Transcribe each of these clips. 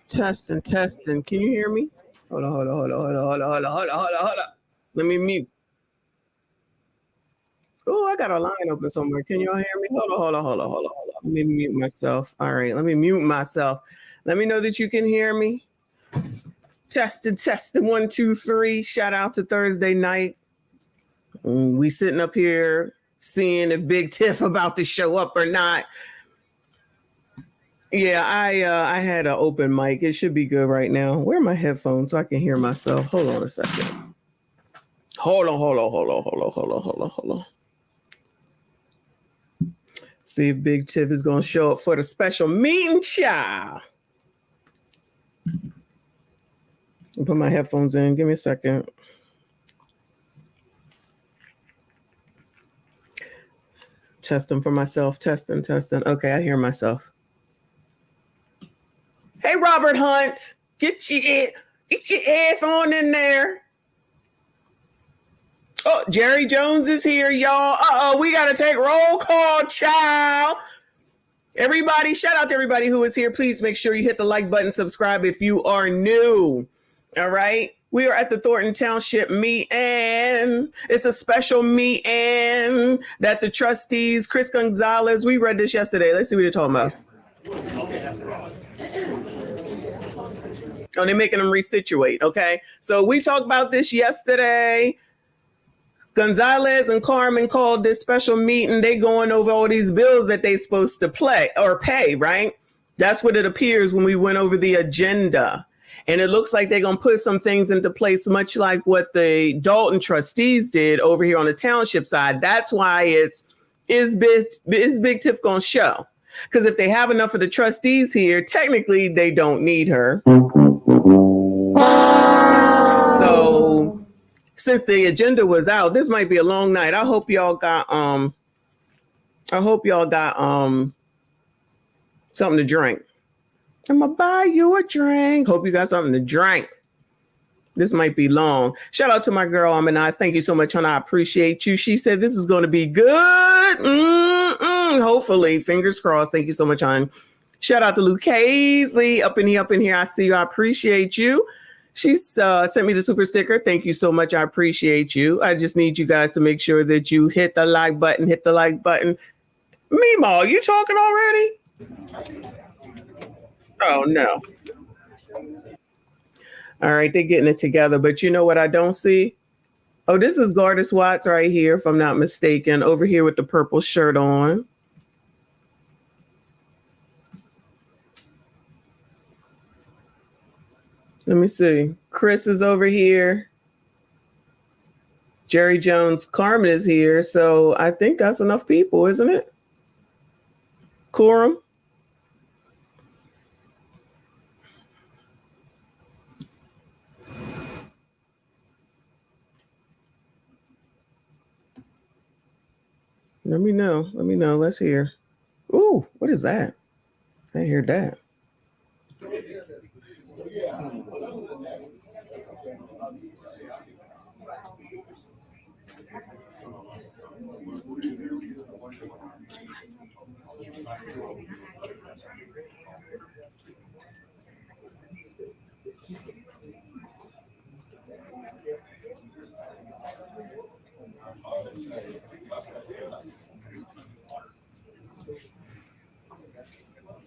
Testing, testing. Can you hear me? Hold on, hold on, hold on, hold on, hold on, hold on, hold on, hold on, hold on. Let me mute. Oh, I got a line open somewhere. Can y'all hear me? Hold on, hold on, hold on, hold on, hold on. Let me mute myself. All right, let me mute myself. Let me know that you can hear me. Testing, testing. 1, 2, 3. Shout out to Thursday night. We sitting up here seeing if Big Tiff about to show up or not. Yeah, I had an open mic. It should be good right now. Where are my headphones so I can hear myself? Hold on a second. Hold on. See if Big Tiff is going to show up for the special meeting, child. I'll put my headphones in. Give me a second. Testing for myself. Testing. Okay, I hear myself. Hey, Robert Hunt, get your ass on in there. Oh, Jerry Jones is here, y'all. We got to take roll call, child. Everybody, shout out to everybody who is here. Please make sure you hit the like button, subscribe if you are new. All right. We are at the Thornton Township meeting. It's a special meeting that the trustees, Chris Gonzalez, we read this yesterday. Let's see what they're talking about. Oh, they're making them resituate. Okay. So we talked about this yesterday. Gonzalez and Carmen called this special meeting. They going over all these bills that they supposed to pay, right? That's what it appears when we went over the agenda. And it looks like they're going to put some things into place, much like what the Dalton trustees did over here on the township side. That's why is Big Tiff going to show? Because if they have enough of the trustees here, technically they don't need her. So since the agenda was out, this might be a long night. I hope y'all got something to drink. I'm gonna buy you a drink. Hope you got something to drink. This might be long. Shout out to my girl, MICHONDENYSE. Thank you so much, honey. I appreciate you. She said this is going to be good. Hopefully, fingers crossed. Thank you so much, hon. Shout out to Luke Hazley. Up in here. I see you. I appreciate you. She's sent me the super sticker. Thank you so much. I appreciate you. I just need you guys to make sure that you hit the like button. Meemaw, you talking already? Oh, no. All right, they're getting it together. But you know what I don't see? Oh, this is Gardis Watts right here, if I'm not mistaken, over here with the purple shirt on. Let me see. Chris is over here. Jerry Jones, Carmen is here. So I think that's enough people, isn't it? Quorum. Let me know. Let's hear. Ooh, what is that? I hear that.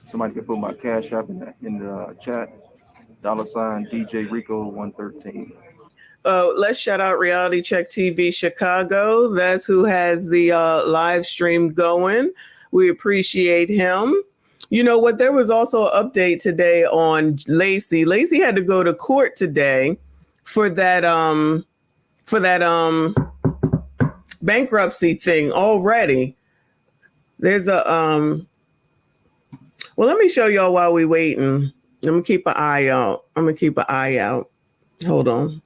Somebody can put my cash app in the chat. $ DJ Rico 113. Let's shout out Reality Check TV Chicago. That's who has the live stream going. We appreciate him. You know what? There was also an update today on Lacey. Lacey had to go to court today for that bankruptcy thing already. There's a well, let me show y'all while we waiting. I'm gonna keep an eye out. Hold on.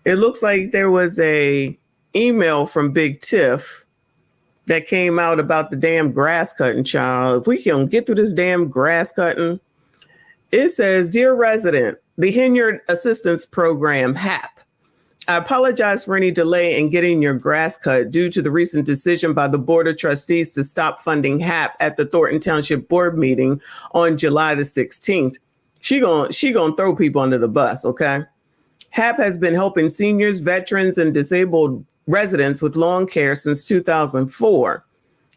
It looks like there was a email from Big Tiff that came out about the damn grass cutting, child. If we can get through this damn grass cutting, it says, "Dear resident, the Henyard Assistance Program, HAP, I apologize for any delay in getting your grass cut due to the recent decision by the Board of Trustees to stop funding HAP at the Thornton Township Board meeting on July the 16th. She gonna throw people under the bus, okay? HAP has been helping seniors, veterans, and disabled residents with lawn care since 2004.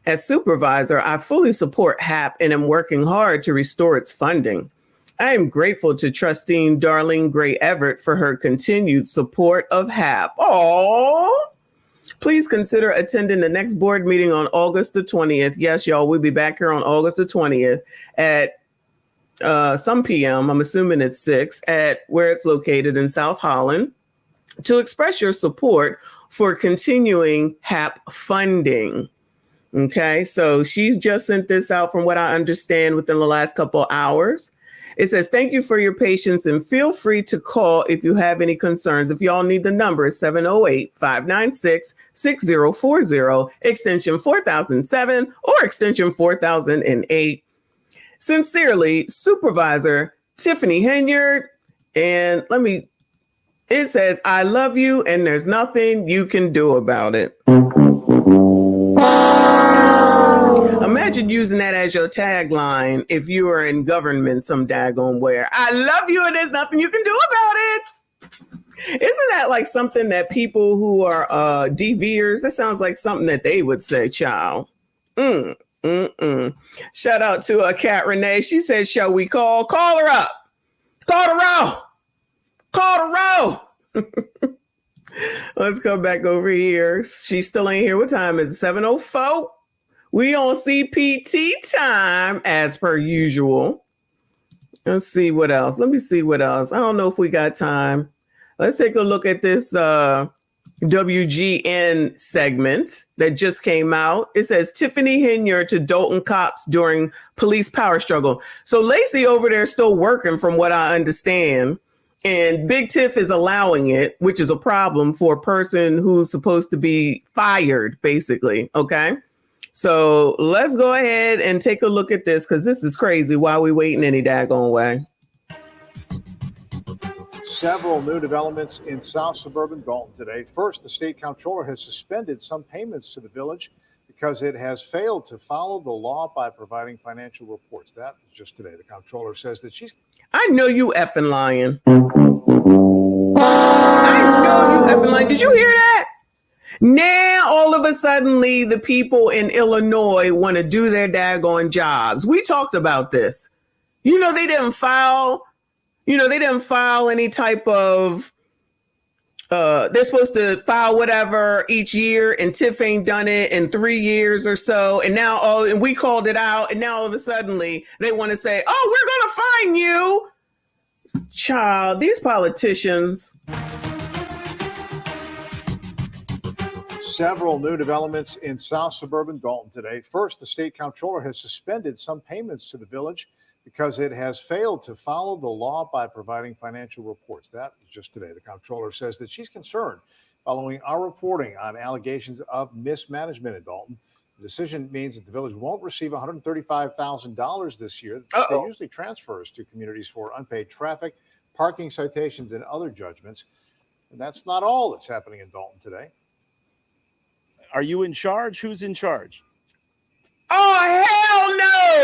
As supervisor, I fully support HAP and am working hard to restore its funding. I am grateful to Trustee Darlene Gray Everett for her continued support of HAP. Aww. Please consider attending the next board meeting on August the 20th. Yes, y'all, we'll be back here on August the 20th at some PM. I'm assuming it's 6 at where it's located in South Holland to express your support for continuing HAP funding. Okay, so she's just sent this out from what I understand within the last couple hours. It says, thank you for your patience and feel free to call if you have any concerns. If y'all need the number, it's 708-596-6040, extension 4007 or extension 4008. Sincerely, Supervisor Tiffany Henyard. And it says, I love you and there's nothing you can do about it. Imagine using that as your tagline if you are in government some daggone where. I love you and there's nothing you can do about it. Isn't that like something that people who are DVers, that sounds like something that they would say, child. Shout out to Kat Renee. She said, shall we call? Call her up. Call the row. Call the row. Let's go back over here. She still ain't here. What time is it? 7:04. We on CPT time as per usual. Let's see what else. Let me see what else. I don't know if we got time. Let's take a look at this WGN segment that just came out. It says Tiffany Henyard to Dalton cops during police power struggle. So Lacey over there is still working from what I understand. And Big Tiff is allowing it, which is a problem for a person who's supposed to be fired, basically. Okay. So let's go ahead and take a look at this because this is crazy. Why are we waiting any daggone way? Several new developments in South Suburban Dalton today. First, the state comptroller has suspended some payments to the village because it has failed to follow the law by providing financial reports. That was just today. The comptroller says that she's... I know you effing lying. I know you effing lying. Did you hear that? Now, all of a sudden, the people in Illinois want to do their daggone jobs. We talked about this. They didn't file any type of, they're supposed to file whatever each year, and Tiff ain't done it in 3 years or so. And now, and we called it out. And now all of a sudden they want to say, oh, we're going to fine you. Child, these politicians. Several new developments in South Suburban Dalton today. First, the state comptroller has suspended some payments to the village because it has failed to follow the law by providing financial reports. That was just today. The comptroller says that she's concerned following our reporting on allegations of mismanagement in Dalton. The decision means that the village won't receive $135,000 this year. The state usually transfers to communities for unpaid traffic, parking citations, and other judgments. And that's not all that's happening in Dalton today. Are you in charge? Who's in charge? Oh, hell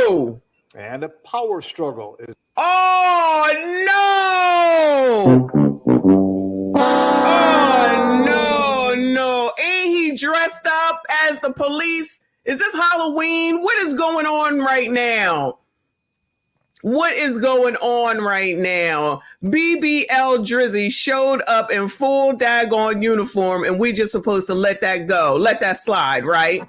no! And a power struggle is... Oh, no! Oh, no. Ain't he dressed up as the police? Is this Halloween? What is going on right now? What is going on right now? BBL Drizzy showed up in full daggone uniform, and we just supposed to let that go. Let that slide, right?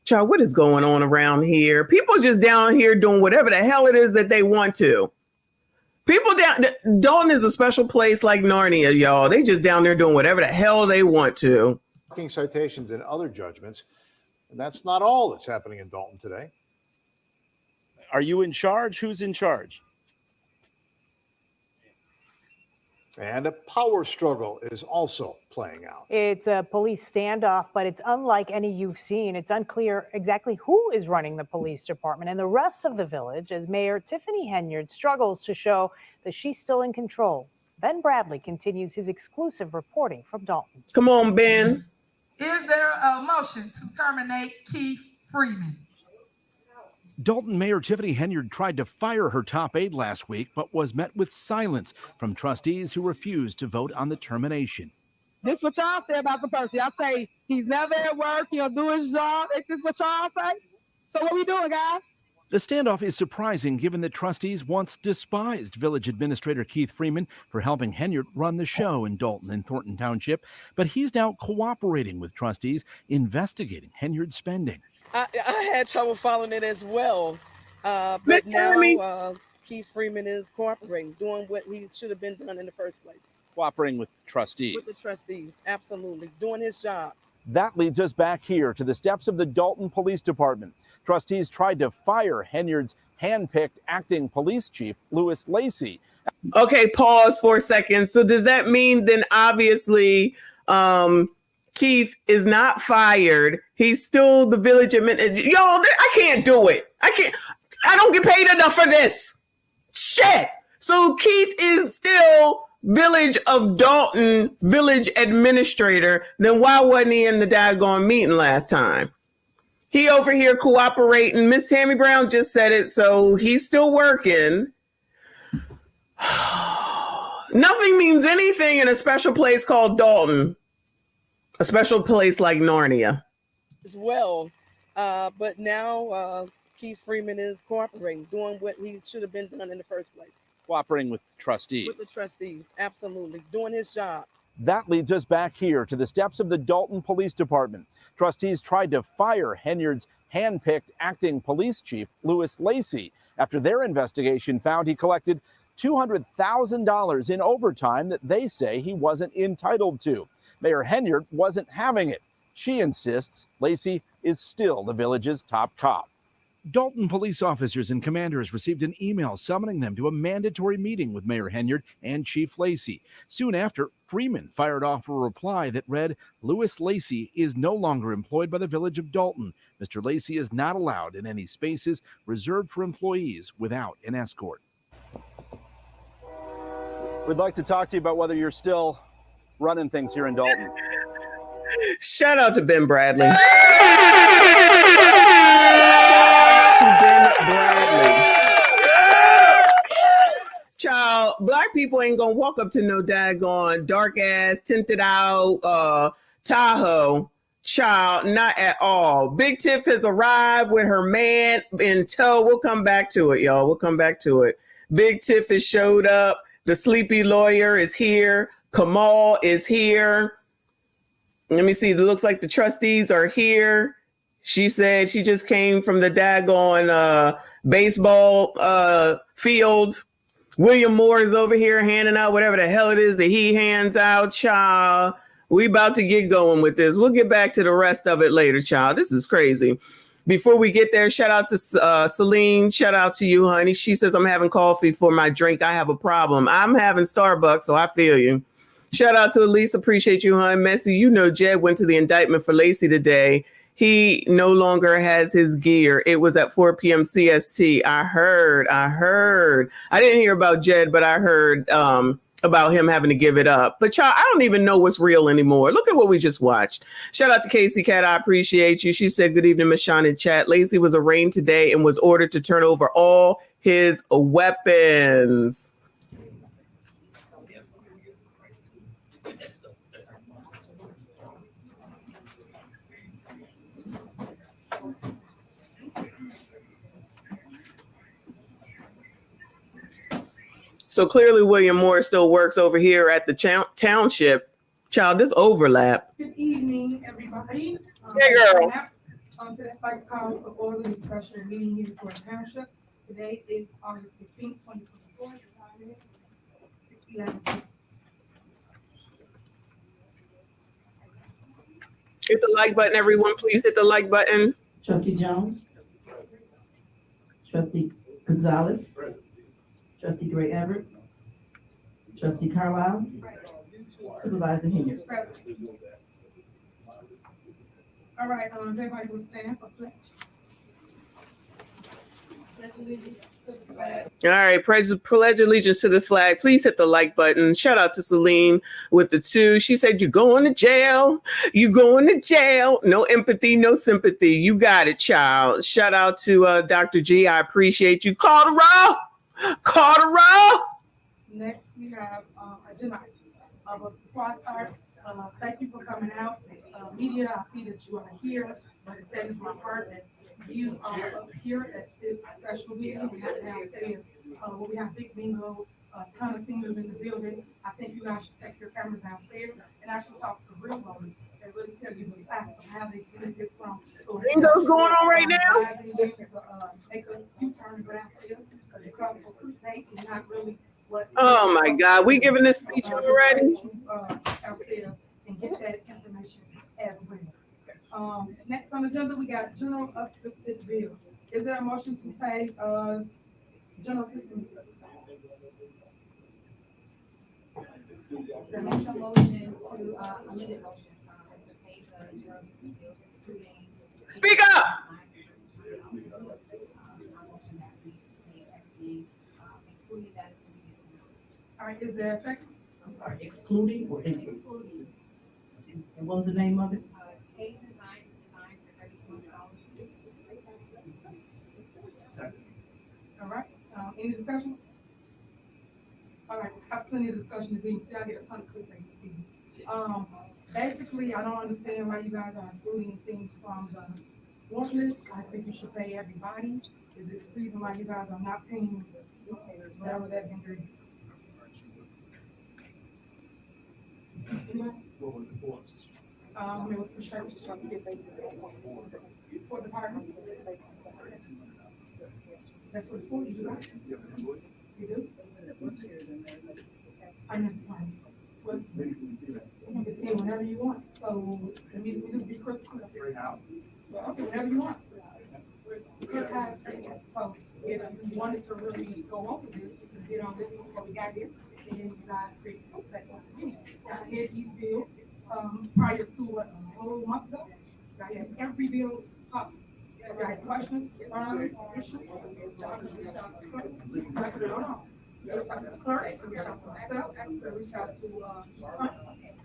Child, what is going on around here? People just down here doing whatever the hell it is that they want to. People Dalton is a special place like Narnia, y'all. They just down there doing whatever the hell they want to. Parking citations and other judgments. And that's not all that's happening in Dalton today. Are you in charge? Who's in charge? And a power struggle is also playing out. It's a police standoff, but it's unlike any you've seen. It's unclear exactly who is running the police department and the rest of the village as Mayor Tiffany Henyard struggles to show that she's still in control. Ben Bradley continues his exclusive reporting from Dalton. Come on, Ben. Is there a motion to terminate Keith Freeman? Dalton Mayor Tiffany Henyard tried to fire her top aide last week, but was met with silence from trustees who refused to vote on the termination. This is what y'all say about the person. Y'all say he's never at work, he'll do his job. Is this what y'all say? So what we doing, guys? The standoff is surprising given that trustees once despised Village Administrator Keith Freeman for helping Henyard run the show in Dalton and Thornton Township, but he's now cooperating with trustees investigating Henyard's spending. I had trouble following it as well, but Miss now Tammy. Keith Freeman is cooperating, doing what he should have been done in the first place. Cooperating with trustees. With the trustees, absolutely, doing his job. That leads us back here to the steps of the Dalton Police Department. Trustees tried to fire Henyard's hand-picked acting police chief, Louis Lacey. Okay, pause for a second. So does that mean then obviously Keith is not fired? He's still the village administrator. Yo, I can't do it. I don't get paid enough for this. Shit. So Keith is still Village of Dalton village administrator. Then why wasn't he in the daggone meeting last time? He over here cooperating. Miss Tammy Brown just said it, so he's still working. Nothing means anything in a special place called Dalton. A special place like Narnia. As well, but now Keith Freeman is cooperating, doing what he should have been done in the first place. Cooperating with trustees. With the trustees, absolutely, doing his job. That leads us back here to the steps of the Dalton Police Department. Trustees tried to fire Henyard's hand-picked acting police chief, Louis Lacey, after their investigation found he collected $200,000 in overtime that they say he wasn't entitled to. Mayor Henyard wasn't having it. She insists Lacey is still the village's top cop. Dalton police officers and commanders received an email summoning them to a mandatory meeting with Mayor Henyard and Chief Lacey. Soon after, Freeman fired off a reply that read, Louis Lacey is no longer employed by the village of Dalton. Mr. Lacey is not allowed in any spaces reserved for employees without an escort. We'd like to talk to you about whether you're still running things here in Dalton. Shout out to Ben Bradley. To Ben Bradley. Child, black people ain't gonna walk up to no daggone dark ass, tinted out Tahoe. Child, not at all. Big Tiff has arrived with her man in tow. We'll come back to it, y'all. We'll come back to it. Big Tiff has showed up. The sleepy lawyer is here. Kamal is here. Let me see. It looks like the trustees are here. She said she just came from the daggone baseball field. William Moore is over here handing out whatever the hell it is that he hands out, child. We about to get going with this. We'll get back to the rest of it later, child. This is crazy. Before we get there, shout out to Celine. Shout out to you, honey. She says, I'm having coffee for my drink. I have a problem. I'm having Starbucks, so I feel you. Shout out to Elise. Appreciate you, hon. Messy, you know Jed went to the indictment for Lacey today. He no longer has his gear. It was at 4 p.m. CST. I heard. I didn't hear about Jed, but I heard about him having to give it up. But y'all, I don't even know what's real anymore. Look at what we just watched. Shout out to Casey Cat. I appreciate you. She said, good evening, Miss Sean in chat. Lacey was arraigned today and was ordered to turn over all his weapons. So clearly William Moore still works over here at the Township. Child, this overlap. Good evening, everybody. Hey, girl. Today, I'd like to call for order the special meeting here for Township. Today is August 15th, 2024. The time is 6:11. Hit the like button, everyone. Please hit the like button. Trustee Jones. Trustee Gonzalez. Trustee Gray Everett. Trustee Carlisle. Supervisor Henry. All right, everybody will stand for pledge. All right, pledge allegiance to the flag. Please hit the like button. Shout out to Celine with the 2. She said, "You going to jail? You going to jail? No empathy, no sympathy. You got it, child." Shout out to Dr. G. I appreciate you. Call the roll. Call the roll. Next, we have agenda. But before I start, thank you for coming out. Media, I see that you are here, but it saddens my heart that you are up here at this special meeting. We have downstairs, where we have big bingo, a ton of seniors in the building. I think you guys should take your cameras downstairs and actually talk to real ones and really tell you the facts of how they get it from. Bingo's going on right now. Make a U-turn and go downstairs because you're coming for pre-pay and not really what. Oh my God, we giving this speech already? Downstairs and get that information as well. Next on the agenda, we got general assistance bills. Is there a motion to pay general assistance bills? The motion to amended motion to pay the general assistance bills, including. Speak up. All right, is there a second? I'm sorry, excluding or including? And what was the name of it? All right, any discussion? All right, I have plenty of discussion to do, so I get a ton of clickbait this evening. Basically, I don't understand why you guys are excluding things from the watch list. I think you should pay everybody. Is it the reason why you guys are not paying whatever that injury is? What was it for? It was for sheriff's truck, for department. That's what it's for, you do that? You do? Finance department. You can see it whenever you want, so, let me just be crystal clear. So, okay, whenever you want. Clear has, so, if you wanted to really go over this, you can get on this before we got here, and then you guys create that one. I had these bills, prior to what, a whole month ago. I had every bill up. If I had questions, concerns, issues, y'all just reach out to the clerk. I could have gone on. Reach out to the clerk, reach out to myself, reach out to,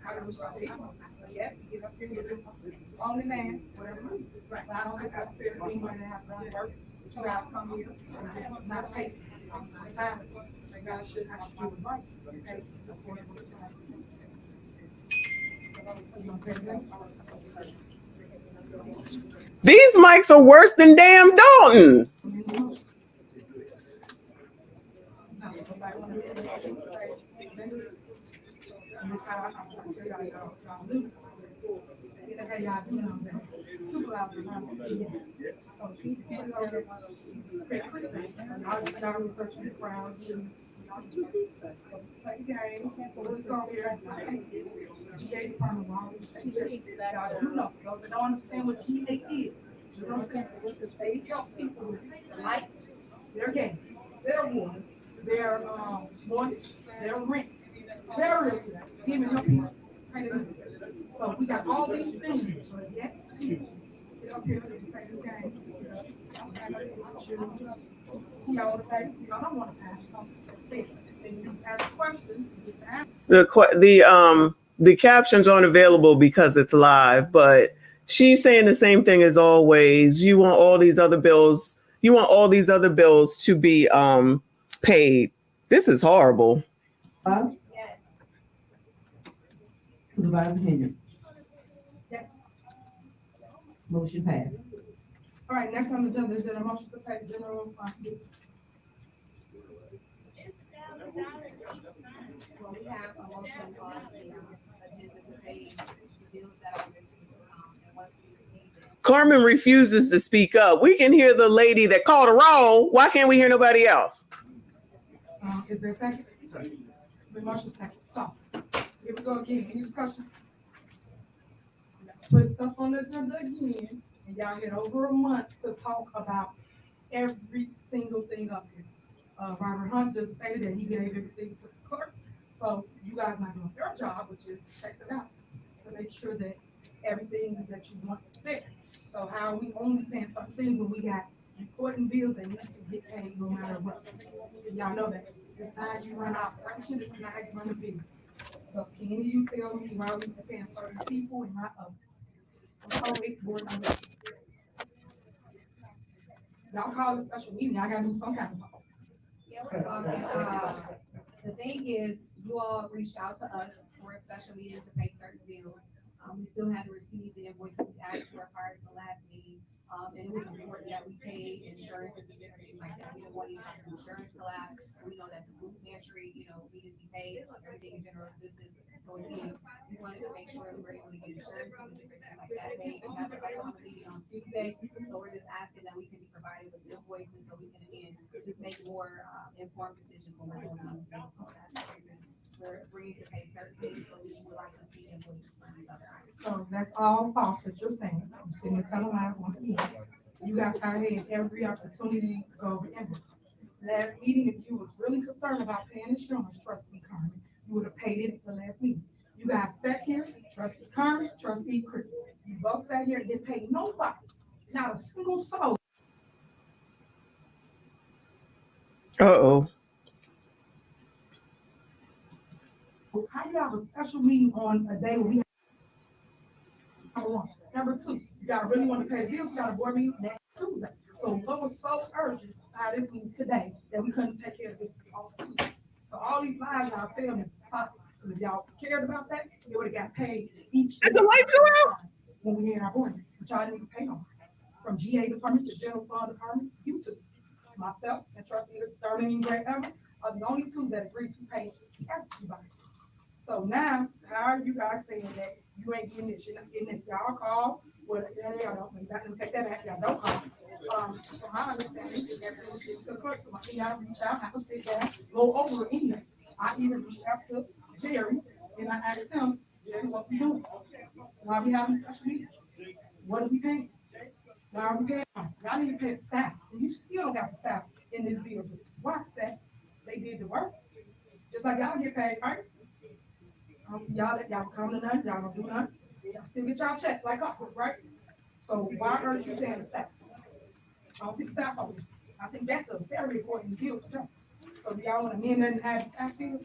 I could reach out to anyone. Yeah, get up here, get this on demand, whatever. But I don't think that's fair to anyone that have done work. But you guys come here and just not pay. You guys should have to do it right. Okay? These mics are worse than damn Dalton. Don't understand what GA is. You don't understand what they help people with their life, their gas, their water, their mortgage, their rent, terrorism, even help people. So we got all these things, but yet people sit up here and play this game. See all the facts, you don't want to pass something that's safe. And you ask questions, you get to ask. The captions aren't available because it's live, but she's saying the same thing as always. You want all these other bills. You want all these other bills to be paid. This is horrible. Yes. Supervisor Henry. Yes. Motion passed. All right, next on the agenda is a motion to pay the general fund. Well, we have a motion on the agenda to pay the bills that are received, and once we receive it. Carmen refuses to speak up. We can hear the lady that called a roll. Why can't we hear nobody else? Is there a second? The motion second. So, here we go again. Any discussion? Put stuff on the agenda again, and y'all get over a month to talk about every single thing up here. Robert Hunt just stated that he gave everything to the clerk. So you guys not doing your job, which is check the balance to make sure that everything that you want is there. So how are we only paying certain things when we got important bills that need to get paid no matter what? Y'all know that. It's not how you run operation, it's not how you run the business. So can you tell me why we paying certain people and not others? So call it board number. Y'all call it special meeting, I gotta do some kind of something. Yeah, we're talking, the thing is, you all reached out to us for a special meeting to pay certain bills. We still had to receive the invoices we asked for prior to the last meeting. And it was important that we paid insurances and everything like that. We don't want any kind of insurance collapse. We know that the food pantry, needed to be paid, everything in general assistance. So again, we wanted to make sure we were able to get insurances and different things like that paid. We have a meeting on Tuesday, so we're just asking that we can be provided with invoices so we can again just make more informed decisions when we're doing other things. So that's we're agreeing to pay certain things, but we would like to see invoices for these other items. So that's all false that you're saying. You're sitting there telling lies once again. You guys are had every opportunity to go over invoice. Last meeting, if you was really concerned about paying insurance, trustee Carmen, you would have paid it at the last meeting. You guys sat here, trustee Carmen, trustee Chris. You both sat here and didn't pay nobody, not a single soul. Uh-oh. How you have a special meeting on a day where we have number one? Number two, you gotta really want to pay the bills, you got a board meeting next Tuesday. So what was so urgent about this meeting today that we couldn't take care of this on Tuesday? So all these lies y'all tell me to stop. Because if y'all cared about that, you would have got paid each. Did the lights go out? When we had our board meeting, but y'all didn't pay on. From GA department to general fund department, you two, myself and trustee Thornton and Greg Evans are the only two that agreed to pay everybody. So now, how are you guys saying that you ain't getting this, you're not getting it? Y'all call, well, y'all don't take that back, y'all don't call. From my understanding, is that to the clerk, so y'all reach out, have a sit down, go over anything. I even reached out to Jerry, and I asked him, Jerry, what we doing? Why we having a special meeting? What are we paying? Why are we paying? Y'all need to pay the staff, and you still don't got the staff in this business. Why staff? They did the work, just like y'all get paid, right? I don't see y'all that y'all come to nothing, y'all don't do nothing. Y'all still get y'all check like up, right? So why aren't you paying the staff? I don't see the staff over there. I think that's a very important deal for them. So do y'all want to amend that and add staff deals?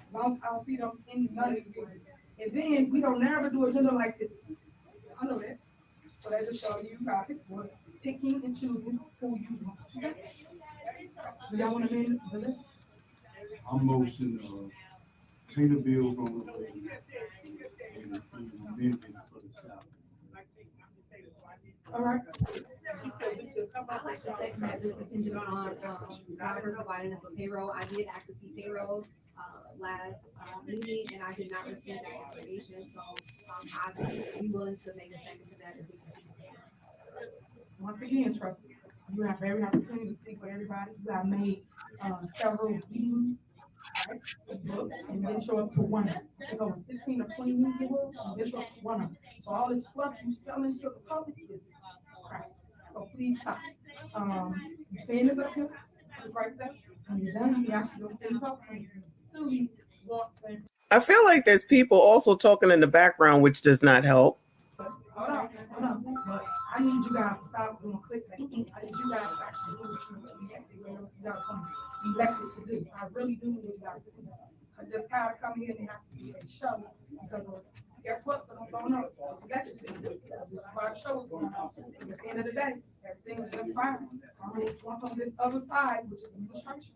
As long as I don't see them in none of these deals. And then we don't never do agenda like this. I know that. So that just show you guys was picking and choosing who you want to get. Do y'all want to amend the list? I'm motion, pay the bills on the way. And amendment for the staff. All right. I'd like to say that this contingent on, Robert providing us with payroll. I did ask to see payroll, last, meeting, and I did not receive that information, so, I'd be willing to make a second to that if we can see it. Once again, trustee, you have every opportunity to speak with everybody. You have made several meetings, right? And then show up to one. I think over 15 or 20 meetings it was, and then show up to one of them. So all this fluff you selling to the public is crap. So please stop. You're saying this up here, it's right there. When you're done, you actually go sit and talk. And you really want to. I feel like there's people also talking in the background, which does not help. Hold on. But I need you guys to stop doing clickbait. I need you guys to actually do what you gotta come elected to do. I really do need you guys to do that. I just kind of come here and have to be a show because of, guess what? I don't know. It's election season. This is why the show is going on. At the end of the day, everything is just fine. I mean, it's once on this other side, which is administration.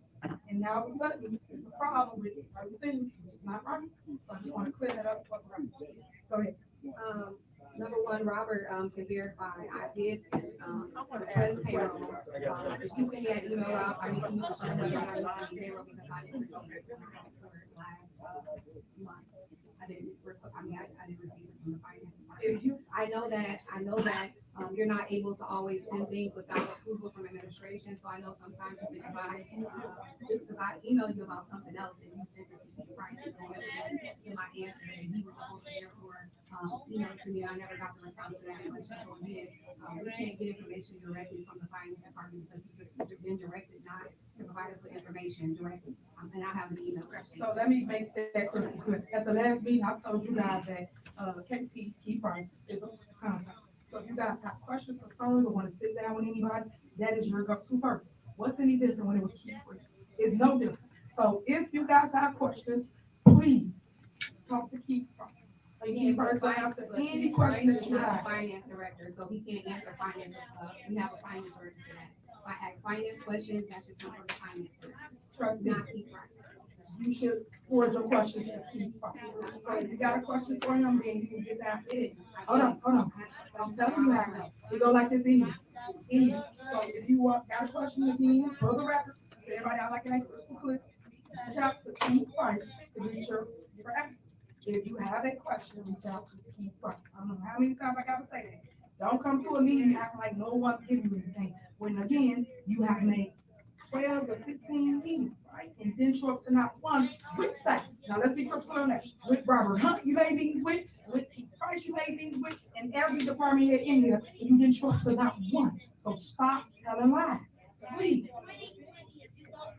And now all of a sudden, it's a problem with certain things, which is not right. So I just want to clear that up. Go ahead. Number one, Robert, to verify, I did, request payroll. If you send me an email out, I mean, can you confirm whether or not you sent payroll because I didn't receive it last month. I didn't receive it from the finance department. I know that you're not able to always send things without approval from administration, so I know sometimes you can advise, just because I emailed you about something else and you sent it to me prior to the question in my answer, and he was supposed to therefore email it to me, and I never got the response to that question. So again, we can't get information directly from the finance department because we've been directed not to provide us with information directly record, and I have an email record. So let me make that crystal clear. At the last meeting, I told you guys that, key price is a contact. So if you guys have questions, concerns, or want to sit down with anybody, that is your go-to person. What's any different when it was key free? It's no different. So if you guys have questions, please talk to key price. Key price will answer any question that you have. Finance director, so he can't answer finance. We have a finance director for that. If I ask finance questions, that should come from the finance director. Trust me, Not key price. you should forward your questions to key price. So if you got a question for him, then you can get that. Hold on. I'm telling you how. We go like this in here. So if you got a question again, for the record, so everybody out like an crystal clear, reach out to key price to get your answers. If you have a question, reach out to key price. I don't know how many times I gotta say that. Don't come to a meeting acting like no one's giving you anything. When again, you have made 12 to 15 meetings, right? And then show up to not one with staff. Now let's be crystal on that. With Robert Hunt, you made meetings with Key Price, you made meetings with, and every department head in here, and you didn't show up to not one. So stop telling lies, please.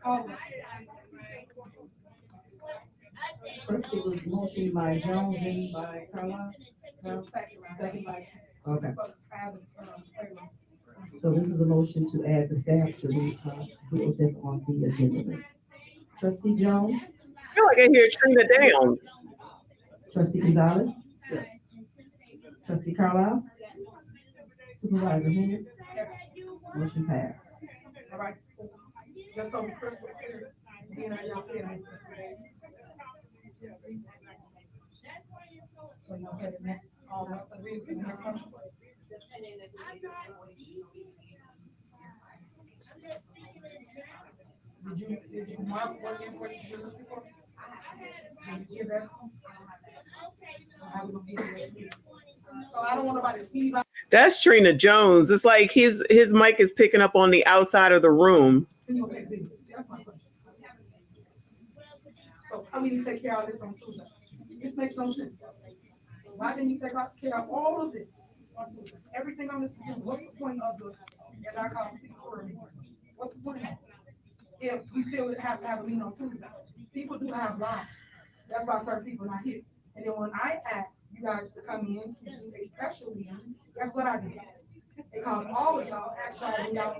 Call it. First it was motion by Jones and by Carla. Second by, okay. So this is a motion to add the staff to the bills that's on the agenda list. Trustee Jones, I feel like I hear Trina Downs. trustee Gonzalez. Yes. Trustee Carlisle. Supervisor Henry. Motion passed. All right, just so crystal clear, then y'all clear. So y'all have the next, all the rest of the readings in the next motion. Did you mark what invoices you're looking for? Did you give that? So I don't want nobody to feed back. That's Trina Jones. It's like his mic is picking up on the outside of the room. That's my question. So how we need to take care of this on Tuesday? This makes no sense. Why didn't you take care of all of this on Tuesday? Everything on this agenda. What's the point of the, as I call it, secret meeting? What's the point of it? If we still have to have a meeting on Tuesday? People do have lives. That's why certain people are not here. And then when I asked you guys to come in to do a special meeting, that's what I did. They called all of y'all, asked y'all when y'all,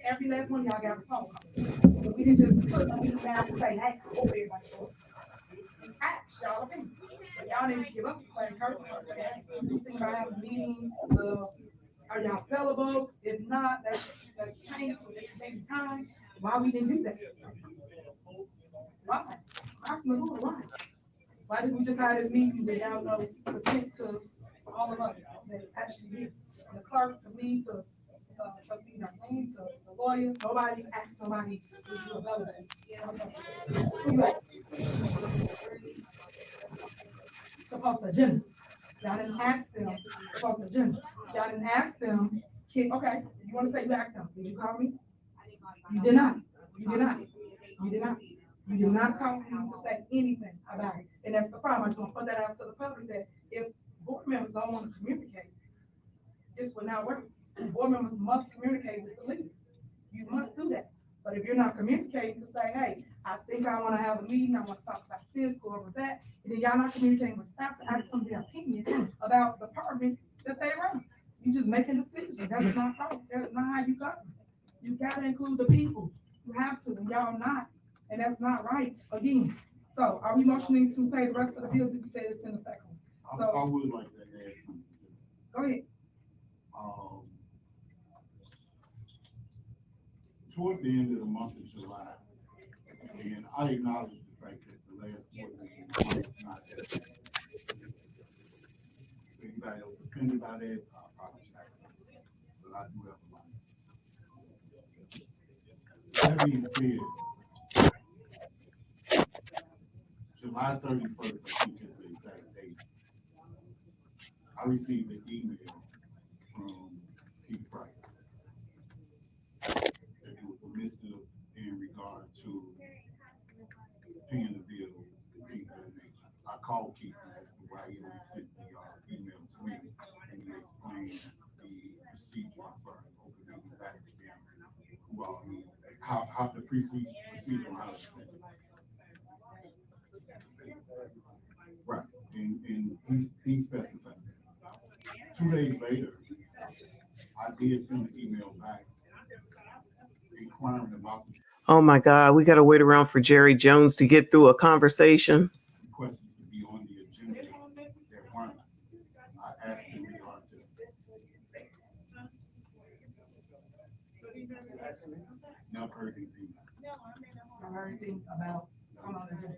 every last one of y'all got a phone call. So we didn't just put a meeting down and say, hey, I hope everybody show up. We asked y'all opinion. But y'all didn't give us the same courtesy to say, hey, you think about having a meeting, are y'all available? If not, let's change to a different time. Why we didn't do that? Why? Why? Why did we just have this meeting without no consent to all of us that actually did? The clerk, to me, to trustee Darlene, to the lawyer, nobody asked nobody, is you available? Who you asked? Supposed to agenda. Y'all didn't ask them, supposed to agenda. Y'all didn't ask them, okay, you want to say you asked them, did you call me? You did not. You did not. You did not. You did not call me to say anything about it. And that's the problem. I just want to put that out to the public that if board members don't want to communicate, this will not work. Board members must communicate with the leader. You must do that. But if you're not communicating to say, hey, I think I want to have a meeting, I want to talk about this, go over that, and then y'all not communicating with staff to ask them their opinion about the departments that they run. You just making decisions. That's not right. That's not how you govern. You gotta include the people. You have to, and y'all not. And that's not right, again. So are we motioning to pay the rest of the bills if you say it's in a second? I So would like to add something. go ahead. Toward the end of the month of July, and I acknowledge the fact that the last board meeting was not that. If anybody else offended by that, I apologize. But I do have a mind. That being said, July 31st, I think is the exact date, I received an email from Keith Price. It was a missive in regard to paying the bill and things of that nature. I called Keith and asked him why he only sent the email to me, and he explained the procedure as far as opening the back again, who all need how to proceed on how to send it. Right, and he specified that. 2 days later, I did send an email back inquiring about the Oh my God, we got to wait around for Jerry Jones to get through a conversation. questions to be on the agenda that weren't. I asked them to never heard anything. I heard anything about someone on the agenda.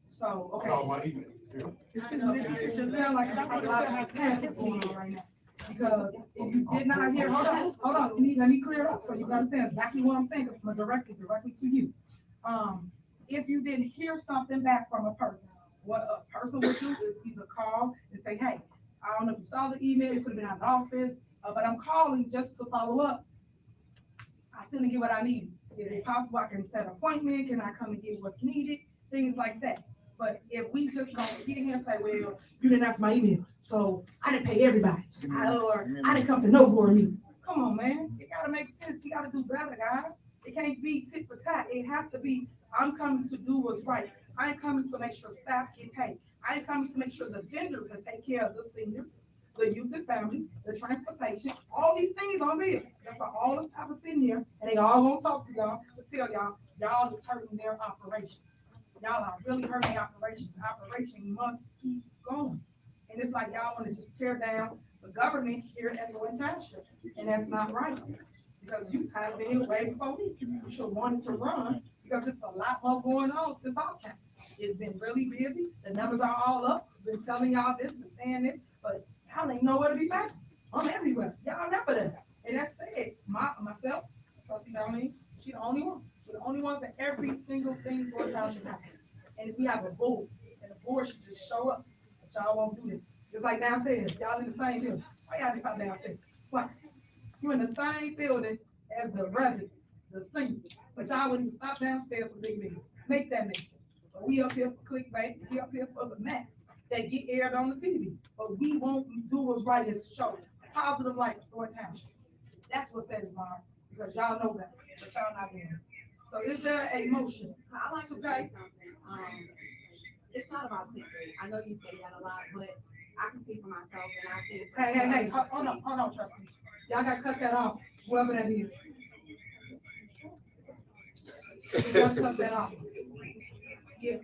So, okay. No, my email. Yeah. It just sounds like a lot of tangent going on right now. Because if you did not hear, hold on, let me clear up so you can understand exactly what I'm saying, directly to you. If you didn't hear something back from a person, what a person would do is either call and say, hey, I don't know if you saw the email, it could have been out of the office, but I'm calling just to follow up. I still didn't get what I needed. Is it possible I can set an appointment? Can I come and get what's needed? Things like that. But if we just don't get here and say, well, you didn't ask my email, so I didn't pay everybody, or I didn't come to no board meeting. Come on, man. It gotta make sense. We gotta do better, guys. It can't be tit for tat. It has to be, I'm coming to do what's right. I'm coming to make sure staff get paid. I'm coming to make sure the vendors that take care of the seniors, the youth and family, the transportation, all these things on bills. That's why all the staff is sitting here, and they all gonna talk to y'all to tell y'all is hurting their operation. Y'all are really hurting the operation. The operation must keep going. And it's like y'all want to just tear down the government here at the Township. And that's not right. Because you have been here way before me. You should want it to run because there's a lot more going on since our time. It's been really busy. The numbers are all up. I've been telling y'all this and saying this, but y'all ain't nowhere to be found. I'm everywhere. Y'all never there. And that's it. Myself, Trustee Darlene, she's the only one. We're the only ones that every single thing for the township happens. And if we have a board, and the board should just show up, but y'all won't do this. Just like downstairs, y'all in the same building. Why y'all just stop downstairs? Why? You're in the same building as the residents, the seniors, but y'all wouldn't even stop downstairs for big meetings. Make that make sense. But we up here for clickbait, we up here for the mess that get aired on the TV. But we won't do what's right as show positive light for Township. That's what says Mark, because y'all know that, but y'all not doing it. So is there a motion? I like to say something. It's not about clickbait. I know you say that a lot, but I can speak for myself, and I think. Hey, hold on, trustee. Y'all gotta cut that off, whoever that is. You gotta cut that off. Yeah.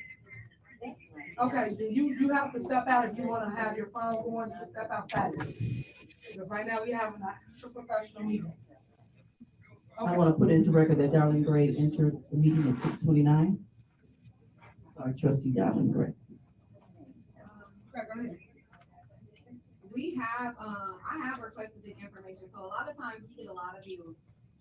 Okay, then you have to step out if you wanna have your phone going, to step outside. Because right now we have an actual professional meeting. I want to put into record that Darlene Gray entered the meeting at 6:29. Sorry, Trustee Darlene Gray. Go ahead. We have, I have requested the information, so a lot of times we get a lot of views,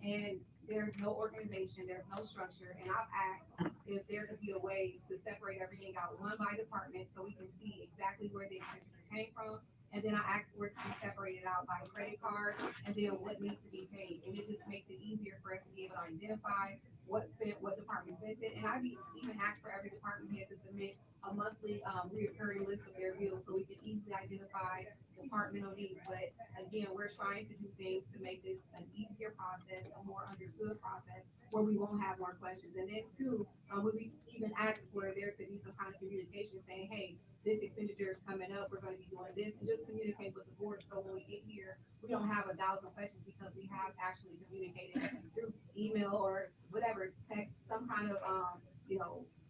and there's no organization, there's no structure, and I've asked if there could be a way to separate everything out, one by department, so we can see exactly where the expenditure came from, and then I asked for it to be separated out by credit card, and then what needs to be paid, and it just makes it easier for us to be able to identify what department spent it, and I've even asked for every department head to submit a monthly reoccurring list of their bills, so we can easily identify departmental needs. But again, we're trying to do things to make this an easier process, a more understood process, where we won't have more questions. And then two, we even ask for there to be some kind of communication saying, hey, this expenditure is coming up, we're going to be doing this, and just communicate with the board, so when we get here, we don't have 1,000 questions, because we have actually communicated through email or whatever, text, some kind of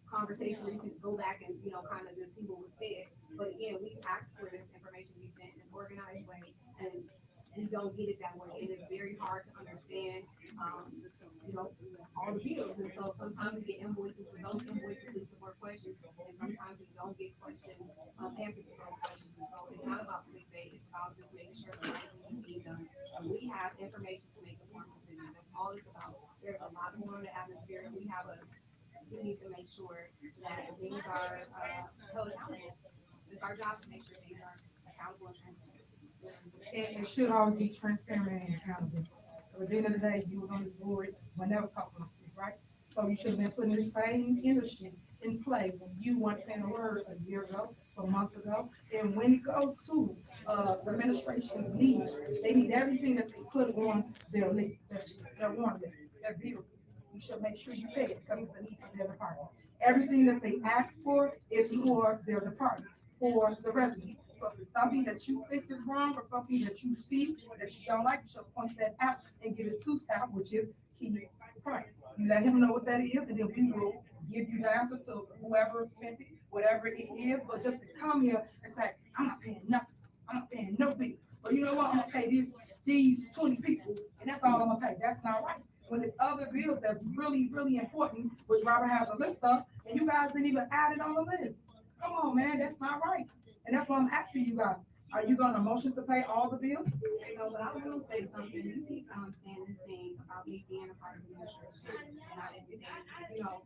conversation where you can go back and kind of just see what was said. But again, we ask for this information to be sent in an organized way, and we don't get it that way. It is very hard to understand all the bills, and so sometimes we get invoices, and those invoices lead to more questions, and sometimes we don't get questions, answers to those questions. And so it's not about clickbait, it's about just making sure the right thing is being done. And we have information to make informed decisions. That's all it's about. There's a lot more in the atmosphere, and we need to make sure that things are held accountable. It's our job to make sure things are accountable and transparent. And it should always be transparent and accountable. So at the end of the day, you was on this board, whenever talking about this, right? So you should have been putting this same industry in play when you weren't saying a word a year ago, so months ago. And when it goes to the administration's needs, they need everything that they put on their list, their warrant list, their bills. you should make sure you pay it because it's a need for their department. Everything that they ask for is for their department, for the residents. So if it's something that you think is wrong or something that you see that you don't like, you should point that out and give it to staff, which is Keith Price. You let him know what that is, and then we will give you the answer to whoever spent it, whatever it is. But just to come here and say, I'm not paying nothing, I'm not paying no bill. But you know what? I'm gonna pay these 20 people, and that's all I'm gonna pay. That's not right. When there's other bills that's really, really important, which Robert has a list of, and you guys didn't even add it on the list. Come on, man, that's not right. And that's why I'm asking you guys. Are you gonna motion to pay all the bills? No, but I will say something. You keep saying this thing about me being a part of the administration, and I didn't say, you know,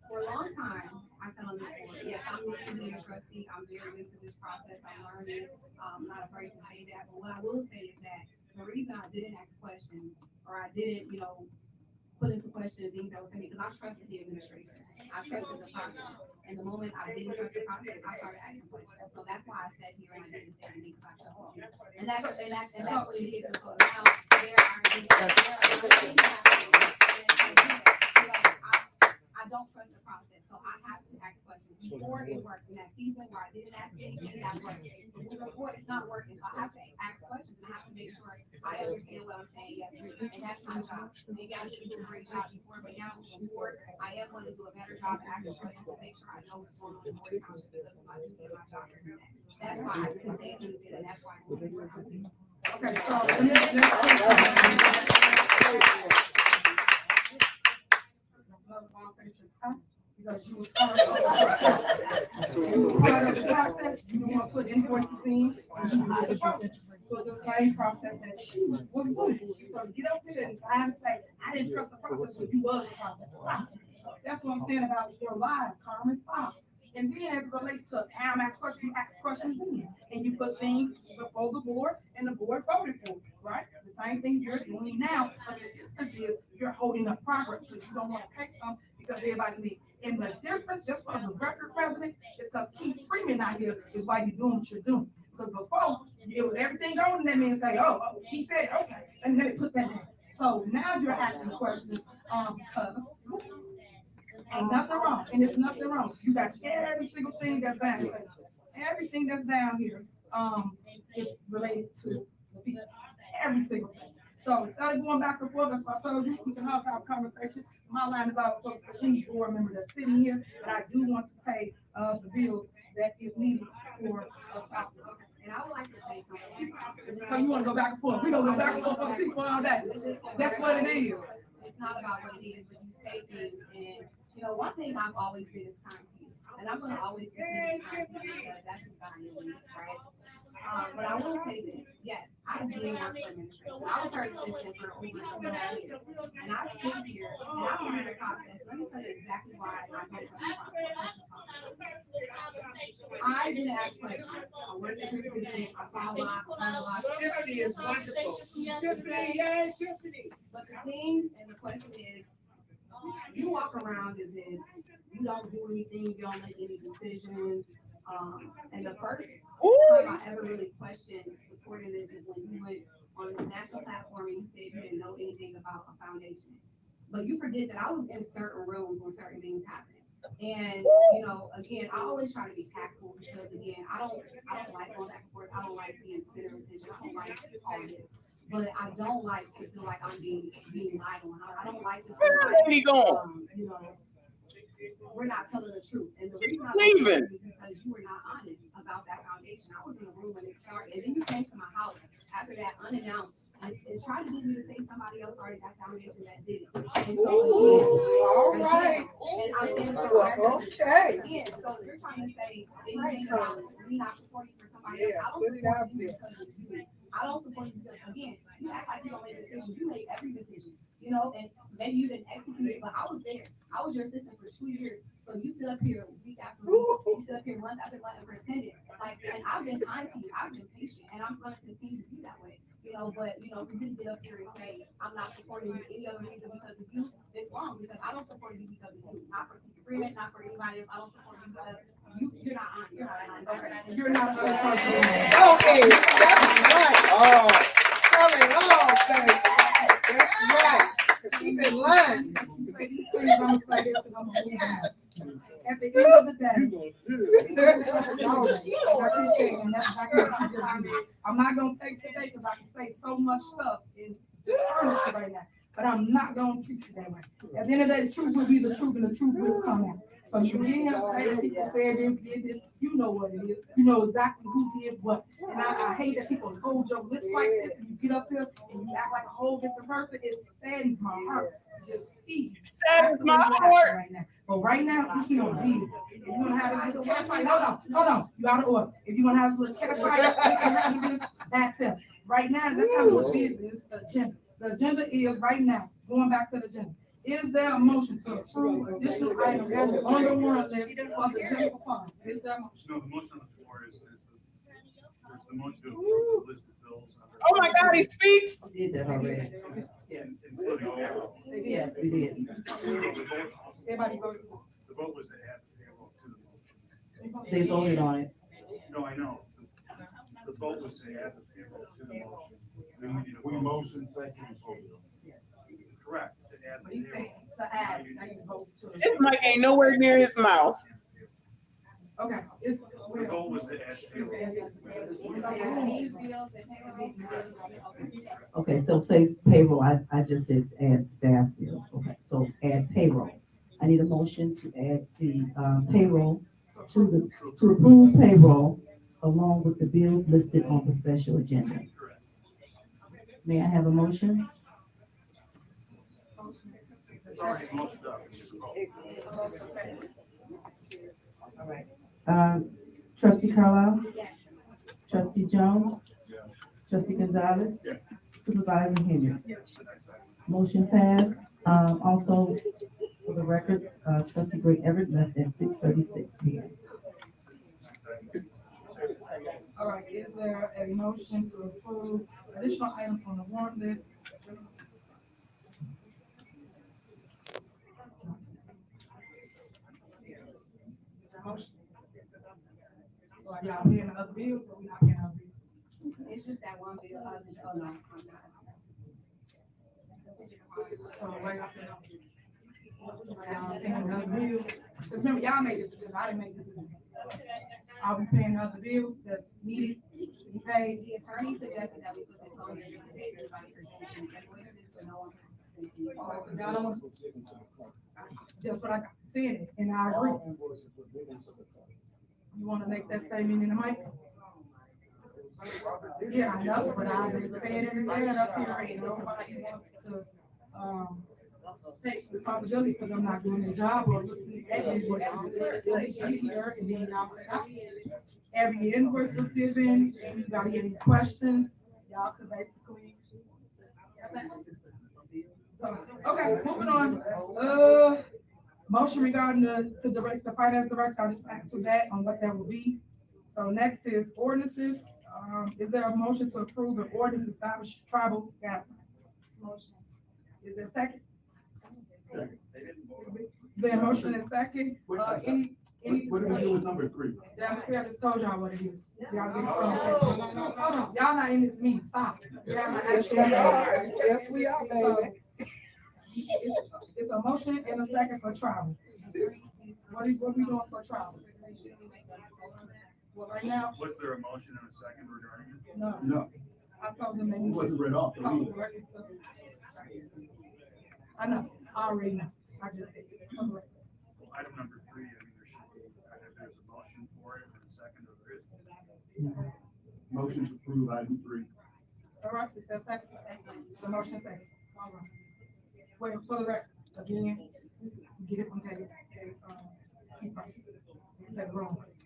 for a long time, I said on this board, yes, I'm new to being a trustee. I'm very new to this process. I'm learning. I'm not afraid to say that. But what I will say is that the reason I didn't ask questions or I didn't, you know, put into question the things that was saying, because I trusted the administration. I trusted the process. And the moment I didn't trust the process, I started asking questions. So that's why I sat here and I didn't say anything because I trusted you. And that's what it is. So now there are things happening. I don't trust the process, so I have to ask questions. Before it worked, in that season where I didn't ask anything, that worked. But moving forward, it's not working, so I have to ask questions and I have to make sure I understand what I'm saying. Yes, and that's my job. Maybe I didn't do a great job before, but now moving forward, I am going to do a better job at asking questions to make sure I know what's going on in Township because I do get my job every day. That's why I didn't say anything, and that's why I'm moving forward. Okay, so because you was part of the process, you don't want to put invoices in, and you did the process. So it's the same process that she was doing. So to get up there and I have to say, I didn't trust the process, but you was the process. Stop. That's what I'm saying about your lies, Carmen. Stop. And then as it relates to how I'm asking questions, you ask questions then. And you put things before the board, and the board voted for it, right? The same thing you're doing now, but the difference is you're holding up progress because you don't want to pay some because everybody needs. And the difference, just for the record, President, is because Keith Freeman out here is why you're doing what you're doing. Because before, it was everything going, and that man say, oh, Keith said, okay, and then they put that in. So now you're asking questions because ain't nothing wrong, and it's nothing wrong. You got every single thing that's down here. Everything that's down here is related to the people. Every single thing. So instead of going back and forth, that's what I told you, we can also have a conversation. My line is out for any board member that's sitting here, but I do want to pay the bills that is needed for us out there. And I would like to say something. So you want to go back and forth? We're going to go back and forth for people all day. That's what it is. It's not about what it is, but you say things. And, you know, one thing I've always been is kind to you. And I'm going to always continue to be kind to you because that's who God is, right? But I will say this. Yes, I did work for administration. I was her assistant for over 2 years. And I sit here and I learned the process. Let me tell you exactly why I don't trust the process. I didn't ask questions. I worked as an assistant. I saw a lot, learned a lot. Tiffany is wonderful. Tiffany, yay, Tiffany. But the thing and the question is, you walk around as if you don't do anything, you don't make any decisions. And the first time I ever really questioned supporting this is when you went on the national platform and you said you didn't know anything about a foundation. But you forget that I was in certain rooms when certain things happened. And you know, again, I always try to be tactful because again, I don't like going back and forth. I don't like being center of attention. I don't like all this. But I don't like to feel like I'm being lied on. I don't like to feel like you know, we're not telling the truth. And the reason I was is because you were not honest about that foundation. I was in the room when it started, and then you came to my house after that unannounced and tried to get me to say somebody else started that foundation that did it. And so all right. And I'm saying okay. Again, so you're trying to say anything about me not supporting for somebody else. I don't support you because of you. I don't support you because again, you act like you don't make decisions. You make every decision. You know, and maybe you didn't execute it, but I was there. I was your assistant for 2 years. So you sit up here week after week, you sit up here month after month and pretended. Like, and I've been kind to you, I've been patient, and I'm going to continue to be that way. You know, but you know, for you to get up here and say I'm not supporting you any other reason because of you, it's wrong because I don't support you because of you, not for Freeman, not for anybody else. I don't support you because you're not on. You're not a person. Okay, that's right. Oh, tell it all, baby. That's right. She been lying. these things, I'm gonna say this and I'm gonna move on. At the end of the day, I'm not gonna take the day because I can say so much stuff in this furniture right now, but I'm not gonna treat you that way. At the end of the day, the truth will be the truth and the truth will come out. So you get here and say that people said this, did this, you know what it is. You know exactly who did what. And I hate that people hold your lips like this and you get up here and you act like a whole different person. It saddens my heart to just see. Saddens my heart. Right now. But right now, we here on business. If you wanna have this little cat fight, hold on, you out of order. If you wanna have this little cat fight, we can handle this, that's it. Right now, that's how the business is the agenda. The agenda is right now, going back to the agenda. Is there a motion to approve additional items on the warrant list for the general fund? Is there a motion? No, the motion on the floor is the motion to approve the listed bills. Oh my God, he speaks. We did that already. Including all. Yes, we did. Everybody voted. The vote was to add the payroll to the motion. They voted on it. No, I know. The vote was to add the payroll to the motion. Then we need a motion second. Correct, to add the He payroll. said to add, now you vote to. His mic ain't nowhere near his mouth. Okay. The goal was to add payroll. Okay, so say payroll, I just said add staff bills. Okay, so add payroll. I need a motion to add the payroll to approve payroll along with the bills listed on the special agenda. May I have a motion? It's already motioned up. It's just a vote. All right. Trustee Carlisle? Trustee Jones? Trustee Gonzalez? Yes. Supervisor Henry? Motion passed. Also, for the record, Trustee Greg Everett left at 6:36 p.m. All right, is there a motion to approve additional items on the warrant list? Motion. So are y'all paying the other bills or we not paying other bills? It's just that one bill, oh no, I'm not. So right up there. Y'all paying the other bills? Because remember, y'all made this decision, I didn't make this decision. Are we paying the other bills that's needed to be paid? The attorney suggested that we put this on there just in case everybody presented invoices, so no one. So y'all don't want- That's what I got, saying it, and I agree. You wanna make that statement in the mic? Yeah, I know, but I've been saying it and saying it up here, and nobody wants to, take responsibility for them not doing their job or looking at invoices. Like, here, and then y'all say, every invoice was given, anybody any questions, y'all could basically. So, okay, moving on, motion regarding to direct the finance director, I'll just answer that on what that will be. So next is ordinances, is there a motion to approve an ordinance establish tribal guidelines? Motion. Is there a second? Second. Is there a motion and second? Any? What do we do with number 3? Yeah, I just told y'all what it is. Y'all get it from. Hold on, y'all not in this meeting, stop. Y'all not actually. Yes, we are, baby. It's a motion and a second for travel. What we doing for travel? Well, right now, Was there a motion and a second regarding it? no, No. I told them they need. It wasn't read off, though, either. I know, I already know. I just. Well, item number 3, I mean, there should be, there's a motion for it and a second, or there is. Motion to approve item 3. All right, is that second? The motion second. All right. Wait, for the record, again, get it from Kay, Price. It's at the wrong place.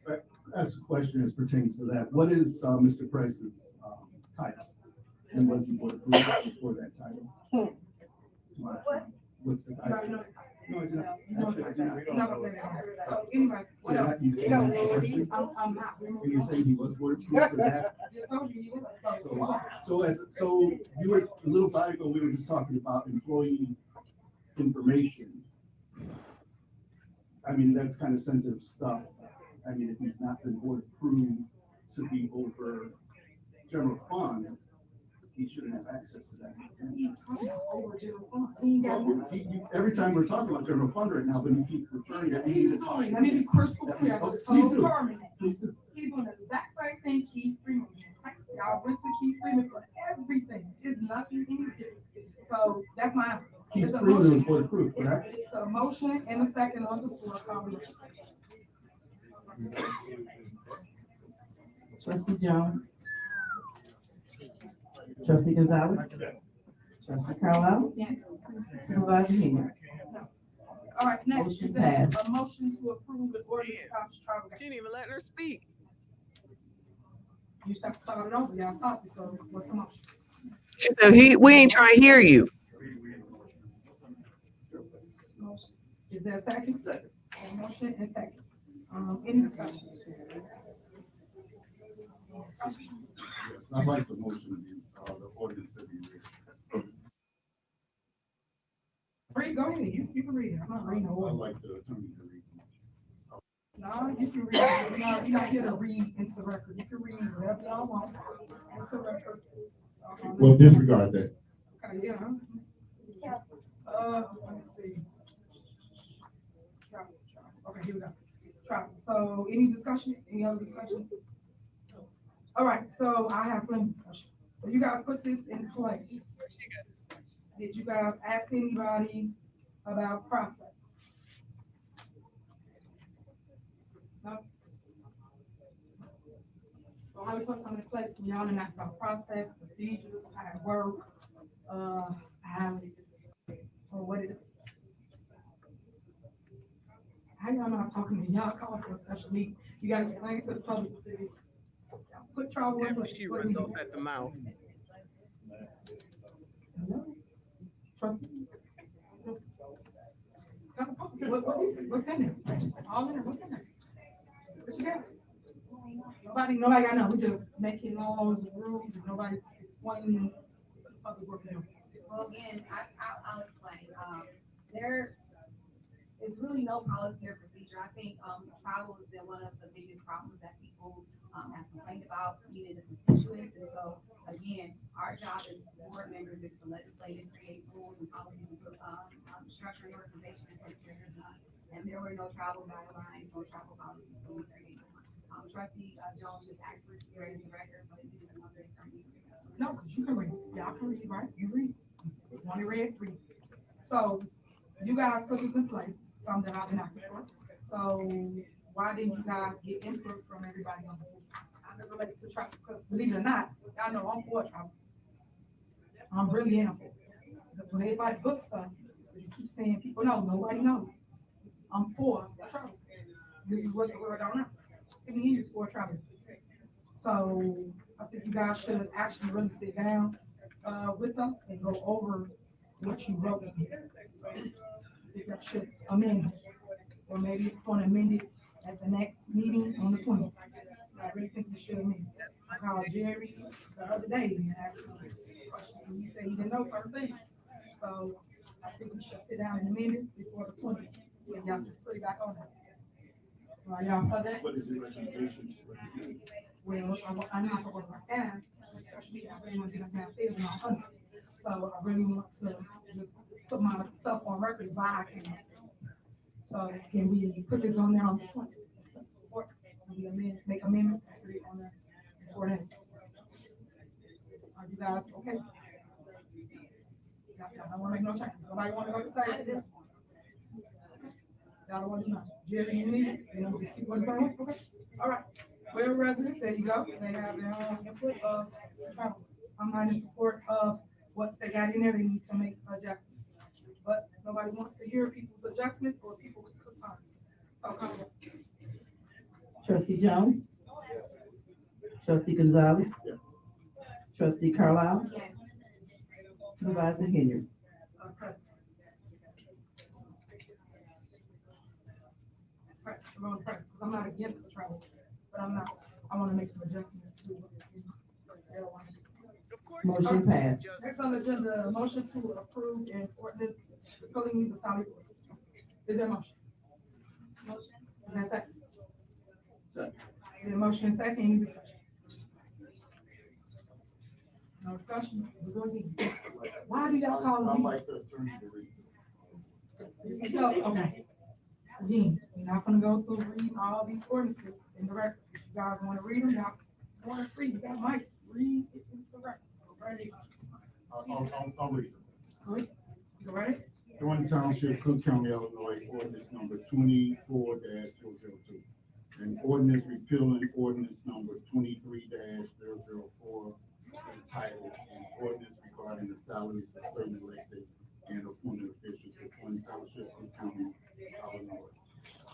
That's a question as pertains to that. What is Mr. Price's title? And was he approved for that title? What's the You already know title? his title. No, I do not. You know his Actually, I do title. not. You're not gonna play that. So anyway, what else? You can't answer the question? I'm not. And you're saying he was board approved for that? I just told you he was. So you were, a little while ago, we were just talking about employee information. I mean, that's kind of sensitive stuff. I mean, if he's not been board approved to be over general fund, he shouldn't have access to that. He's talking about over general fund. He ain't got Well, every time we're talking about general fund right now, but you keep referring to. He's doing, let me be crystal clear, I just Please told do. Carmen that. Please do. He's doing the exact same thing Keith Freeman did. Y'all went to Keith Freeman for everything. It's nothing he did. So that's my answer. Keith It's a Freeman motion. was bulletproof, correct? It's a motion and a second on the floor. Call the roll. Trustee Jones. Trustee Gonzalez. Trustee Carlisle. Yes. Supervisor Henry. All right, next Motion is that passed. a motion to approve the ordinance Township travel. She didn't even let her speak. You just have to start it over. Y'all stopped it. So what's the motion? She said, we ain't trying to hear you. Motion. Is there a second? Second. Motion and second. Any discussion? I like the motion, the ordinance that we read. Read, go ahead. You can read it. I'm not reading the I ordinance. like the attorney to read. No, you can read it. You're not here to read into the record. You can read whatever y'all want into the record. Well, disregard that. Okay, yeah. Let's see. Travel. Okay, here we go. Travel. So any discussion? Any other discussion? All right, so I have plenty of discussion. So you guys put this in place. Did you guys ask anybody about process? No? So how we put something in place, y'all didn't ask about process, procedures, how it work, how it, or what it is. How y'all not talking to y'all call for a special meeting? You guys explain to the public. Put travel in place. She runs off at the mouth. Trust me. What's in there? All in there, what's in there? What you got? Nobody got nothing. We just making laws and rules and nobody's explaining to the public what we're doing. Well, again, I'll explain. There is really no policy or procedure. I think travel has been one of the biggest problems that people have complained about, meaning the constituents. And so, again, our job as board members is to legislate and create rules and policies and put structure and organization in place where there's none. And there were no travel guidelines or travel policies, so we created one. Trustee Jones just asked for it to be read into record, but it didn't another attorney to read that. No, because you can read. Y'all can read, right? You read. Want to read, read. So you guys put this in place, something that I've been asking for. So why didn't you guys get input from everybody on board? As it relates to travel, because believe it or not, y'all know I'm for travel. I'm really in for it. Because when everybody books stuff, you keep saying people know, nobody knows. I'm for travel. This is what the word on now. Tiffany is for travel. So I think you guys should actually really sit down with us and go over what you wrote in here. So I think that should amend it. Or maybe you're going to amend it at the next meeting on the 20th. I really think we should amend it. I called Jerry the other day and asked him a question, and he said he didn't know certain things. So I think we should sit down and amend this before the 20th. And y'all just put it back on there. So are y'all for that? What is your recommendation? Well, I'm not going to work down, especially I really want to get up downstairs in my country. So I really want to just put my stuff on record why I came upstairs. So can we put this on there on the 20th? Make amendments and put it on there before then. Are you guys okay? Y'all don't want to make no change. Nobody want to go to say y'all don't want to do nothing. Jerry, you need it? You know, just keep what it's on. Okay. All right. Well, residents, there you go. They have their own input of travel. I'm not in support of what they got in there. They need to make adjustments. But nobody wants to hear people's adjustments or people's concerns. So, Trustee Jones. Trustee Gonzalez. Yes. Trustee Carlisle. Yes. Supervisor Henry. okay. Right, because I'm not against the travel, but I want to make some adjustments to what they don't want to do. Motion passed. Next on the agenda, motion to approve and ordinance repealing the salary ordinance. Is there a motion? Motion. Is there a second? Second. Is there a motion and second? Any discussion? No discussion, we're going to get, why do y'all call I'd me? like the attorney to read. No, okay. Again, we're not gonna go through reading all these ordinances in the record. If you guys wanna read them, y'all wanna read, you got mics, read it into the record. Ready? I'll read it. Go ahead. You ready? Thornton Township, Cook County, Illinois, ordinance number 24-002. An ordinance repealing ordinance number 23-004 entitled an ordinance regarding the salaries for certain elected and appointed officials for Thornton Township, Cook County, Illinois.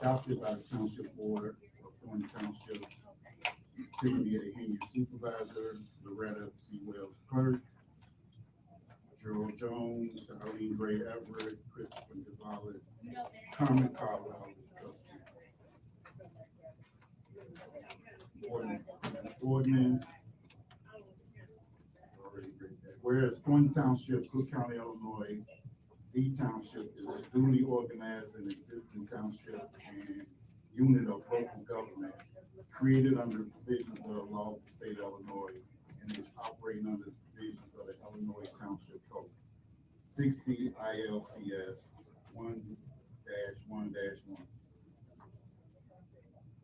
Adopted by the Township Board of Thornton Township, Tiffany A. Henry Supervisor, Loretta C. Wells Clerk, Gerald Jones, Darlene Gray Everett, Christopher Gonzalez, Carmen Carlisle, trustee. Ordinance. Already read that. Whereas Thornton Township, Cook County, Illinois, the township is a duly organized and existing township and unit of local government created under the provisions of the laws of the state of Illinois and is operating under the provisions of the Illinois Township Code 60 ILCS 1-1-1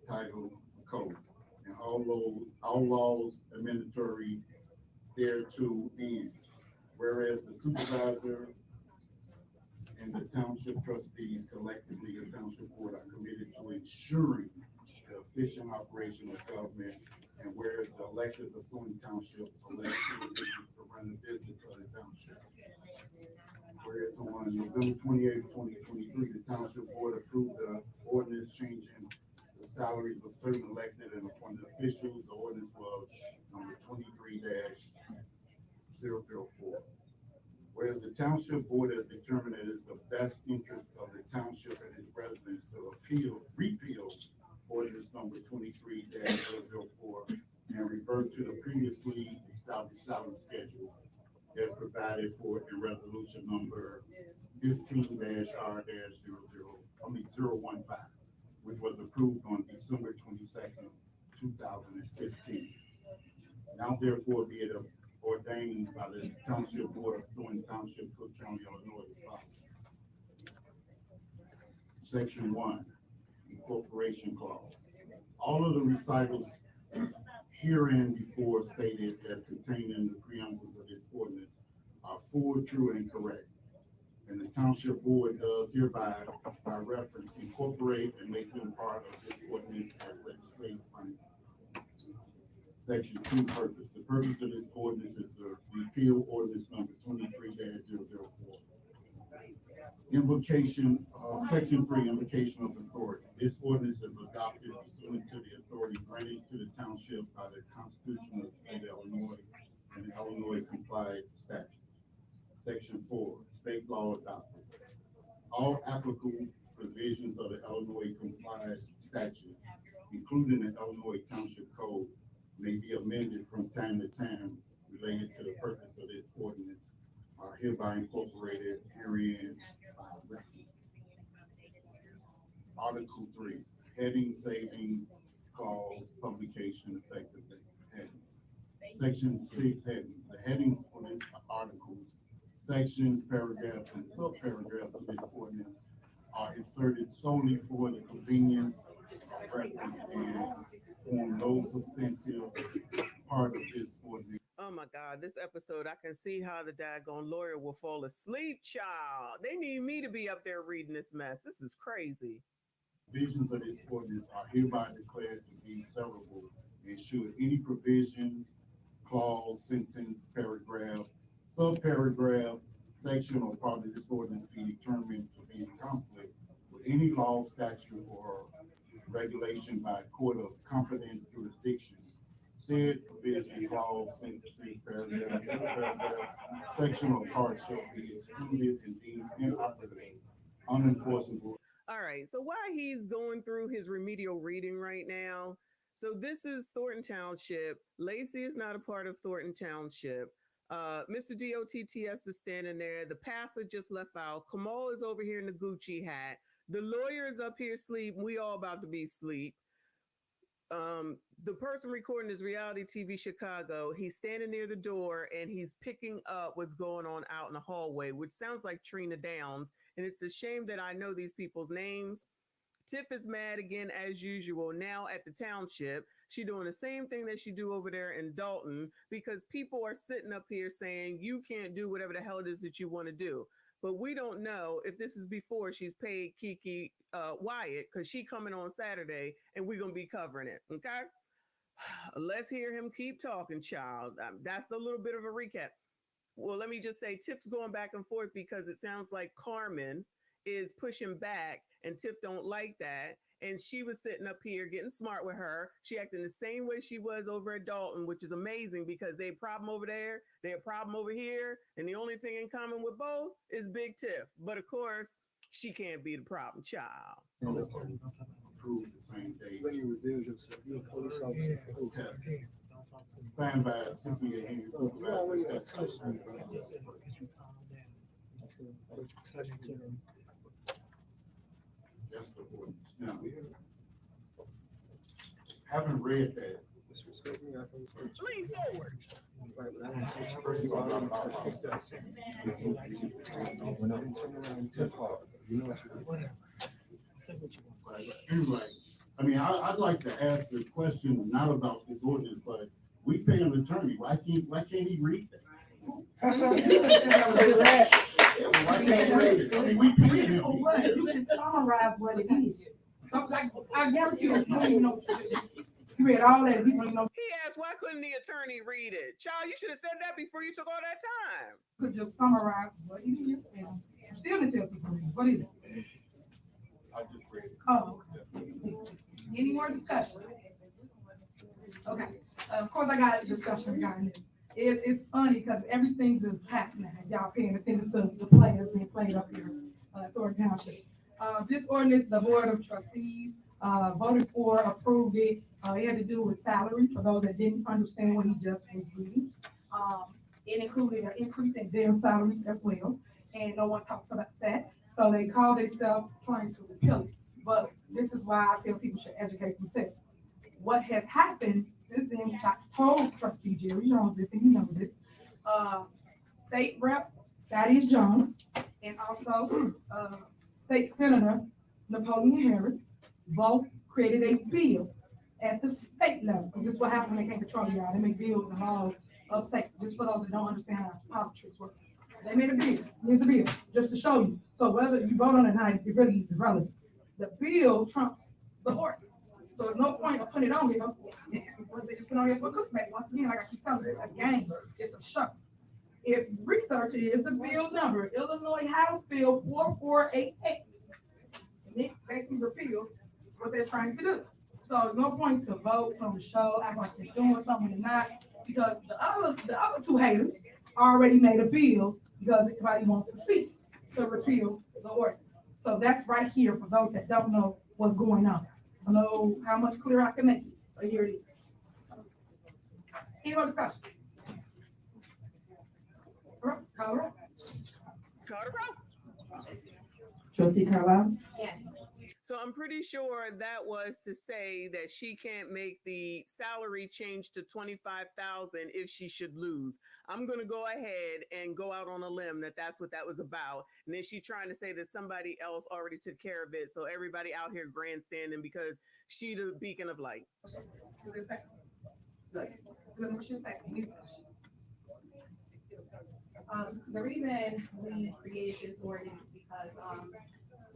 titled Code, and all laws amendatory thereto, and whereas the supervisor and the township trustees collectively, the township board, are committed to ensuring the efficient operation of government, and whereas the electors of Thornton Township elect individuals to run the business of the township. Whereas on November 28, 2023, the township board approved the ordinance changing the salaries of certain elected and appointed officials. The ordinance was number 23-004. Whereas the township board has determined it is the best interest of the township and its residents to repeal ordinance number 23-004 and revert to the previously established salary schedule as provided for in resolution number 15-R-015, which was approved on December 22nd, 2015. Now therefore be it ordained by the Township Board of Thornton Township, Cook County, Illinois, as follows. Section 1, Incorporation Clause. All of the recitals herein before stated as contained in the preamble of this ordinance are full, true, and correct. And the Township Board does hereby, by reference, incorporate and make them part of this ordinance as legislative findings. Section 2, purpose. The purpose of this ordinance is to repeal ordinance number 23-004. Invocation, section 3, invocation of authority. This ordinance is adopted pursuant to the authority granted to the township by the Constitution of the state of Illinois and the Illinois complied statutes. Section 4, state law adopted. All applicable provisions of the Illinois complied statute, including the Illinois Township Code, may be amended from time to time related to the purpose of this ordinance, are hereby incorporated herein by reference. Article 3, heading, saving, clause, publication, effective date, heading. Section 6, headings. The headings for this articles, sections, paragraphs, and subparagraphs of this ordinance are inserted solely for the convenience of reference and form no substantive part of this ordinance. Oh my God, this episode, I can see how the daggone lawyer will fall asleep, child. They need me to be up there reading this mess. This is crazy. Provisions of this ordinance are hereby declared to be severable, and should any provision, clause, sentence, paragraph, subparagraph, section, or part of this ordinance be determined to be in conflict with any law, statute, or regulation by a court of competent jurisdiction, said provision, clause, sentence, paragraph, section, or part shall be excluded and deemed inoperative, unenforceable. All right, so while he's going through his remedial reading right now, so this is Thornton Township. Lacey is not a part of Thornton Township. Mr. DOTTS is standing there. The pastor just left out. Kamal is over here in the Gucci hat. The lawyer is up here asleep. We all about to be asleep. the person recording this reality TV Chicago, he's standing near the door and he's picking up what's going on out in the hallway, which sounds like Trina Downs. And it's a shame that I know these people's names. Tiff is mad again as usual now at the township. She doing the same thing that she do over there in Dalton because people are sitting up here saying you can't do whatever the hell it is that you want to do. But we don't know if this is before she's paid Kiki Wyatt, because she coming on Saturday and we're going to be covering it. Okay. Let's hear him keep talking, child. That's a little bit of a recap. Well, let me just say Tiff's going back and forth because it sounds like Carmen is pushing back and Tiff don't like that. And she was sitting up here getting smart with her. She acting the same way she was over at Dalton, which is amazing because they have a problem over there, they have a problem over here, and the only thing in common with both is Big Tiff. But of course, she can't be the problem child. Approved the same day. When you reveal yourself, you're a police officer. Signed by Tiffany and that's the ordinance. Now, haven't read that. Lean forward. First of all, anyway, I mean, I'd like to ask the question not about this ordinance, but we pay an attorney. Why can't he read that? Why can't he read it? I mean, we pay him. You can summarize what it is. Something like, I guarantee you, you don't even know what you did. You read all that, people don't know. He asked, why couldn't the attorney read it? Child, you should have said that before you took all that time. Could just summarize what it is and still to tell people what is it. I just read it. Oh, any more discussion? Okay, of course I got a discussion regarding this. It's funny because everything's happening. Y'all paying attention to the players being played up here at Thornton Township. This ordinance, the Board of Trustees voted for, approved it. It had to do with salary for those that didn't understand what he just was reading. It included an increase in their salaries as well, and no one talks about that. So they call themselves trying to repeal it. But this is why I feel people should educate themselves. What has happened since then, which I told Trustee Jerry Jones this, and he knows this, State Rep Thaddeus Jones, and also State Senator Napoleon Harris, both created a bill at the state level. This is what happened when they can't control y'all. They make bills and laws of state, just for those that don't understand how politics work. They made a bill. Here's the bill, just to show you. So whether you vote on it or not, it really is irrelevant. The bill trumps the ordinance. So there's no point of putting it on here. They just put it on here for cookback. Once again, like I keep telling you, it's a game. It's a show. If research is the bill number, Illinois House Bill 4488. And it basically repeals what they're trying to do. So there's no point to vote on the show, act like they're doing something and not, because the other two haters already made a bill because everybody wants to see to repeal the ordinance. So that's right here for those that don't know what's going on. I don't know how much clearer I can make it, but here it is. Any more discussion? Call it. Trustee Carlisle? Yes. So I'm pretty sure that was to say that she can't make the salary change to $25,000 if she should lose. I'm going to go ahead and go out on a limb that that's what that was about. And then she's trying to say that somebody else already took care of it. So everybody out here grandstanding because she the beacon of light. The reason we created this ordinance is because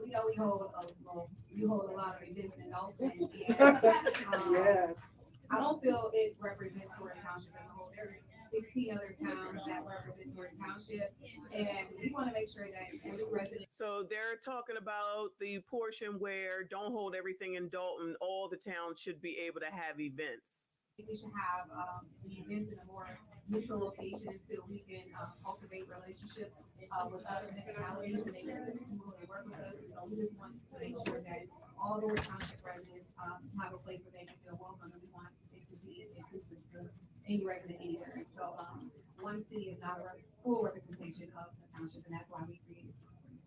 we know we hold a lot of events in Dalton. Yes. I don't feel it represents Thornton Township as a whole. There are 16 other towns that represent Thornton Township, and we want to make sure that every resident. So they're talking about the portion where don't hold everything in Dalton. All the towns should be able to have events. We should have the events in a more neutral location until we can cultivate relationships with other municipalities and they can work with us. So we just want to make sure that all the Township residents have a place where they can feel welcome, and we want it to be inclusive to any resident anywhere. And so one city is not a full representation of the township, and that's why we created this ordinance.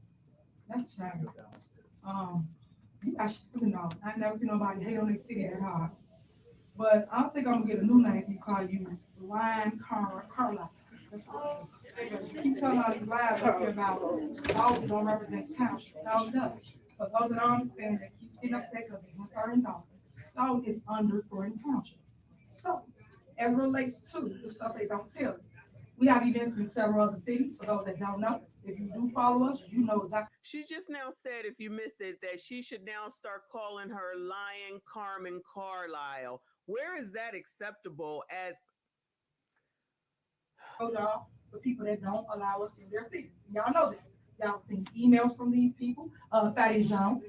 That's shame. You know, I've never seen nobody hate on their city that hard. But I think I'm gonna get a new name and call you Lion Carla. That's what it is. Because you keep telling all these lies up here about dogs that don't represent the township. Dog does. For those that don't understand, that keep getting upset because they want certain dogs. Dog is under Thornton Township. So, as it relates to the stuff they don't tell you, we have events in several other cities. For those that don't know, if you do follow us, you know exactly. She just now said, if you missed it, that she should now start calling her Lion Carmen Carlisle. Where is that acceptable as? Y'all, the people that don't allow us in their cities. Y'all know this. Y'all seen emails from these people. Thaddeus Jones.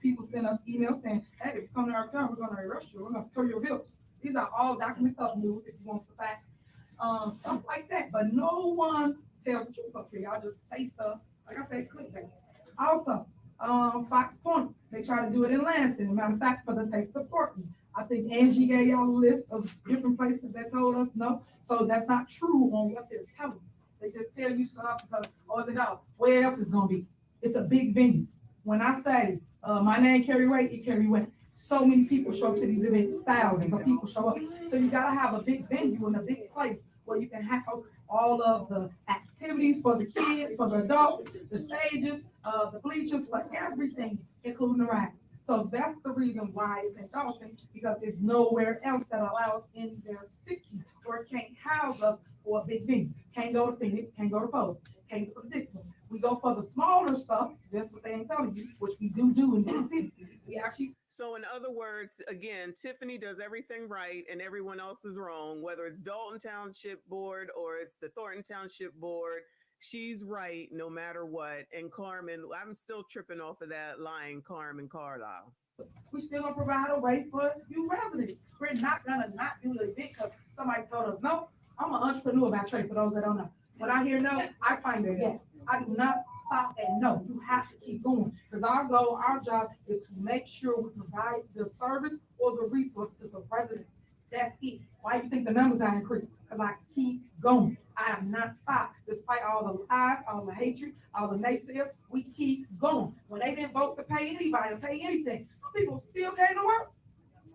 People send us emails saying, hey, if you come to our town, we're gonna arrest you. We're gonna tow your vehicle. These are all document stuff news if you want the facts. Stuff like that. But no one tells the truth up here. Y'all just say stuff. Like I said, clickbait. Also, Fox Point, they try to do it in Lansing. Matter of fact, for the taste of Thornton. I think Angie gave y'all a list of different places that told us no. So that's not true on what they're telling you. They just tell you stuff because, oh, it's a dog. Where else is gonna be? It's a big venue. When I say my name carry weight, it carry weight. So many people show up to these events, thousands of people show up. So you gotta have a big venue and a big place where you can house all of the activities for the kids, for the adults, the stages, the bleachers, for everything, including the rides. So that's the reason why it's in Dawson, because there's nowhere else that allows in their city or can't house us for a big venue. Can't go to Phoenix, can't go to Post, can't go to Dixon. We go for the smaller stuff. That's what they ain't telling you, which we do in this city. We actually. So in other words, again, Tiffany does everything right and everyone else is wrong, whether it's Dalton Township Board or it's the Thornton Township Board. She's right no matter what. And Carmen, I'm still tripping off of that line, Carmen Carlisle. We still gonna provide a way for you residents. We're not gonna not do the event because somebody told us no. I'm an entrepreneur by trade, for those that don't know. When I hear no, I find a yes. I do not stop at no. You have to keep going. Because our goal, our job is to make sure we provide the service or the resource to the residents. That's it. Why do you think the numbers are increased? Because I keep going. I am not stopped. Despite all the lies, all the hatred, all the naysayers, we keep going. When they didn't vote to pay anybody, to pay anything, some people still came to work.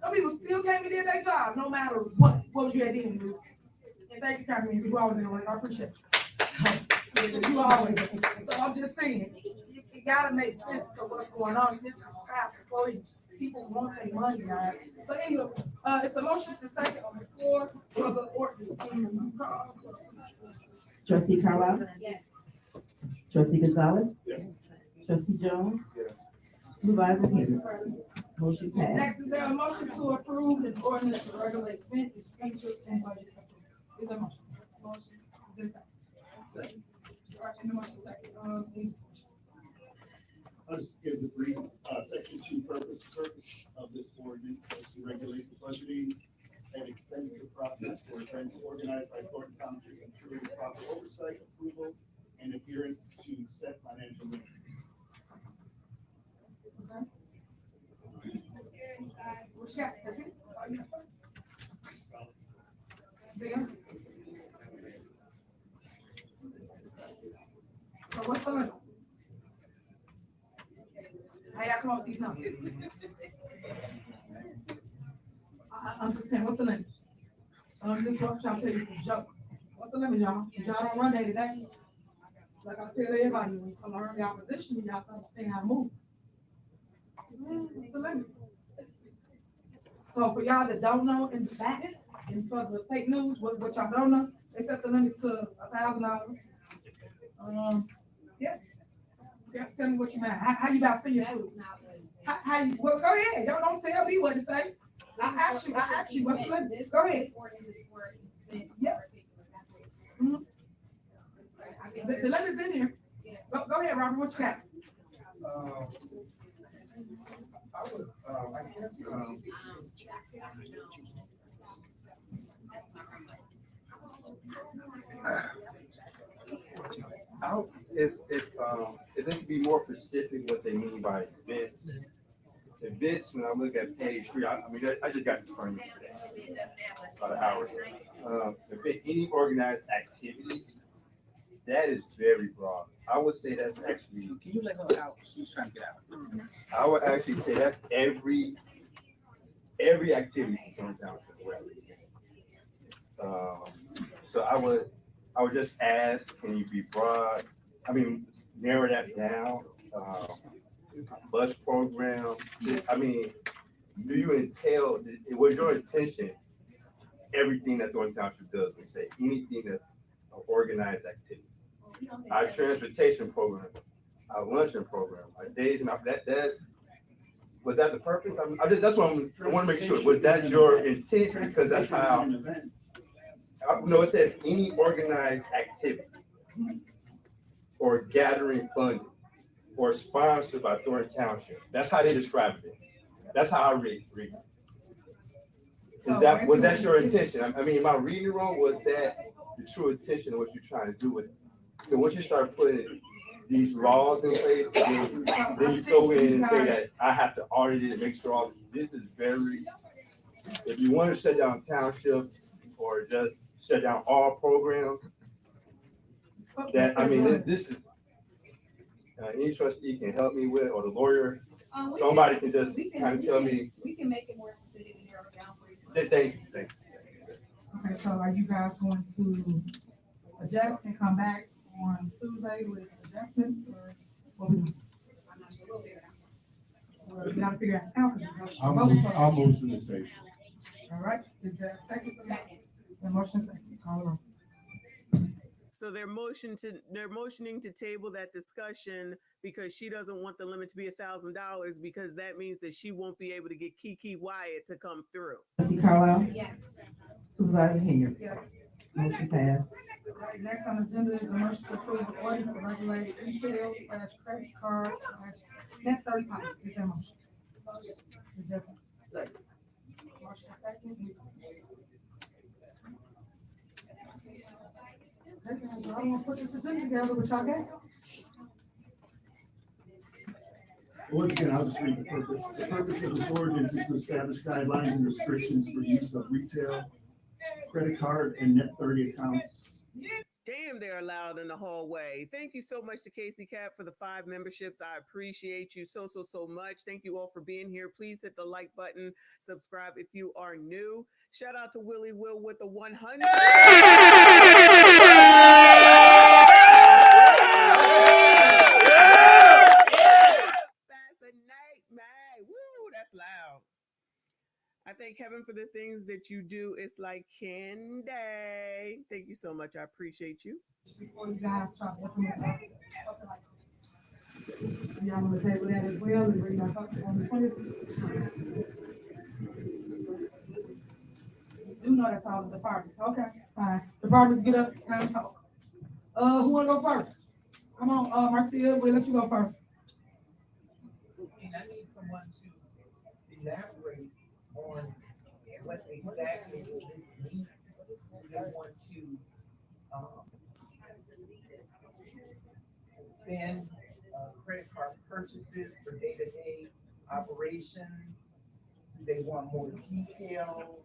Some people still came and did their job, no matter what. What was you at the end? And thank you, Carmen, because you always in the work. I appreciate you. You always. So I'm just saying, it gotta make sense to what's going on. This is staff employees. People want their money, guys. But anyway, it's a motion to second on the floor for the ordinance. Trustee Carlisle? Yes. Trustee Gonzalez? Yes. Trustee Jones? Yes. Supervisor Henry? Motion passed. Next is there a motion to approve an ordinance to regulate rent, expenditures, and budget. Is there a motion? Motion. Is there a second? All right, in the motion second. Please. I'll just give the brief, section 2 purpose of this ordinance is to regulate the budgeting and expenditure process for events organized by Thornton Township, ensuring proper oversight, approval, and adherence to set financial limits. What you got? That's it? Oh, yes, sir. Anything else? So what's the limits? How y'all come up with these numbers? I'm just saying, what's the limits? I'm just trying to tell you it's a joke. What's the limit, y'all? Because y'all don't run day to day. Like I tell everybody, when you come learn y'all position, y'all understand how to move. What's the limits? So for y'all that don't know in the back, and for the fake news, what y'all don't know, they set the limit to $1,000. Yeah. Tell me what you mean. How you about to see your food? How you, well, go ahead. Y'all don't tell me what to say. I ask you what's the limit. Go ahead. Yeah. Mm-hmm. The limit's in here. Go ahead, Robert. What you got? I would, I guess, if they could be more specific what they mean by events. Events, when I look at page 3, I mean, I just got this from today, about an hour ago. Any organized activity, that is very broad. I would say that's actually. Can you let her out? She's trying to get out. I would actually say that's every every activity in Thornton Township. So I would just ask, can you be broad? I mean, narrow that down. Bus program. I mean, do you entail? Was your intention everything that Thornton Township does? We say anything that's an organized activity. Our transportation program, our luncheon program, our days and that was that the purpose? That's what I want to make sure. Was that your intent? Because that's how. No, it says any organized activity or gathering funding or sponsored by Thornton Township. That's how they described it. That's how I read it. Was that your intention? I mean, am I reading it wrong? Was that the true intention of what you're trying to do with it? So once you start putting these laws in place, then you go in and say that I have to audit it and make sure all this is very. If you want to shut down township or just shut down all programs, that I mean, this is any trustee can help me with, or the lawyer. Somebody can just kind of tell me. We can make it more specific and narrow down for you. Thank you. Okay, so are you guys going to adjust and come back on Tuesday with adjustments, or what we? I'm not sure. We'll figure it out. Well, you gotta figure it out. I'll motion to table. All right, is there a second? Second. The motion second. Call the roll. So they're motioning to table that discussion because she doesn't want the limit to be $1,000 because that means that she won't be able to get Kiki Wyatt to come through. Trustee Carlisle? Yes. Supervisor Henry? Yes. Motion passed. All right, next on the agenda is a motion to approve the ordinance to regulate retail / credit card / net 30 policy. Is there a motion? Is there a second? Motion second. Okay, I don't want to put this agenda together, but y'all got it. Once again, I'll just read the purpose. The purpose of this ordinance is to establish guidelines and restrictions for use of retail, credit card, and net 30 accounts. Damn, they're allowed in the hallway. Thank you so much to Casey Cap for the 5 memberships. I appreciate you so much. Thank you all for being here. Please hit the like button, subscribe if you are new. Shout out to Willie Will with the 100. Woo, that's loud. I thank heaven for the things that you do. It's like candy. Thank you so much. I appreciate you. Before you guys start looking at that, y'all want to table that as well and bring that up on the 20th. You do know that's all the departments. Okay, fine. Departments get up, time to talk. Who wanna go first? Come on, Marcia, we'll let you go first. And I need someone to elaborate on what exactly this means. They want to suspend credit card purchases for day-to-day operations. Do they want more detail?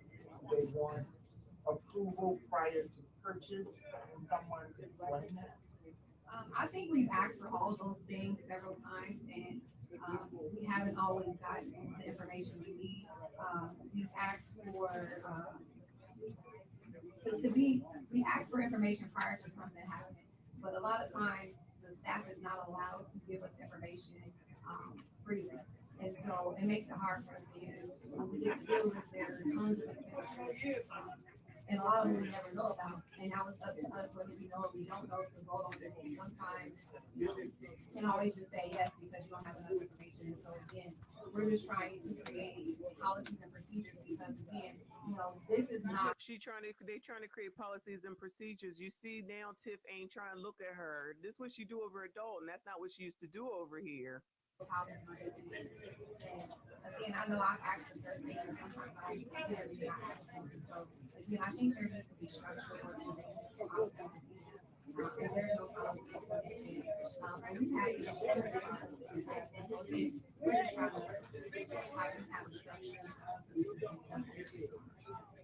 Do they want approval prior to purchase? Can someone explain that? I think we've asked for all those things several times, and we haven't always gotten the information we need. We've asked for we asked for information prior to something happening, but a lot of times the staff is not allowed to give us information freely, and so it makes it hard for us to use. We get bills there are tons of expenditures, and a lot of them we never know about. And now it's up to us whether we know or we don't know to vote on this. And sometimes you can always just say yes because you don't have enough information. And so again, we're just trying to create policies and procedures because again, you know, this is not. They trying to create policies and procedures. You see now Tiff ain't trying to look at her. This is what she do over adult, and that's not what she used to do over here. And again, I know I've asked for certain things, and sometimes I literally not ask for it. So again, I think there needs to be structured organization. And there's no policy. And we've had issues with the policy. So again, we're just trying to have a structure.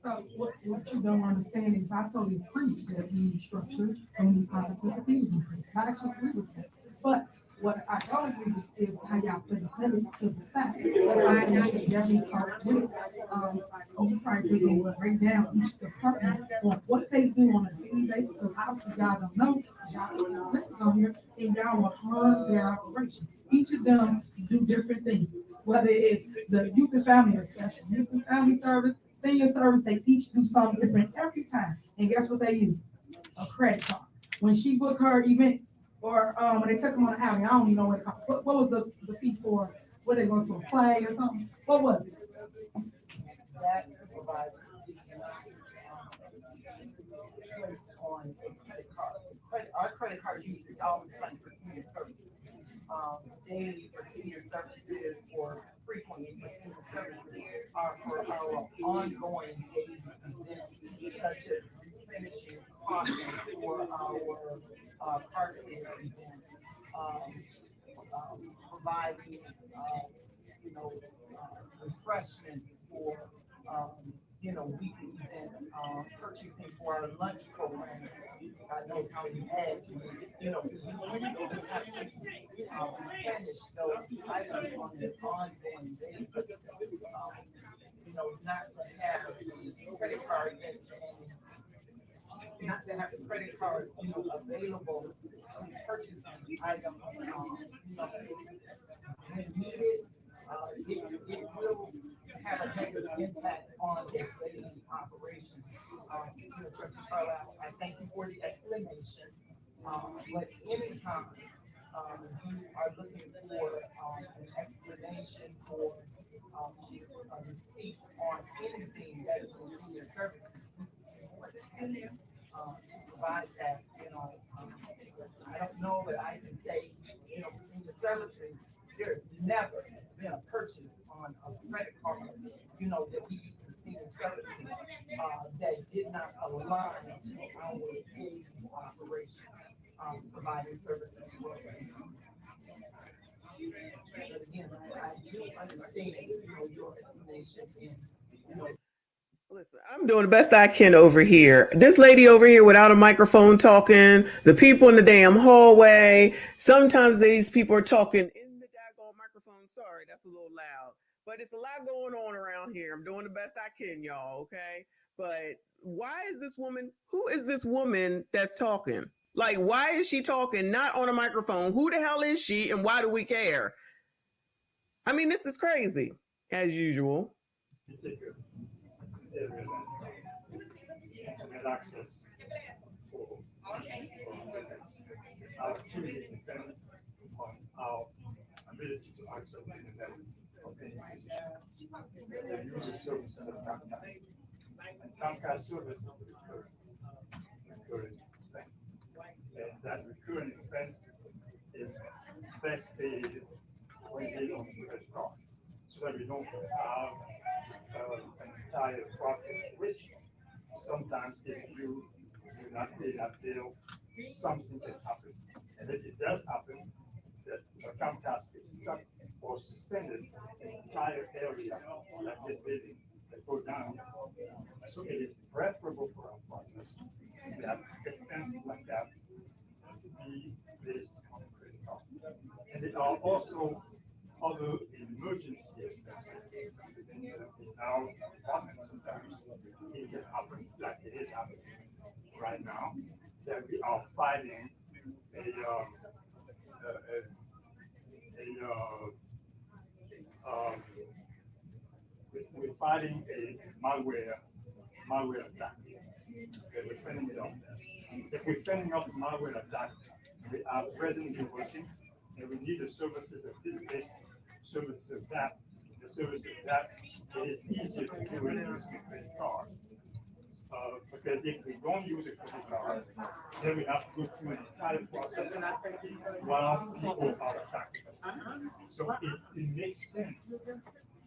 So what you don't understand is I totally agree that we need structure and we need policy and procedures in place. I actually agree with that. But What I told you is how y'all put the limit to the staff. That's why I just definitely talked with, you probably will break down each department on what they do on a daily basis, because obviously y'all don't know, y'all don't know limits on here, and y'all will harm their operation. Each of them do different things, whether it's the youth and family, special youth and family service, senior service, they each do something different every time. And guess what they use? A credit card. When she booked her events, or when they took them on an outing, I don't even know what it cost. What was the fee for? Were they going to a play or something? What was it? That supervisor placed on a credit card. Our credit card usage all the time for senior services. Daily for senior services or frequently for senior services are for our ongoing daily events, such as finishing coffee for our carpet events, providing, refreshments for, weekly events, purchasing for our lunch program. God knows how you had to, when you have to replenish those items on an ongoing basis, not to have the credit card and not to have the credit card, available to purchase these items, when needed, it will have a negative impact on their daily operation. Trustee Carlisle, I thank you for the explanation. But anytime you are looking for an explanation or a receipt on anything that is in senior services, to provide that, I don't know that I can say, senior services, there's never been a purchase on a credit card, that we use for senior services, that did not align to our daily operation, providing services to our seniors. But again, I do understand, your explanation is, Listen, I'm doing the best I can over here. This lady over here without a microphone talking, the people in the damn hallway. Sometimes these people are talking in the daggone microphone. Sorry, that's a little loud. But it's a lot going on around here. I'm doing the best I can, y'all, okay? But why is this woman, who is this woman that's talking? Like, why is she talking not on a microphone? Who the hell is she and why do we care? I mean, this is crazy, as usual. Internet access for our activity depend on our ability to access the internet from any position. We use the services of Comcast. And Comcast service is recurring thing. And that recurring expense is best paid when paid on the credit card. So that we don't have an entire process, which sometimes if you do not pay that bill, something can happen. And if it does happen, that Comcast is stuck or suspended in the entire area that this building that go down. So it is preferable for our process that expenses like that be placed on the credit card. And there are also other emergency expenses in our department. Sometimes it can happen, like it is happening right now, that we are fighting we're fighting a malware attack. We're fending it off. If we're fending off a malware attack, we are presently working, and we need the services of this services of that, the service of that. It is easier to do it using a credit card. Because if we don't use a credit card, then we have to go through an entire process while people are attacking us. So it makes sense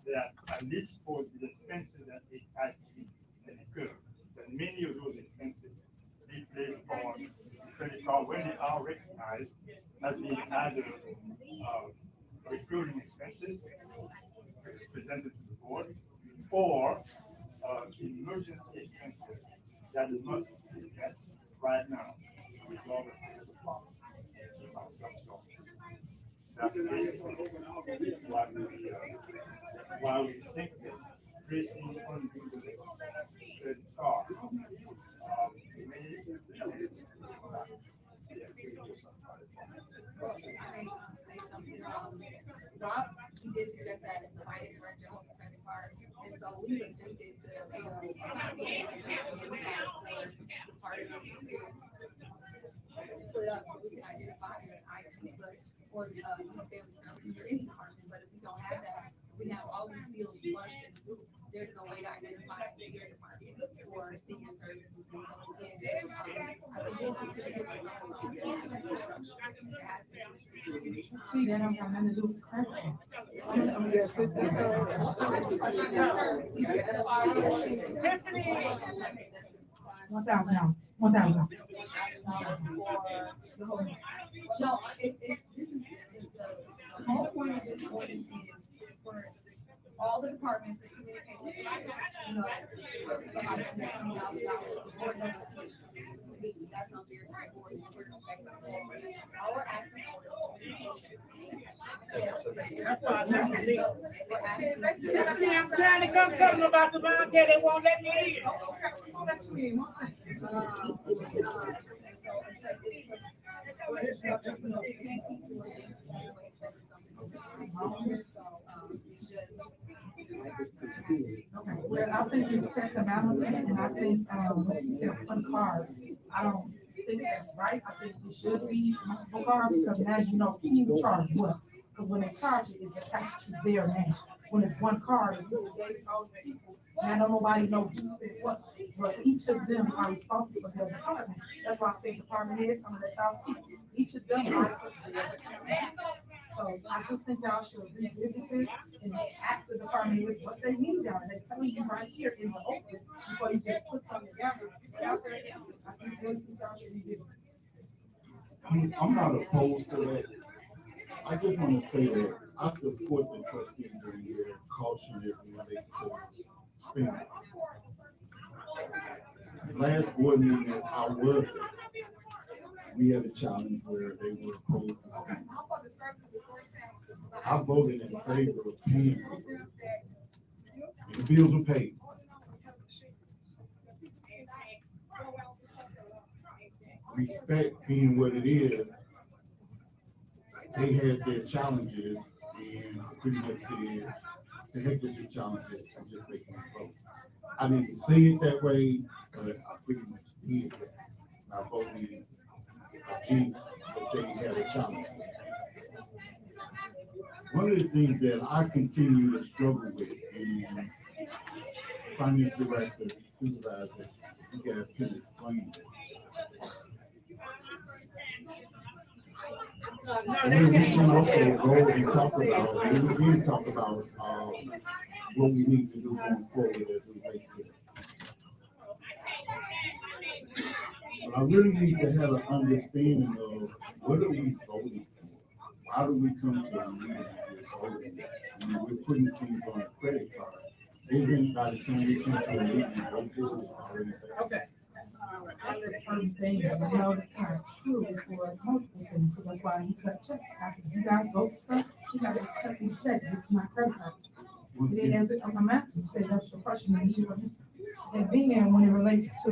that at least for the expenses that it IT can incur, that many of those expenses be placed on the credit card when they are recognized as being either recurring expenses presented to the board or emergency expenses that must be met right now to resolve the problem. Keep ourselves going. That's why we think that racing on the car. Rob, he did suggest that the finance director holds a credit card, and so we attempted to, part of the experience split up so we can identify an IT, but or family services or any department. But if we don't have that, we have all these fields bunched in the group. There's no way to identify your department or senior services. And so again, I think we'll have to structure. See, that don't have nothing to do with credit. Yes, it does. Tiffany. $1,000. $1,000. No, this is the whole point of this ordinance is for all the departments to communicate with, somebody from $20,000, the board knows it's that's not fair to the board. We're expecting all we're asking for is communication. That's why I said Tiffany, I'm trying to come tell them about the bond. They won't let me in. Won't let you in. Okay, well, I think it's checks and balances, and I think, like you said, one card, I don't think that's right. I think it should be multiple cards, because as you know, who charge what? Because when they charge it, it's attached to their name. When it's one card, it's really gave it all the people, and I don't nobody know who spent what, but each of them are responsible for their department. That's why I say department heads, some of the child people, each of them are for their department. So I just think y'all should revisit this and ask the department heads what they need down there. They tell you right here in the open before you just put something together. But out there, I think y'all should revisit it. I mean, I'm not opposed to that. I just want to say that I support the trustees in their cautionism when they spend. Last board meeting that I was at, we had a challenge where they were opposed to spending. I voted in favor of paying. And the bills were paid. Respect being what it is, they had their challenges and pretty much said, the heck with your challenges, I'm just making a vote. I didn't say it that way, but I pretty much did. I voted against what they had a challenge with. One of the things that I continue to struggle with, and finance director, supervisor, you guys can explain it. And we can also go and talk about, and we did talk about what we need to do going forward as we make it. But I really need to have an understanding of what are we voting for? How do we come to a meeting and we're voting? I mean, we're putting things on a credit card. Even by the time we come to a meeting, it's already there. Okay. That's the certain thing, and I know that's not true for multiple things, so that's why he cut checks. After you guys vote stuff, you gotta cut these checks, this is my credit card. And then as it, I'm asking, say that's your question, and you, and being when it relates to,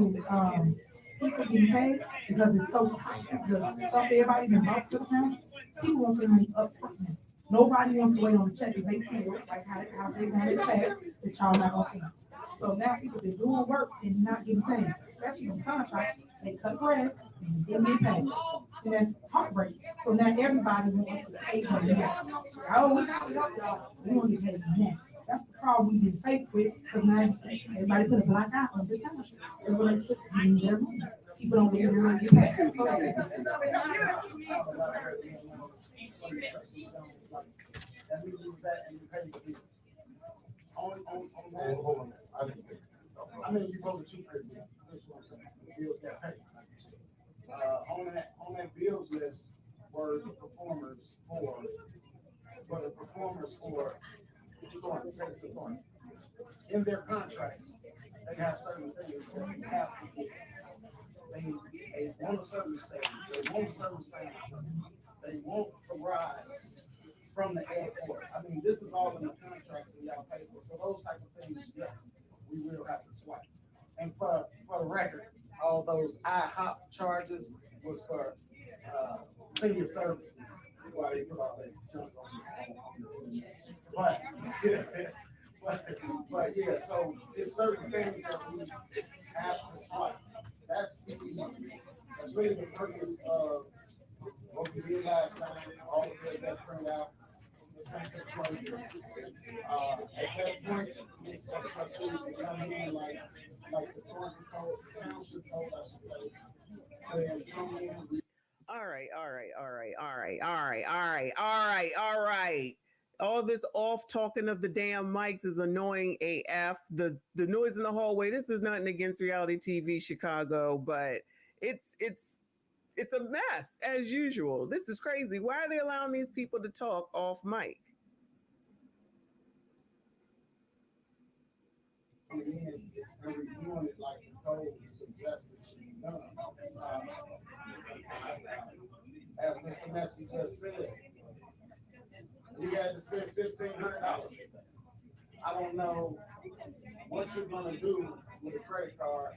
people getting paid, because it's so toxic, the stuff everybody been brought to the town, people want their money up front now. Nobody wants to wait on the check if they feel like how they want it paid, that y'all not gonna pay. So now people been doing work and not getting paid, especially on contract, they cut grass and then get paid. And that's heartbreaking. So now everybody wants to pay them now. Oh, we want to get paid now. That's the problem we've been faced with, because now everybody put a black eye on the township. Everybody's getting their money. People don't really want to get paid. I mean, you voted 2 per bill. That's what I'm saying. The bills got paid. On that bills list were the performers for Thornton, Texas Thornton. In their contracts, they have certain things that you have to get. They want a certain stage, they want a certain sound system, they want the rise from the airport. I mean, this is all in the contracts that y'all pay for. So those type of things, yes, we will have to swipe. And for the record, all those IHOP charges was for senior services. Why they put all that junk on the but yeah, so there's certain things that we have to swipe. That's really the purpose of what we did last time. All of that turned out. At that point, we expect trustees to come in like the Thornton code, Township code, I should say. Says come in. All right. All this off talking of the damn mics is annoying AF. The noise in the hallway. This is nothing against reality TV Chicago, but it's a mess as usual. This is crazy. Why are they allowing these people to talk off mic? As Mr. Messi just said, we had to spend $1,500. I don't know what you're gonna do with a credit card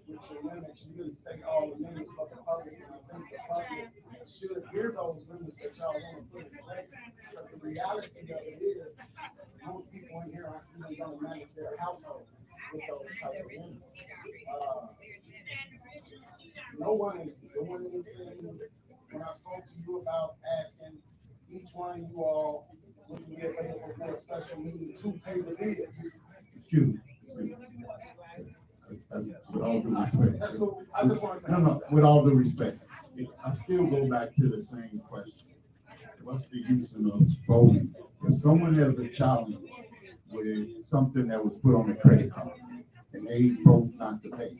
with your limits. You didn't state all the limits for the public, and I think the public should hear those limits that y'all want to put in place. But the reality of it is, most people in here aren't even gonna manage their household with those type of limits. No one is doing anything. When I spoke to you about asking each one of you all, would you be available for a special meeting to pay the bill? Excuse me. With all due respect. That's cool. I just wanted to. No, with all due respect, I still go back to the same question. What's the use of voting? If someone has a challenge with something that was put on a credit card and they vote not to pay,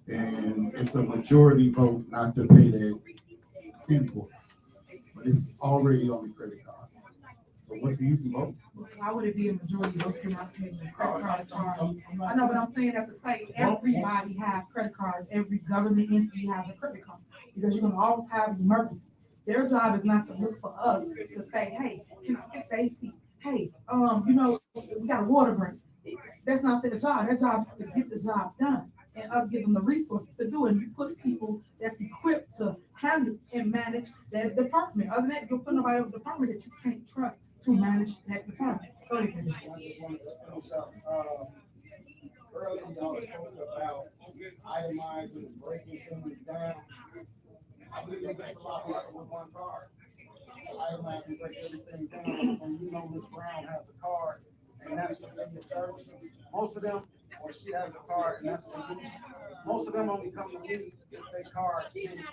and it's a majority vote not to pay their invoice, but it's already on the credit card. So what's the use of vote? Why would it be a majority vote for not paying the credit card charge? I know, but I'm saying at the site, everybody has credit cards. Every government entity has a credit card because you're gonna always have an emergency. Their job is not to look for us to say, hey, can I fix the AC? Hey, we got a water break. That's not their job. Their job is to get the job done. And us give them the resources to do it. And you put people that's equipped to handle and manage that department. Other than that, you'll put nobody on the department that you can't trust to manage that department. Go ahead. I just wanted to finish up. Earlier, y'all spoke about itemizing and breaking things down. I believe that's a lot harder with one card. Itemize and break everything down. And you know Ms. Brown has a card, and that's for senior services. Most of them, or she has a card, and that's for you. Most of them only come to me if they card in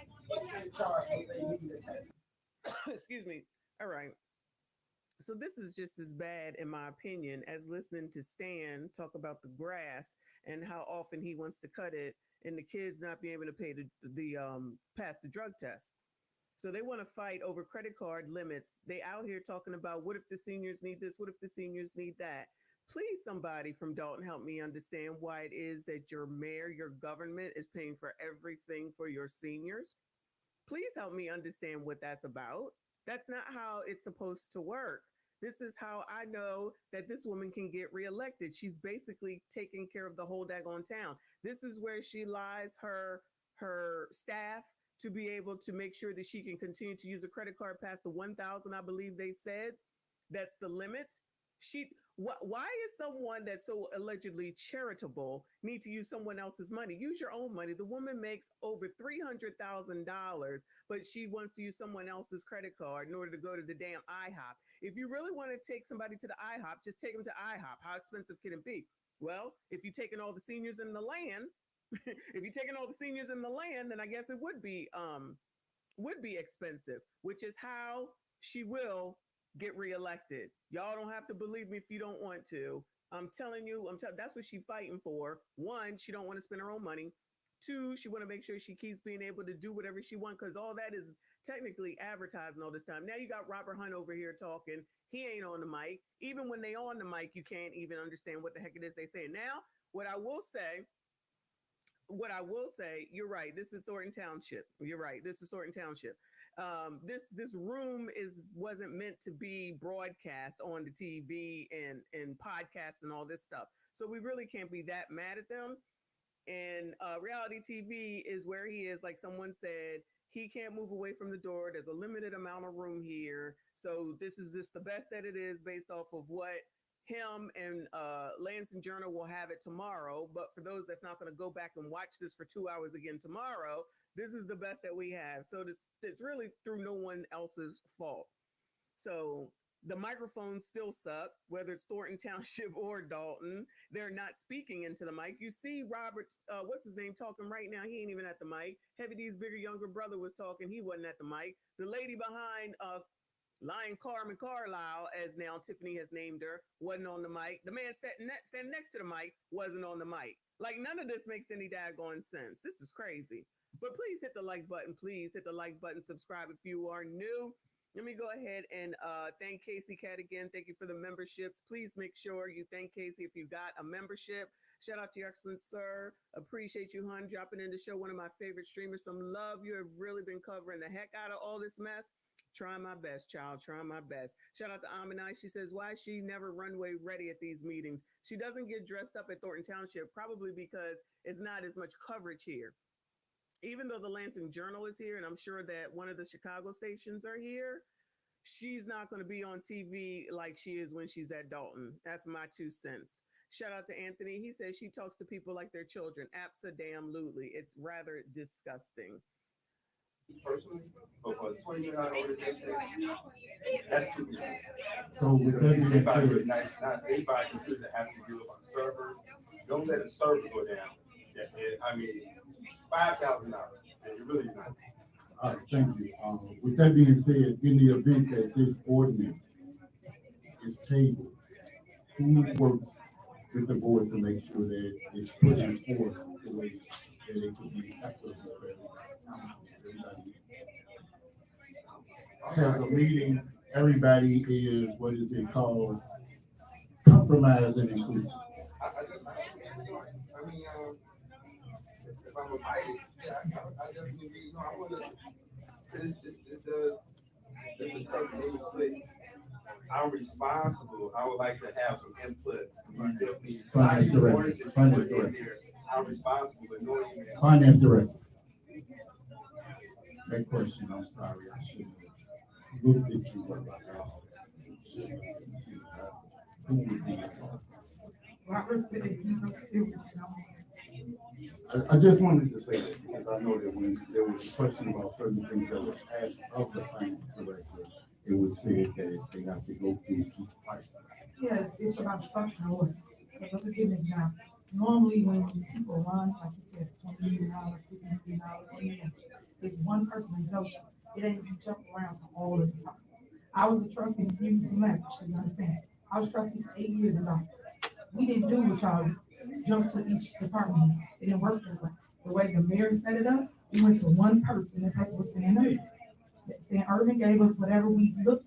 charge what they need to pay. Excuse me. All right. So this is just as bad, in my opinion, as listening to Stan talk about the grass and how often he wants to cut it, and the kids not being able to pay the pass the drug test. So they want to fight over credit card limits. They out here talking about what if the seniors need this? What if the seniors need that? Please, somebody from Dalton, help me understand why it is that your mayor, your government is paying for everything for your seniors. Please help me understand what that's about. That's not how it's supposed to work. This is how I know that this woman can get reelected. She's basically taking care of the whole daggone town. This is where she lies her staff to be able to make sure that she can continue to use a credit card past the 1,000, I believe they said. That's the limit. Why is someone that's so allegedly charitable need to use someone else's money? Use your own money. The woman makes over $300,000, but she wants to use someone else's credit card in order to go to the damn IHOP. If you really want to take somebody to the IHOP, just take them to IHOP. How expensive can it be? Well, if you're taking all the seniors in the land, then I guess it would be expensive, which is how she will get reelected. Y'all don't have to believe me if you don't want to. I'm telling you, that's what she's fighting for. One, she don't want to spend her own money. Two, she want to make sure she keeps being able to do whatever she wants, because all that is technically advertising all this time. Now you got Robert Hunt over here talking. He ain't on the mic. Even when they on the mic, you can't even understand what the heck it is they say. Now, what I will say, you're right. This is Thornton Township. You're right. This is Thornton Township. this room wasn't meant to be broadcast on the TV and podcast and all this stuff. So we really can't be that mad at them. And reality TV is where he is. Like someone said, he can't move away from the door. There's a limited amount of room here. So this is just the best that it is based off of what him and Lansing Journal will have it tomorrow. But for those that's not going to go back and watch this for 2 hours again tomorrow, this is the best that we have. So it's really through no one else's fault. So the microphones still suck, whether it's Thornton Township or Dalton. They're not speaking into the mic. You see Robert, what's his name, talking right now. He ain't even at the mic. Heavy D's bigger, younger brother was talking. He wasn't at the mic. The lady behind Lion Carmen Carlisle, as now Tiffany has named her, wasn't on the mic. The man standing next to the mic wasn't on the mic. Like, none of this makes any daggone sense. This is crazy. But please hit the like button. Please hit the like button. Subscribe if you are new. Let me go ahead and thank Casey Cat again. Thank you for the memberships. Please make sure you thank Casey if you got a membership. Shout out to your excellent sir. Appreciate you, hon, dropping in to show one of my favorite streamers some love. You have really been covering the heck out of all this mess. Trying my best, child. Trying my best. Shout out to iammichondenyse. She says, why is she never runway ready at these meetings? She doesn't get dressed up at Thornton Township, probably because it's not as much coverage here. Even though the Lansing Journal is here, and I'm sure that one of the Chicago stations are here, she's not going to be on TV like she is when she's at Dalton. That's my 2 cents. Shout out to Anthony. He says she talks to people like they're children. Abso-damn-lutely. It's rather disgusting. Personally, but for 20 years, that's too much. So with that being Everybody said, not everybody should have to do it on the server. Don't let the server go down. I mean, $5,000. It really is not. all right, thank you. With that being said, in the event that this ordinance is tabled, who works with the board to make sure that it's put in force the way that it could be equitable for everybody? Has a meeting, everybody is, what is it called? Compromise and inclusion. I mean, if I'm invited, yeah, I definitely be, I want to, this is something that I'm responsible. I would like to have some input. Finance director. Finance director. I'm responsible, but no. Finance director. That question, I'm sorry, I should have looked at you when I asked that. Who would be? I just wanted to say that because I know that when there was a question about certain things that was asked of the finance director, it was said that they have to go through Keith Price. Yes, it's about structural order. Let's just give an example. Normally, when people run, like you said, $20 million, $50 million, there's one person who helps you. It ain't you jump around to all of them. I was a trustee, give you some language, so you understand. I was trustee for 8 years in Dalton. We didn't do what y'all jump to each department. It didn't work that way. The way the mayor set it up, we went to one person, that person was Stan Urban. Stan Urban gave us whatever we looked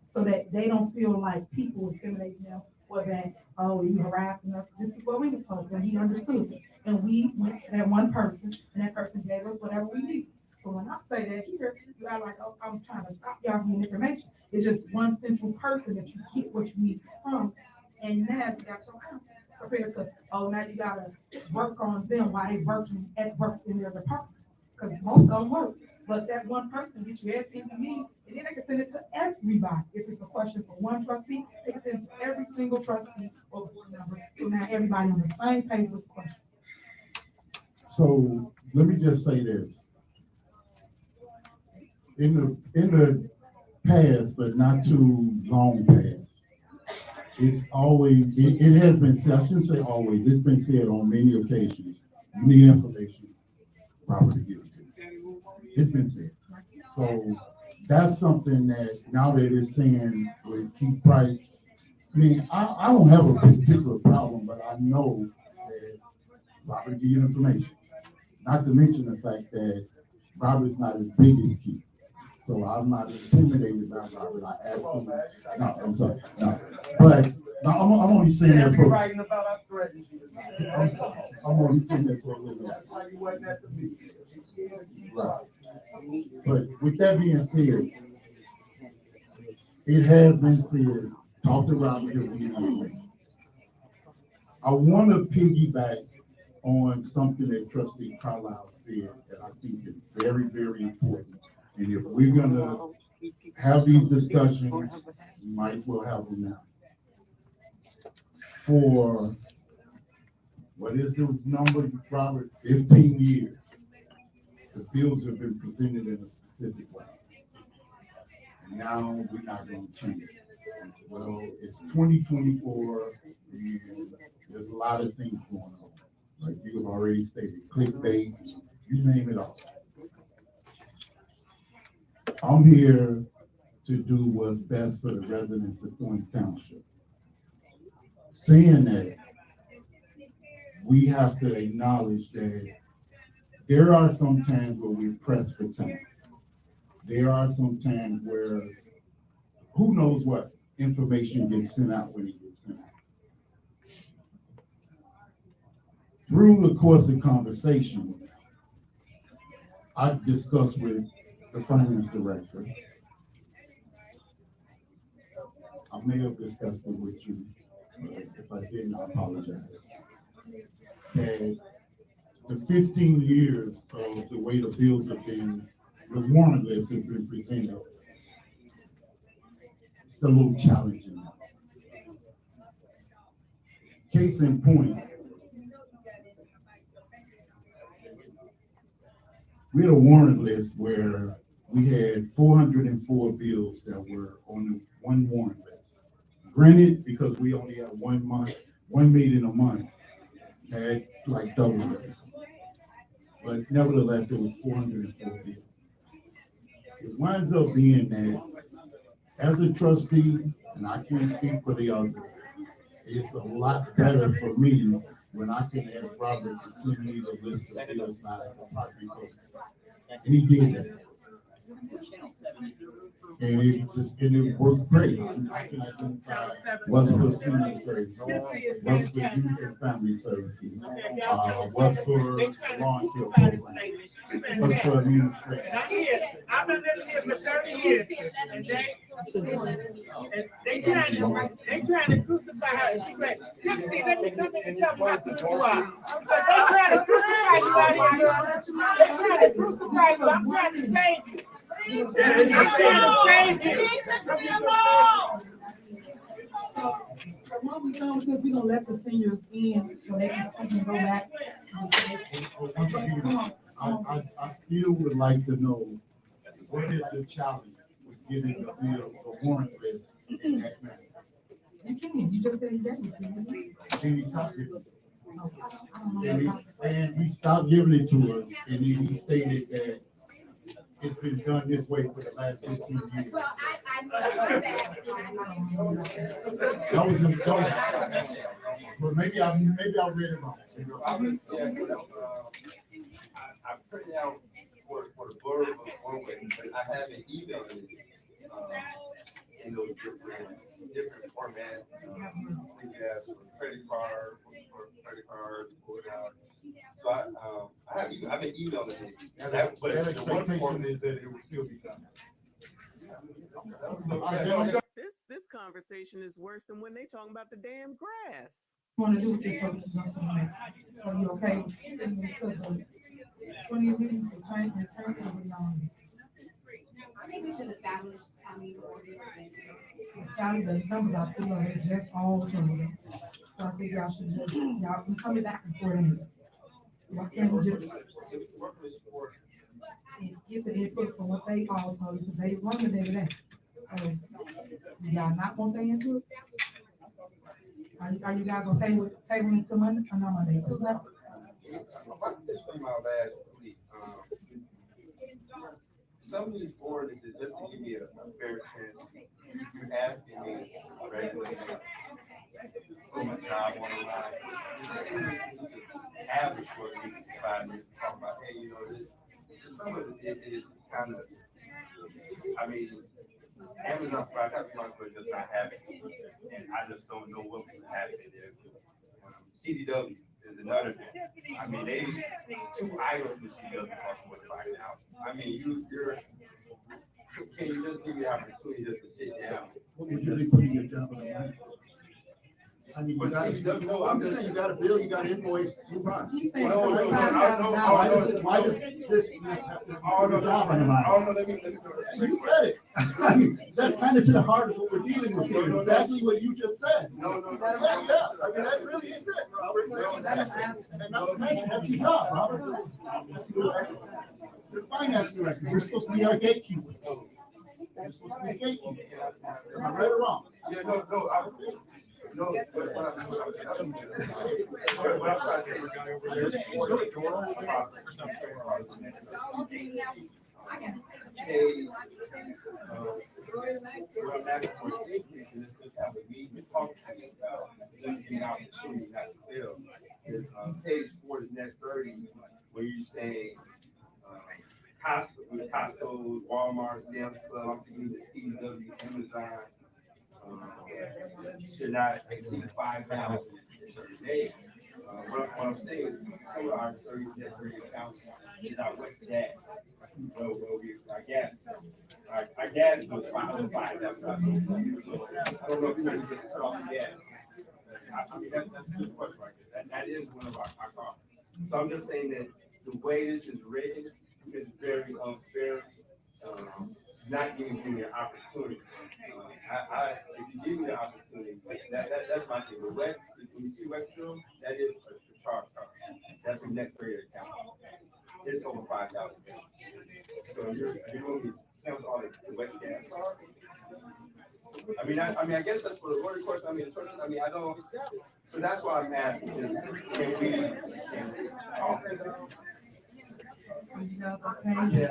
so that they don't feel like people intimidating them or that, oh, you harassing us. This is what we was told, and he understood it. And we went to that one person, and that person gave us whatever we needed. So when I say that here, you are like, oh, I'm trying to stop y'all from getting information. It's just one central person that you get what you need from. And now you got your answers compared to, oh, now you gotta work on them while they working at work in their department. Because most of them work. But that one person gets you everything you need, and then they can send it to everybody. If it's a question for one trustee, they can send it to every single trustee or board member. So now everybody on the same page with the question. So let me just say this. In the past, but not too long past, it's always, it has been said, I shouldn't say always, it's been said on many occasions, you need information, Robert to give it to you. It's been said. So that's something that now that it's saying with Keith Price, I mean, I don't have a particular problem, but I know that Robert give you information. Not to mention the fact that Robert's not as big as Keith. So I'm not intimidated by Robert. I asked him. No, I'm sorry. No. But no, I'm only saying that for. Writing about our strategy. I'm only saying that for a little bit. That's why you wasn't at the meeting. Right. But with that being said, it has been said, talked about here. I want to piggyback on something that Trustee Carlisle said that I think is very, very important. And if we're gonna have these discussions, we might as well have them now. For what is the number, Robert? 15 years. The bills have been presented in a specific way. And now we're not going to change it. Well, it's 2024, and there's a lot of things going on. Like you have already stated, clickbait, you name it all. I'm here to do what's best for the residents of Thornton Township. Saying that, we have to acknowledge that there are some times where we're pressed for time. There are some times where who knows what information gets sent out when it gets sent out. Through the course of conversation, I discussed with the finance director. I may have discussed it with you. If I didn't, I apologize. That the 15 years of the way the bills have been, the warrant list has been presented, it's a little challenging now. Case in point, we had a warrant list where we had 404 bills that were on the one warrant list. Granted, because we only had 1 month, 1 meeting a month, had like double that. But nevertheless, it was 404 bills. It winds up being that as a trustee, and I can't speak for the others, it's a lot better for me when I can ask Robert to send me the list of bills by the property code. And he did that. And it works great. I can identify what's for senior services, what's for youth and family services, what's for volunteer programs, what's for administration. I've been living here for 30 years, and they trying to crucify her. She went, Tiffany, let me come in and tell me how good you are. But they trying to crucify you out here, girl. They trying to crucify you. I'm trying to save you. I'm trying to save you. So what we doing, because we're gonna let the seniors in so they can go back. I still would like to know what is the challenge with getting the bill, the warrant list in that manner. You can, you just said you gave it. Then he stopped giving it. And he stopped giving it to us, and then he stated that it's been done this way for the last 15 years. Well, I know that. That was him telling us. But maybe I read it wrong. I printed out for the blurb of one way, but I haven't emailed it in those different formats. Yes, credit card, pull it out. So I've been emailing it. But the one form is that it will still be done. This conversation is worse than when they talking about the damn grass. Want to do with this services on something? Are you okay? Sending it to the 20 meetings to change the term of the I think we should establish, ordinance. the numbers are too low, they just all children. So I think y'all should just, y'all can come back and forth on this. So why can't we just get the input from what they all told us, they run it every day. So y'all not want their input? Are you guys okay with tabling it to Monday? Or not Monday, Tuesday? This is my last week. Some of these ordinances, just to give you a fair chance, you're asking me regularly for my job on the line. Have a short meeting, 5 minutes, talk about, hey, this, some of it is kind of, Amazon product might as well just not have it. And I just don't know what will happen there. CDW is another thing. They 2 items with CDW cost more than $5,000. I mean, can you just give me the opportunity just to sit down? What would you be putting your job on? I mean, you got, no, I'm just saying, you got a bill, you got an invoice, move on. He's saying Why does this have to put your job on the line? You said it. I mean, that's kind of to the heart of what we're dealing with here, exactly what you just said. Yeah, I mean, that really is it, Robert. And not to mention, that's your job, Robert. You're the finance director, you're supposed to be our gatekeeper. You're supposed to be a gatekeeper. Am I right or wrong? Yeah, no, but what I'm trying to say what I'm asking for an increase in is just have a meeting and talk to you about an opportunity not to fail. Is page 4 is net 30, where you say Costco, Walmart, Sam's Club, I'm thinking the CW, Amazon, should not exceed 5,000 per day. What I'm saying is some of our 30 accounts is our West Dad. Well, I guess it was 5,000. I don't know if you can get this off the gas. I mean, that's a good question right there. That is one of our costs. So I'm just saying that the way this is written is very unfair. Not giving me an opportunity. If you give me the opportunity, that's my thing. The West, when you see Westfield, that is a charge card. That's a net credit account. It's over 5,000. So you're going to count all the West gas card. I mean, I guess that's for the order course. I don't. So that's why I'm asking. Can we talk? Yeah,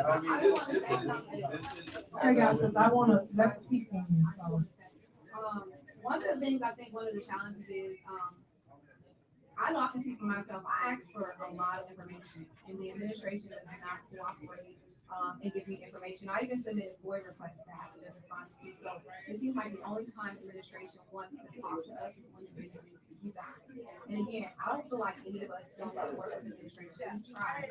I mean, this is. Hey guys, because I want to let the people in. So. One of the things I think one of the challenges is, I know I can speak for myself. I asked for a lot of information, and the administration does not cooperate and give me information. I even submitted FOIA requests to have them respond to. So it seems like the only time administration wants to talk to us is when they do you guys. And again, I don't feel like any of us don't want to work with the administration. We try.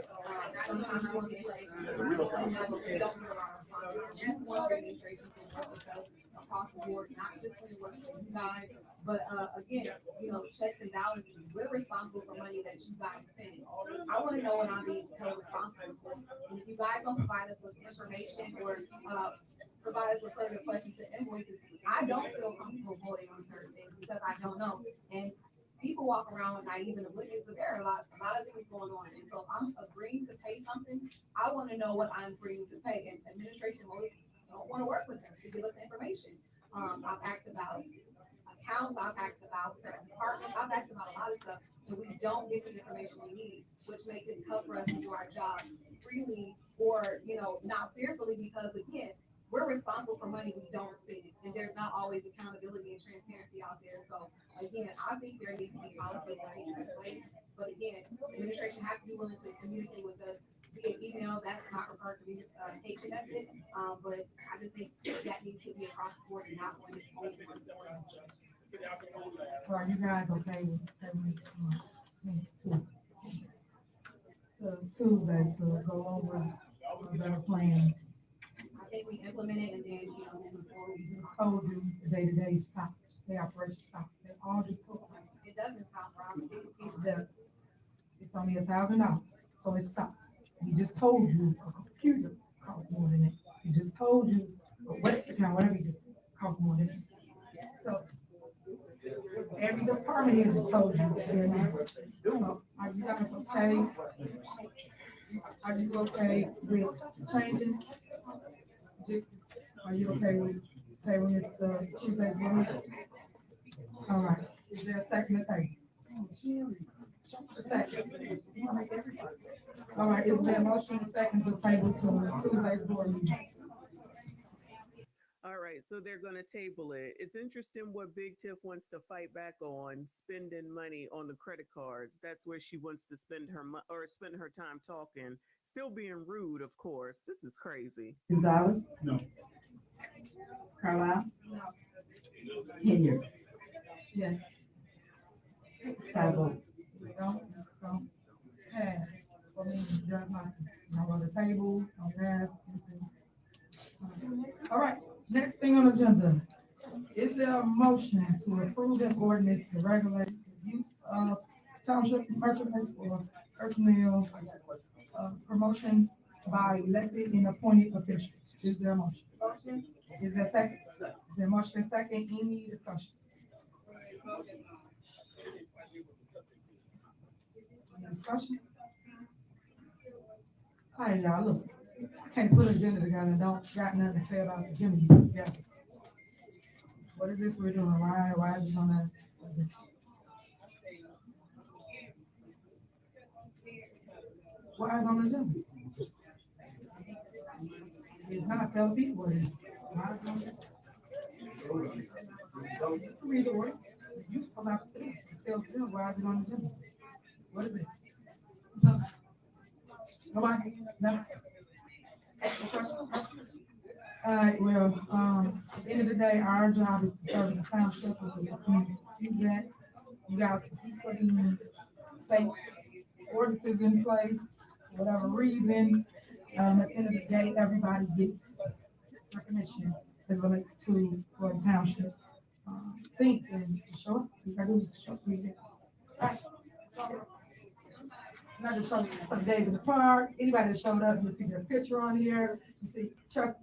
Sometimes we want the information. Sometimes we don't feel our responsibility. We want the administration to work with us across the board, not just when it works for you guys, but again, checks and balances. We're responsible for money that you guys spend. I want to know what I'm being held responsible for. And if you guys don't provide us with information or provide us with further questions and invoices, I don't feel comfortable voting on certain things because I don't know. And people walk around with naive and oblivious, but there are a lot of things going on. And so if I'm agreeing to pay something, I want to know what I'm agreeing to pay. And administration don't want to work with us to give us information. I've asked about accounts, I've asked about certain departments, I've asked about a lot of stuff, and we don't get the information we need, which makes it tough for us to do our job freely or, not fearfully, because again, we're responsible for money we don't spend, and there's not always accountability and transparency out there. So again, I think there needs to be policy and procedure in place, but again, administration has to be willing to communicate with us via email. That's not preferred communication method, but I just think that needs to be across the board and not one So are you guys okay with Tuesday to go over a better plan? I think we implemented and then, moving forward, We just told you the day-to-day stop, the operation stop. They all just told you. it doesn't sound wrong. It does. It's only $1,000, so it stops. We just told you a computer costs more than that. We just told you a wet account, whatever you just costs more than that. So every department here just told you. So are you guys okay? Are you okay with changing? Are you okay with tabling it to Tuesday morning? All right. Is there a second to table? A second. All right. Is there a motion to second to table to Tuesday board meeting? All right, so they're going to table it. It's interesting what Big Tiff wants to fight back on, spending money on the credit cards. That's where she wants to spend her time talking, still being rude, of course. This is crazy. Gonzalez? No. Carlisle? Henry? Yes. Five vote. Don't pass. I mean, does not I'm on the table, on that. All right, next thing on the agenda. Is there a motion to approve an ordinance to regulate the use of township merchandise for personnel, promotion by elected and appointed officials? Is there a motion? Motion. Is there a second? Is there a motion and second? Any discussion? Any discussion? All right, y'all, look, I can't put an agenda together and don't got nothing to say about the agenda you put together. What is this we're doing? Why is it on that? Why is it on the agenda? It's not tell people what it is. Why is it on the agenda? You can read the word. You come out to this and tell them why is it on the agenda. What is it? Nobody? No? All right, well, at the end of the day, our job is to serve the township with the opportunity to do that. You guys keep putting fake ordinances in place, for whatever reason. At the end of the day, everybody gets recognition as relates to what the township thinks and show. You gotta do is show to you. All right. Not just showing you some days in the park. Anybody that showed up, you see their picture on here. You see, trust.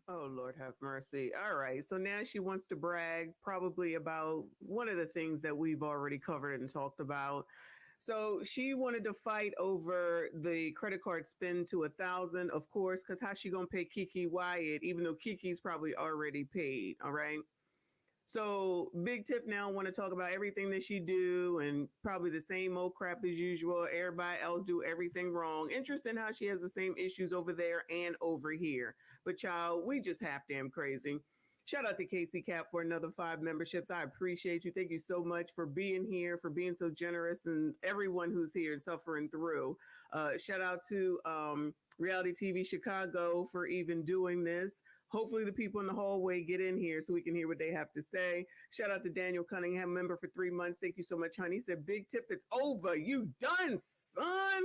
Oh, Lord have mercy. All right. So now she wants to brag probably about one of the things that we've already covered and talked about. So she wanted to fight over the credit card spend to 1,000, of course, because how's she going to pay Kiki Wyatt, even though Kiki's probably already paid. All right. So Big Tiff now want to talk about everything that she do and probably the same old crap as usual. Everybody else do everything wrong. Interesting how she has the same issues over there and over here. But child, we just half damn crazy. Shout out to Casey Cap for another 5 memberships. I appreciate you. Thank you so much for being here, for being so generous, and everyone who's here and suffering through. Shout out to Reality TV Chicago for even doing this. Hopefully the people in the hallway get in here so we can hear what they have to say. Shout out to Daniel Cunningham, member for 3 months. Thank you so much, honey. He said, Big Tiff, it's over. You done, son.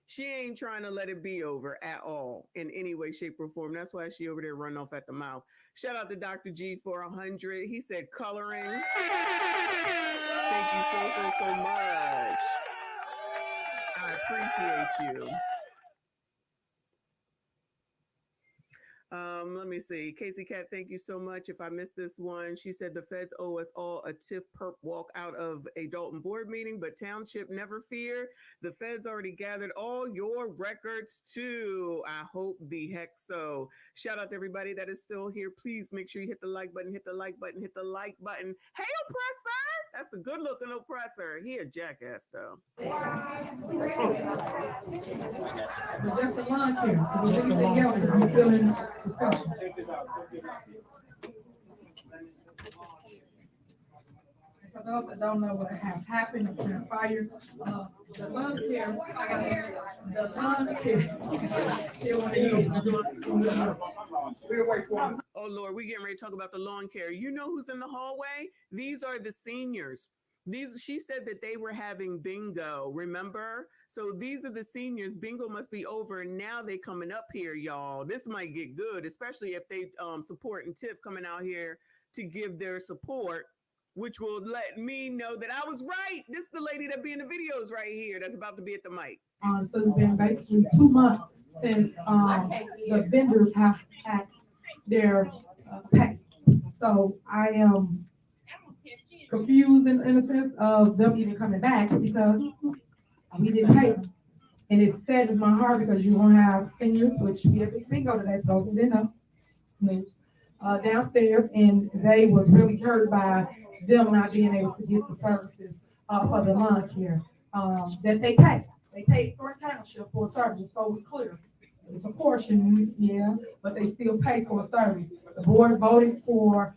She ain't trying to let it be over at all in any way, shape, or form. That's why she over there running off at the mouth. Shout out to Dr. G for 100. He said coloring. Thank you so much. I appreciate you. Let me see. Casey Cat, thank you so much. If I missed this one, she said the feds owe us all a Tiff perp walk out of a Dalton board meeting, but Township, never fear. The feds already gathered all your records too. I hope the heck so. Shout out to everybody that is still here. Please make sure you hit the like button, hit the like button, hit the like button. Hey, oppressor! That's the good looking oppressor. He a jackass though. Just the lawn care. Just the lawn care. I'm feeling discussion. For those that don't know what has happened and transpired, the lawn care, Oh Lord, we getting ready to talk about the lawn care. You know who's in the hallway? These are the seniors. She said that they were having bingo, remember? So these are the seniors. Bingo must be over. Now they coming up here, y'all. This might get good, especially if they supporting Tiff coming out here to give their support, which will let me know that I was right. This is the lady that be in the videos right here that's about to be at the mic. So it's been basically 2 months since the vendors have had their pay. So I am confused in a sense of them even coming back because we didn't pay them. And it's sad in my heart because you're gonna have seniors, which we have a big bingo today, for those who didn't know, downstairs, and they was really hurt by them not being able to get the services for the lawn care that they pay. They paid Thornton Township for a service, so we're clear. It's a portion, yeah, but they still pay for a service. The board voted for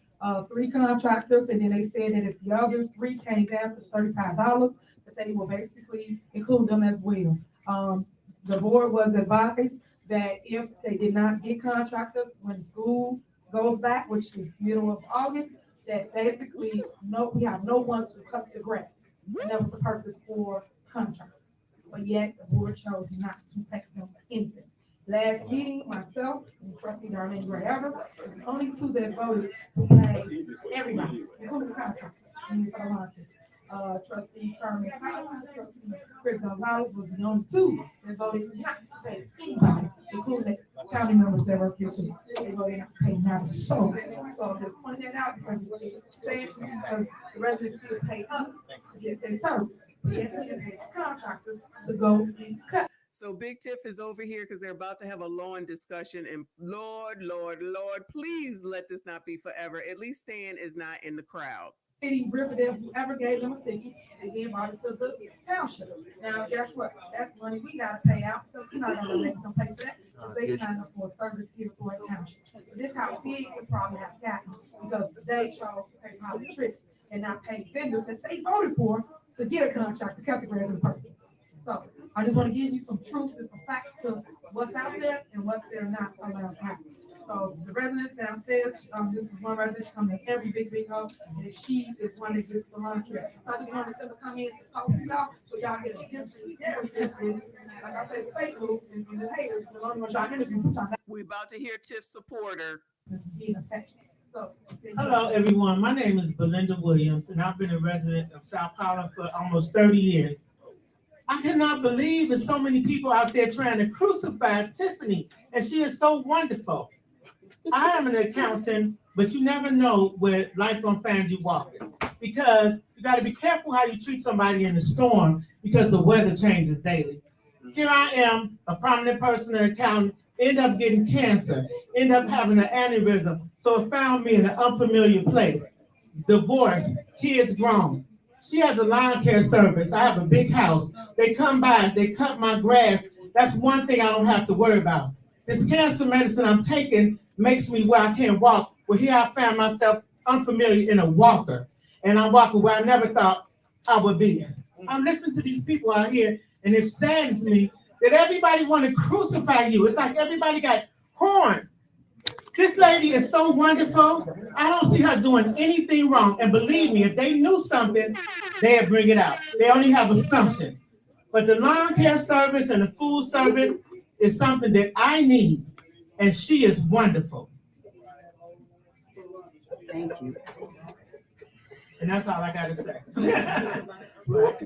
3 contractors, and then they said that if the other 3 came down to $35, that they will basically include them as well. The board was advised that if they did not get contractors when school goes back, which is middle of August, that basically we have no one to cut the grass. And that was the purpose for contractors. But yet the board chose not to take them anything. Last meeting, myself and trustee Darlene Gray Evers, the only two that voted to pay everybody, including the contractors. Trustee Carmen, trustee Chris Gonzalez was the only two that voted not to pay anybody, including the county members that work here too. They voted not to pay now. So just point that out because it's sad because the residents still pay us to get their service. They have to pay the contractor to go and cut. So Big Tiff is over here because they're about to have a lawn discussion. And Lord, please let this not be forever. At least Stan is not in the crowd. City, Riverdale, whoever gave them a ticket, and then brought it to the township. Now, guess what? That's money we gotta pay out, because we're not gonna make them pay for that, because they signed up for a service here for the township. But this is how big the problem has gotten, because they chose to pay politics and not pay vendors that they voted for to get a contract to cut the grass and purpose. So I just want to give you some truth and some facts to what's out there and what they're not allowed to happen. So the residents downstairs, this is one resident, she comes in every big hole, and she is one that gets the lawn care. So I just wanted them to come in and talk to y'all, so y'all get a different narrative. And like I said, fake news and the haters, the only ones y'all interview, which I'm We're about to hear Tiff's supporter. being affected. So, hello, everyone. My name is Belinda Williams, and I've been a resident of South Holland for almost 30 years. I cannot believe there's so many people out there trying to crucify Tiffany, and she is so wonderful. I am an accountant, but you never know where life gonna find you walking, because you got to be careful how you treat somebody in the storm, because the weather changes daily. Here I am, a prominent person, an accountant, end up getting cancer, end up having an aneurysm, so it found me in an unfamiliar place. Divorce, kids grown. She has a lawn care service. I have a big house. They come by, they cut my grass. That's one thing I don't have to worry about. This cancer medicine I'm taking makes me where I can't walk. Well, here I found myself unfamiliar in a walker, and I'm walking where I never thought I would be. I'm listening to these people out here, and it saddens me that everybody want to crucify you. It's like everybody got horns. This lady is so wonderful. I don't see her doing anything wrong. And believe me, if they knew something, they'd bring it out. They only have assumptions. But the lawn care service and the food service is something that I need. And she is wonderful. Thank you. And that's all I got to say. Let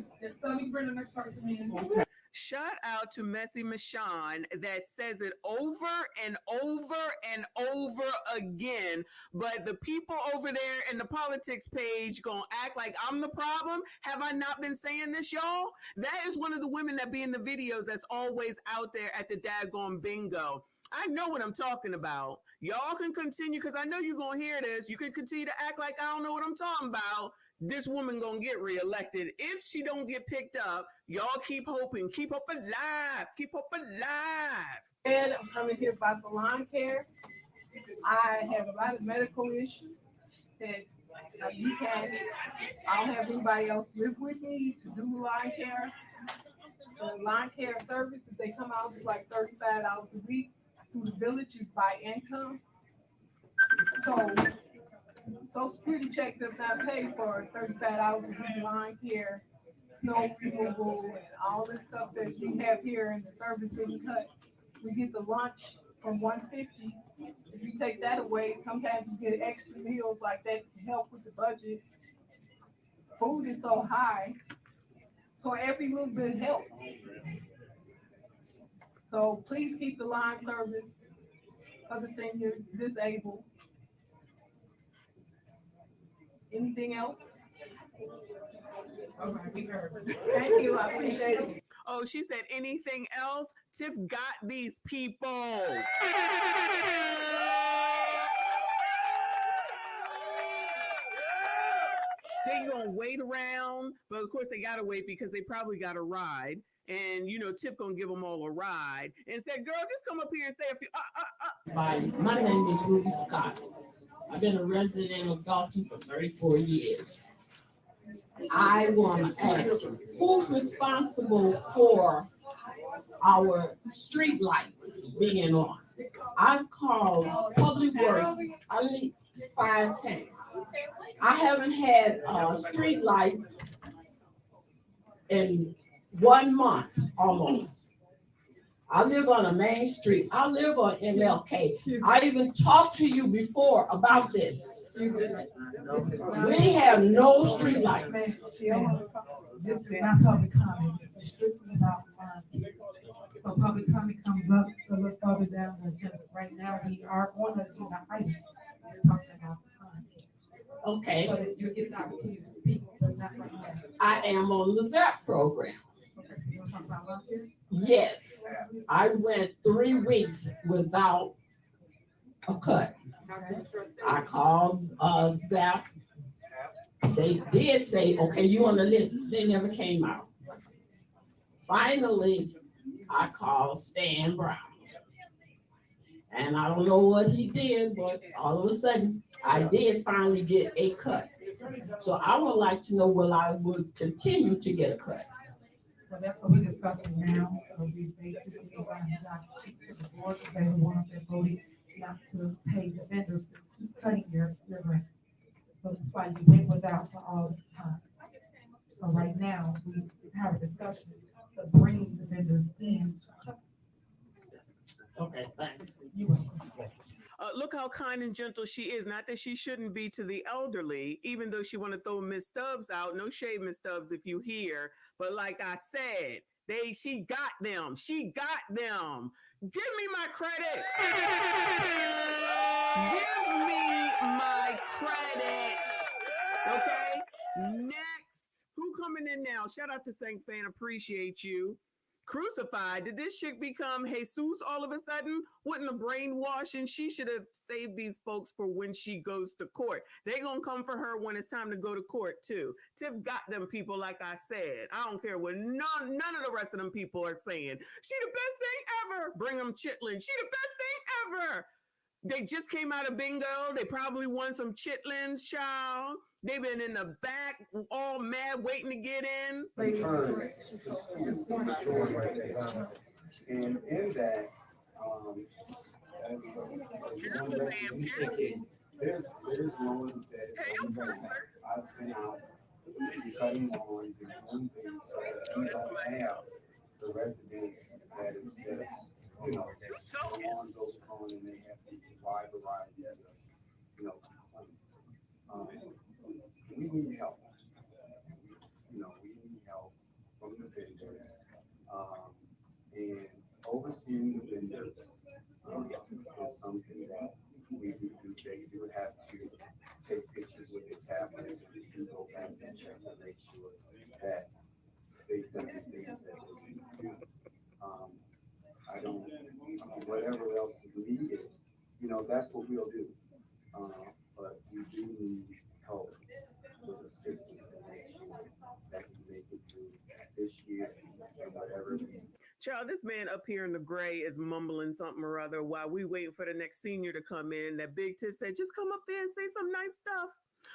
me bring the next person in. Shout out to Messy Michonne that says it over and over and over again. But the people over there in the politics page gonna act like I'm the problem. Have I not been saying this, y'all? That is one of the women that be in the videos that's always out there at the daggone bingo. I know what I'm talking about. Y'all can continue, because I know you're going to hear this. You can continue to act like I don't know what I'm talking about. This woman going to get reelected. If she don't get picked up, y'all keep hoping. Keep hope alive. Keep hope alive. And I'm coming here about the lawn care. I have a lot of medical issues that I don't have anybody else live with me to do lawn care. The lawn care service, if they come out, it's like $35 a week. Through the village is by income. So Social Security check does not pay for $35 a week lawn care, snow removal, and all this stuff that we have here in the service that we cut. We get the lunch from $150. If you take that away, sometimes you get extra meals like that to help with the budget. Food is so high, so every little bit helps. So please keep the lawn service of the seniors, disabled. Anything else? Okay, thank you, I appreciate it. Oh, she said anything else? Tiff got these people. They gonna wait around, but of course they gotta wait because they probably got a ride. And, you know, Tiff gonna give them all a ride and said, girl, just come up here and say a few, My name is Ruby Scott. I've been a resident of Dalton for 34 years. I want to ask, who's responsible for our street lights being on? I've called Public Works at least 5 times. I haven't had street lights in 1 month almost. I live on a main street. I live on MLK. I even talked to you before about this. We have no street lights. This is not public comment, this is strictly about line. So public comment comes up a little further down the agenda. Right now, we are on the agenda item. We're talking about content. Okay. So that you're getting an opportunity to speak, but not right now. I am on the ZAP program. Okay, so you want to talk about welfare? Yes, I went 3 weeks without a cut. I called ZAP. They did say, okay, you on the list. They never came out. Finally, I called Stan Brown. And I don't know what he did, but all of a sudden, I did finally get a cut. So I would like to know whether I would continue to get a cut. So that's what we're discussing now. So we basically going to speak to the board. They were one of them voted not to pay the vendors to keep cutting your grants. So that's why you went without for all the time. So right now, we have a discussion to bring the vendors in to cut. Okay, thanks. You're welcome. Look how kind and gentle she is. Not that she shouldn't be to the elderly, even though she want to throw Miss Stubbs out. No shade, Miss Stubbs, if you hear. But like I said, she got them. She got them. Give me my credit. Give me my credit. Okay. Next, who coming in now? Shout out to Saint Fan. Appreciate you. Crucified. Did this chick become Jesus all of a sudden? Wouldn't a brainwashing? She should have saved these folks for when she goes to court. They gonna come for her when it's time to go to court too. Tiff got them people, like I said. I don't care what none of the rest of them people are saying. She the best thing ever. Bring them chitlins. She the best thing ever. They just came out of bingo. They probably won some chitlins, child. They've been in the back, all mad, waiting to get in. And in that, there's loans that I've been out cutting lawns and doing things so that we don't have the residents that is just, you know, the lawn goes on and they have these wide variety of, you know, complaints. We need help. You know, we need help from the vendors. And overseeing the vendors is something that we do. They do have to take pictures with their tablets and we do go back and check to make sure that they've done the things that they need to do. Whatever else is needed, you know, that's what we'll do. But we do need help with assistance to make sure that we make it through this year and whatever it is. Child, this man up here in the gray is mumbling something or other while we waiting for the next senior to come in. That Big Tiff said, just come up there and say some nice stuff.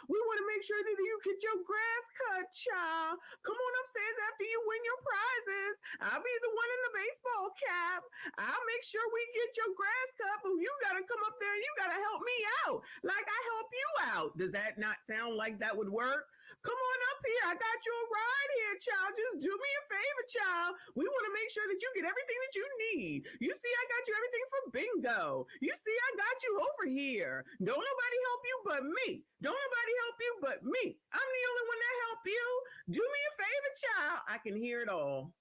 We want to make sure that you get your grass cut, child. Come on upstairs after you win your prizes. I'll be the one in the baseball cap. I'll make sure we get your grass cut, but you got to come up there and you got to help me out like I help you out. Does that not sound like that would work? Come on up here. I got you a ride here, child. Just do me a favor, child. We want to make sure that you get everything that you need. You see, I got you everything for bingo. You see, I got you over here. Don't nobody help you but me. Don't nobody help you but me. I'm the only one that help you. Do me a favor, child. I can hear it all.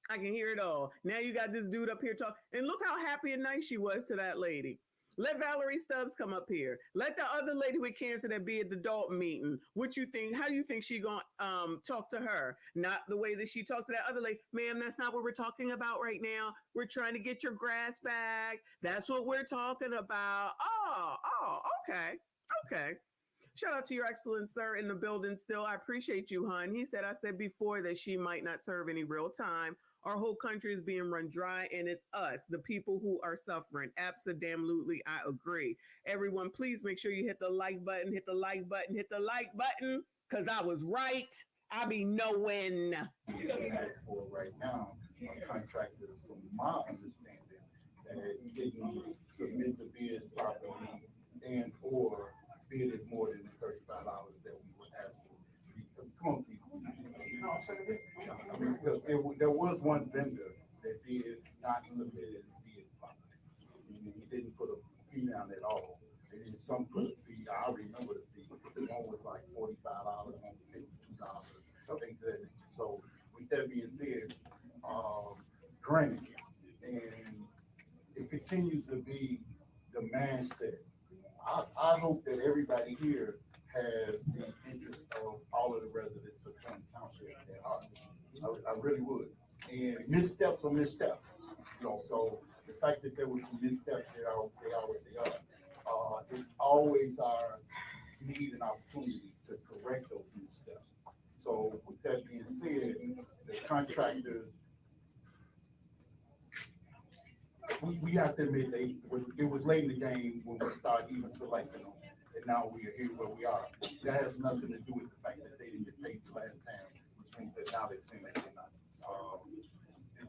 I can hear it all. Now you got this dude up here talking. And look how happy and nice she was to that lady. Let Valerie Stubbs come up here. Let the other lady with cancer that be at the Dalton meeting. What you think? How do you think she gonna talk to her? Not the way that she talked to that other lady. Ma'am, that's not what we're talking about right now. We're trying to get your grass back. That's what we're talking about. Oh, okay. Shout out to your excellence, sir, in the building still. I appreciate you, hon. He said, I said before that she might not serve any real time. Our whole country is being run dry, and it's us, the people who are suffering. Absolutely, I agree. Everyone, please make sure you hit the like button, hit the like button, hit the like button, because I was right. I be knowing. As for right now, contractors, from my understanding, that didn't submit the bids properly and or bidded more than the $35 that we would ask for. Come on, Keith. I mean, because there was one vendor that did not submitted being fine. Meaning he didn't put a fee down at all. And then some put a fee, I remember the fee. One was like $45, one was $52, something to that nature. So with that being said, granted, and it continues to be the mindset. I hope that everybody here has the interest of all of the residents of Thornton Township at heart. I really would. And missteps are missteps. You know, so the fact that there were some missteps, they are what they are. It's always our need and opportunity to correct those missteps. So with that being said, the contractors, we have to admit it was late in the game when we started even selecting them, and now we are here where we are. That has nothing to do with the fact that they didn't get paid the last time, which means that now they're saying that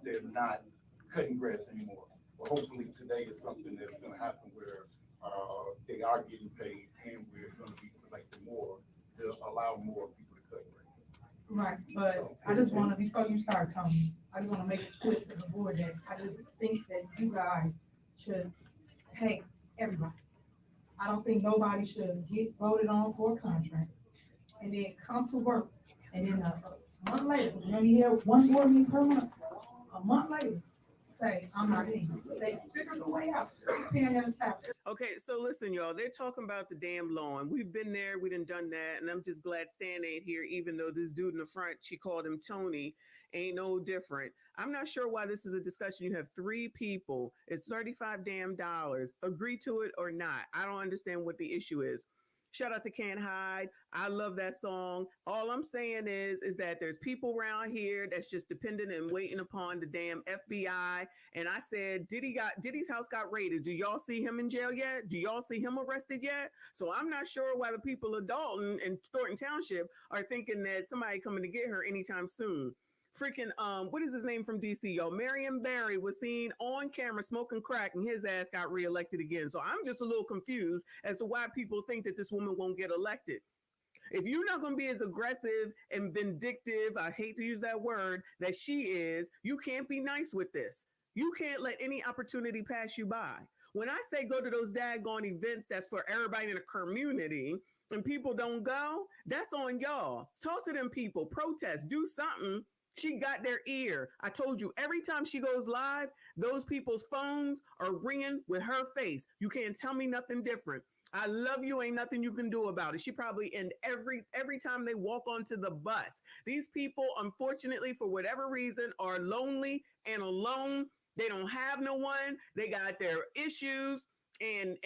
they're not cutting grass anymore. But hopefully today is something that's going to happen where they are getting paid, and we're going to be selecting more to allow more people to cut grass. Right, but I just want to, before you start, Tony, I just want to make it clear to the board that I just think that you guys should pay everybody. I don't think nobody should get voted on for a contract and then come to work and then a month later, because you only hear one board meeting per month, a month later, say, I'm not in. They figure the way out. Paying them staff. Okay, so listen, y'all, they're talking about the damn lawn. We've been there, we done that, and I'm just glad Stan ain't here, even though this dude in the front, she called him Tony, ain't no different. I'm not sure why this is a discussion. You have 3 people, it's $35 damn dollars. Agree to it or not. I don't understand what the issue is. Shout out to Can't Hide. I love that song. All I'm saying is that there's people around here that's just dependent and waiting upon the damn FBI. And I said, Diddy's house got raided. Do y'all see him in jail yet? Do y'all see him arrested yet? So I'm not sure why the people of Dalton and Thornton Township are thinking that somebody coming to get her anytime soon. Freaking, what is his name from DC, y'all? Marion Barry was seen on camera smoking crack and his ass got reelected again. So I'm just a little confused as to why people think that this woman won't get elected. If you're not going to be as aggressive and vindictive, I hate to use that word, that she is, you can't be nice with this. You can't let any opportunity pass you by. When I say go to those daggone events that's for everybody in the community and people don't go, that's on y'all. Talk to them people, protest, do something. She got their ear. I told you, every time she goes live, those people's phones are ringing with her face. You can't tell me nothing different. I love you. Ain't nothing you can do about it. She probably end every time they walk onto the bus. These people, unfortunately, for whatever reason, are lonely and alone. They don't have no one. They got their issues. And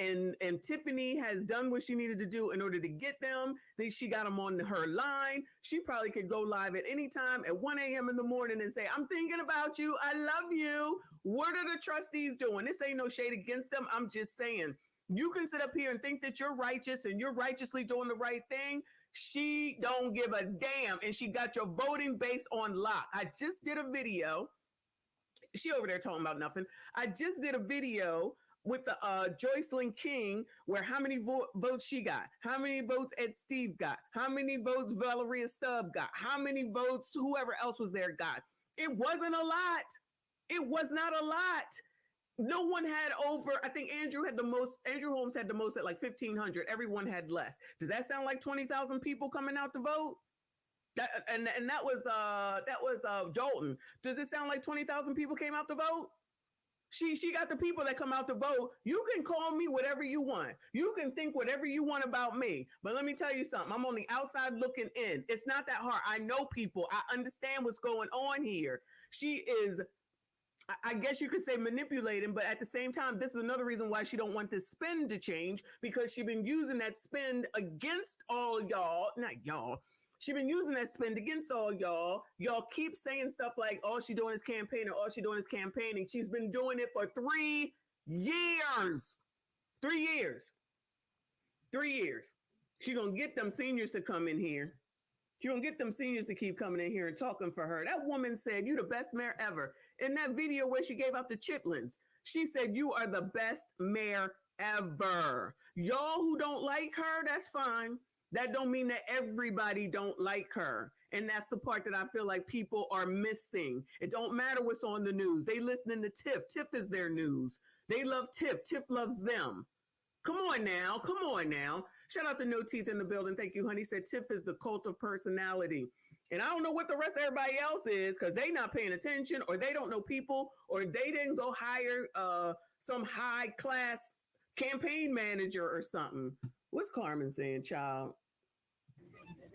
Tiffany has done what she needed to do in order to get them. She got them on her line. She probably could go live at any time at 1 a.m. in the morning and say, I'm thinking about you. I love you. What are the trustees doing? This ain't no shade against them. I'm just saying, you can sit up here and think that you're righteous and you're righteously doing the right thing. She don't give a damn. And she got your voting base on lock. I just did a video. She over there talking about nothing. I just did a video with the Joycelyn King, where how many votes she got, how many votes Ed Steve got, how many votes Valeria Stubb got, how many votes whoever else was there got. It wasn't a lot. It was not a lot. No one had over, I think Andrew Holmes had the most at like 1,500. Everyone had less. Does that sound like 20,000 people coming out to vote? That was Dalton. Does it sound like 20,000 people came out to vote? She got the people that come out to vote. You can call me whatever you want. You can think whatever you want about me. But let me tell you something. I'm on the outside looking in. It's not that hard. I know people. I understand what's going on here. She is, I guess you could say, manipulating, but at the same time, this is another reason why she don't want this spend to change, because she's been using that spend against all y'all, not y'all. She's been using that spend against all y'all. Y'all keep saying stuff like, all she doing is campaigning, all she doing is campaigning. She's been doing it for 3 years. 3 years. 3 years. She gonna get them seniors to come in here. She gonna get them seniors to keep coming in here and talking for her. That woman said, you the best mayor ever. In that video where she gave out the chitlins, she said, you are the best mayor ever. Y'all who don't like her, that's fine. That don't mean that everybody don't like her. And that's the part that I feel like people are missing. It don't matter what's on the news. They listening to Tiff. Tiff is their news. They love Tiff. Tiff loves them. Come on now. Come on now. Shout out to No Teeth in the building. Thank you, honey. Said Tiff is the cult of personality. And I don't know what the rest of everybody else is because they not paying attention or they don't know people or they didn't go hire some high class campaign manager or something. What's Carmen saying, child?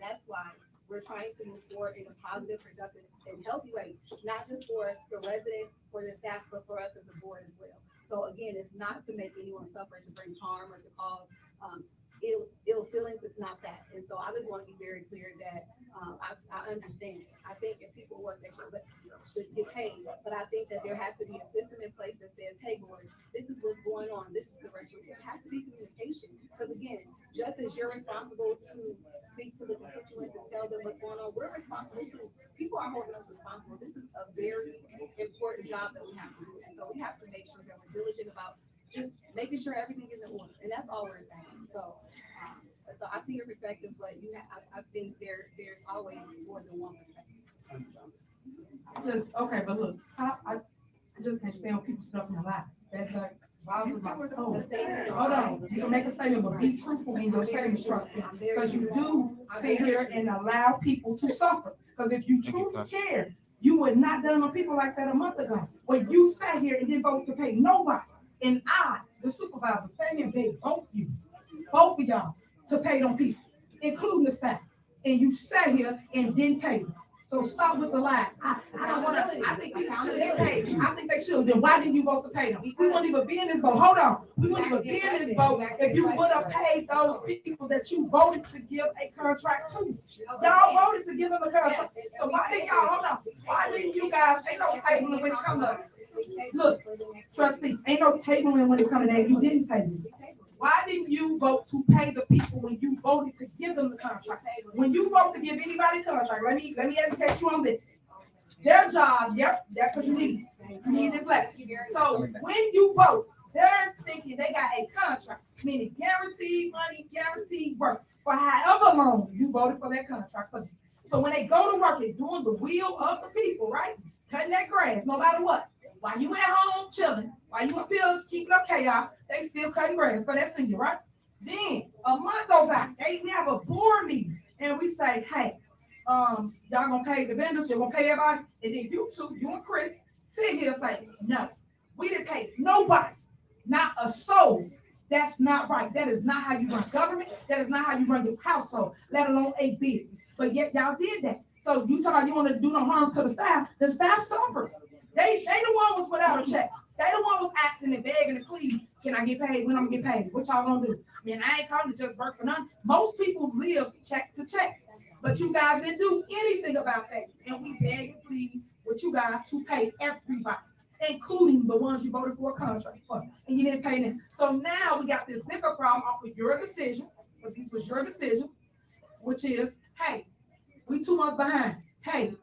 That's why we're trying to move forward in a positive, productive, and healthy way, not just for the residents, for the staff, but for us as a board as well. So again, it's not to make anyone suffer, to bring harm or to cause ill feelings. It's not that. And so I just want to be very clear that I understand it. I think if people work, they should get paid. But I think that there has to be a system in place that says, hey, board, this is what's going on. This is the record. There has to be communication. Because again, just as you're responsible to speak to the constituents and tell them what's going on, we're responsible too. People are holding us responsible. This is a very important job that we have to do. And so we have to make sure that we're diligent about just making sure everything is in order. And that's all we're saying. So I see your perspective, but I think there's always more than one perspective. But look, stop. I just can't stand when people stuff in their life. That bothers my soul. Hold on, you can make a statement, but be truthful in your statement, trust me. Because you do sit here and allow people to suffer. Because if you truly care, you would not done on people like that a month ago. When you sat here and didn't vote to pay nobody. And I, the supervisor, sat here and paid both of y'all, to pay them people, including the staff. And you sat here and didn't pay them. So stop with the lie. I don't want to. I think people should get paid. I think they should. Then why didn't you vote to pay them? We wouldn't even be in this vote. Hold on. We wouldn't even be in this vote if you would have paid those people that you voted to give a contract to. Y'all voted to give them a contract. So why didn't y'all, hold on, why didn't you guys, ain't no tabling when it comes to, look, trustee, ain't no tabling when it comes to that. You didn't table. Why didn't you vote to pay the people when you voted to give them the contract? When you vote to give anybody a contract, let me educate you on this. Their job, yep, that's what you need. You need this lesson. So when you vote, they're thinking they got a contract, meaning guaranteed money, guaranteed work for however long you voted for that contract for them. So when they go to work, they're doing the will of the people, right? Cutting that grass, no matter what. While you at home chilling, while you up here keeping up chaos, they still cutting grass for that senior, right? Then a month go by, we have a board meeting, and we say, hey, y'all gonna pay the vendors, you're gonna pay everybody, and then you two, you and Chris, sit here and say, no, we didn't pay nobody, not a soul. That's not right. That is not how you run government. That is not how you run your household, let alone a business. But yet y'all did that. So you talking about you want to do no harm to the staff suffered. They the one was without a check. They the one was asking and begging and pleading, can I get paid? When I'm gonna get paid? What y'all gonna do? I mean, I ain't coming to just work for none. Most people live check to check, but you guys didn't do anything about that. And we beg and plead with you guys to pay everybody, including the ones you voted for a contract for, and you didn't pay them. So now we got this bigger problem off of your decision, because these was your decisions, which is, hey, we 2 months behind. Hey,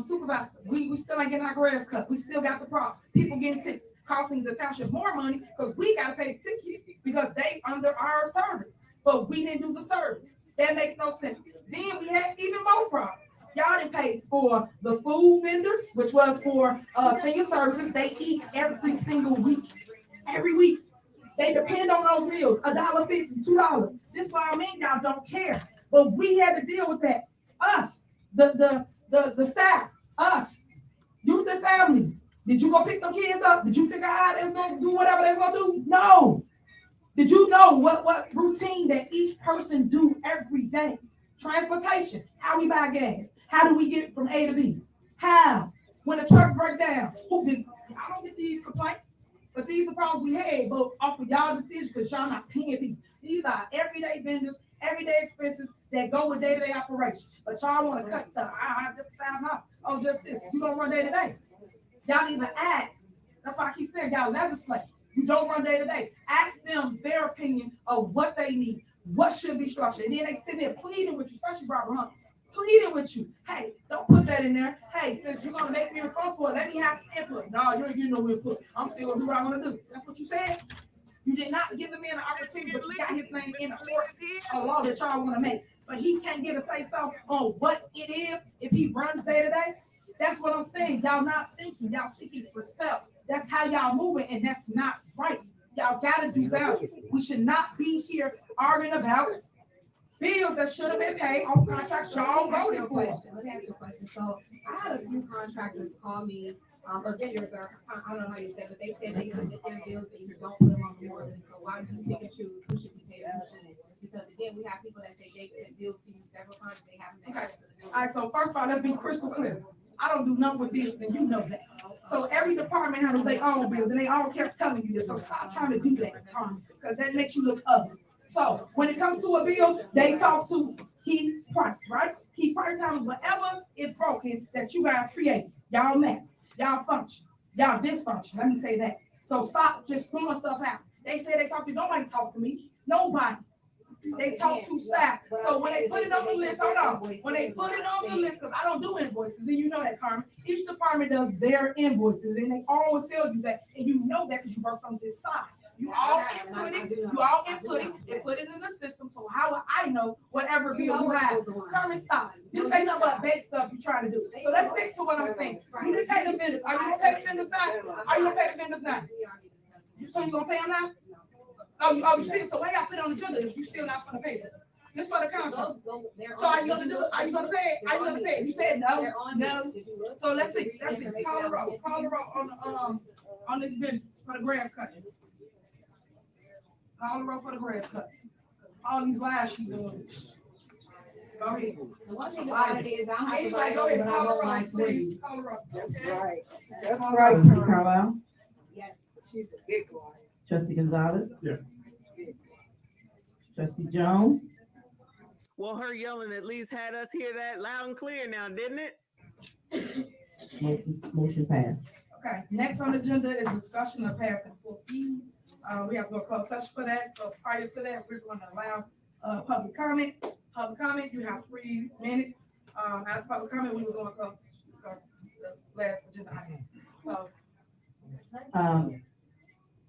supervisor, we still ain't getting our grass cut. We still got the problem. People getting tickets, costing the township more money because we got to pay the ticket because they under our service, but we didn't do the service. That makes no sense. Then we had even more problems. Y'all didn't pay for the food vendors, which was for senior services. They eat every single week. Every week. They depend on those meals, $1.50, $2. This is what I mean, y'all don't care. But we had to deal with that. Us, the staff, us, youth and family. Did you go pick them kids up? Did you figure out how they're gonna do whatever they're gonna do? No. Did you know what routine that each person do every day? Transportation, how we buy gas, how do we get from A to B? How? When the trucks break down, I don't get these complaints, but these are the problems we had, but off of y'all decisions because y'all not paying people. These are everyday vendors, everyday expenses that go with day-to-day operation. But y'all want to cut stuff. I just $5. Oh, just this. You don't run day-to-day. Y'all need to ask. That's why I keep saying y'all legislate. You don't run day-to-day. Ask them their opinion of what they need, what should be structured. And then they sit there pleading with you, especially Barbara Hunt, pleading with you. Hey, don't put that in there. Hey, since you're going to make me responsible, let me have input. No, you ain't getting no input. I'm still going to do what I want to do. That's what you said. You did not give the man an opportunity, but you got his name in the court, a law that y'all want to make. but he can't get a say so on what it is if he runs day to day. That's what I'm saying. Y'all not thinking. Y'all thinking for self. That's how y'all moving, and that's not right. Y'all gotta do better. We should not be here arguing about bills that should have been paid on contracts y'all voted for. Let me ask you a question. So I had a few contractors call me, or vendors, or I don't know how you say it, but they said they submit their bills and you don't put them on the order. So why do you pick and choose who should be paid and who shouldn't? Because again, we have people that say they sent bills to you several times, they haven't been paid to the bill. All right, so first of all, let's be crystal clear. I don't do nothing with bills, and you know that. So every department handles their own bills, and they all kept telling you this. So stop trying to do that, because that makes you look ugly. So when it comes to a bill, they talk to Key Price, right? Key Price handles whatever is broken that you guys create. Y'all mess, y'all function, y'all dysfunction. Let me say that. So stop just throwing stuff out. They say they talk to nobody. Talk to me. Nobody. They talk to staff. So when they put it on the list, hold on. When they put it on the list, because I don't do invoices, and you know that, Carmen. Each department does their invoices, and they always tell you that, and you know that because you work on this side. You all input it, and put it in the system. So how will I know whatever bill you have? Carmen, stop. This ain't nothing but bad stuff you're trying to do. So let's stick to what I'm saying. You didn't pay the vendors. Are you gonna pay the vendors now? Are you gonna pay the vendors now? So you gonna pay them now? Oh, you still, so why y'all put it on the agenda if you still not gonna pay it? This for the contract. So are you gonna do it? Are you gonna pay it? Are you gonna pay it? You said no, no. So let's see, call the roll on this business for the grass cutting. Call the roll for the grass cutting. All these lies she doing. Go ahead. The one thing about it is I have to Anybody go ahead, call the roll, please. Call the roll. That's right. That's right. Trustee Carlisle? Yes. She's a big one. Trustee Gonzalez? Yes. Trustee Jones? Well, her yelling at least had us hear that loud and clear now, didn't it? Motion passed. Okay, next on the agenda is discussion of passing full fees. We have to go close session for that. So prior to that, we're going to allow public comment. Public comment, you have 3 minutes. As public comment, we were going to close discuss the last agenda item. So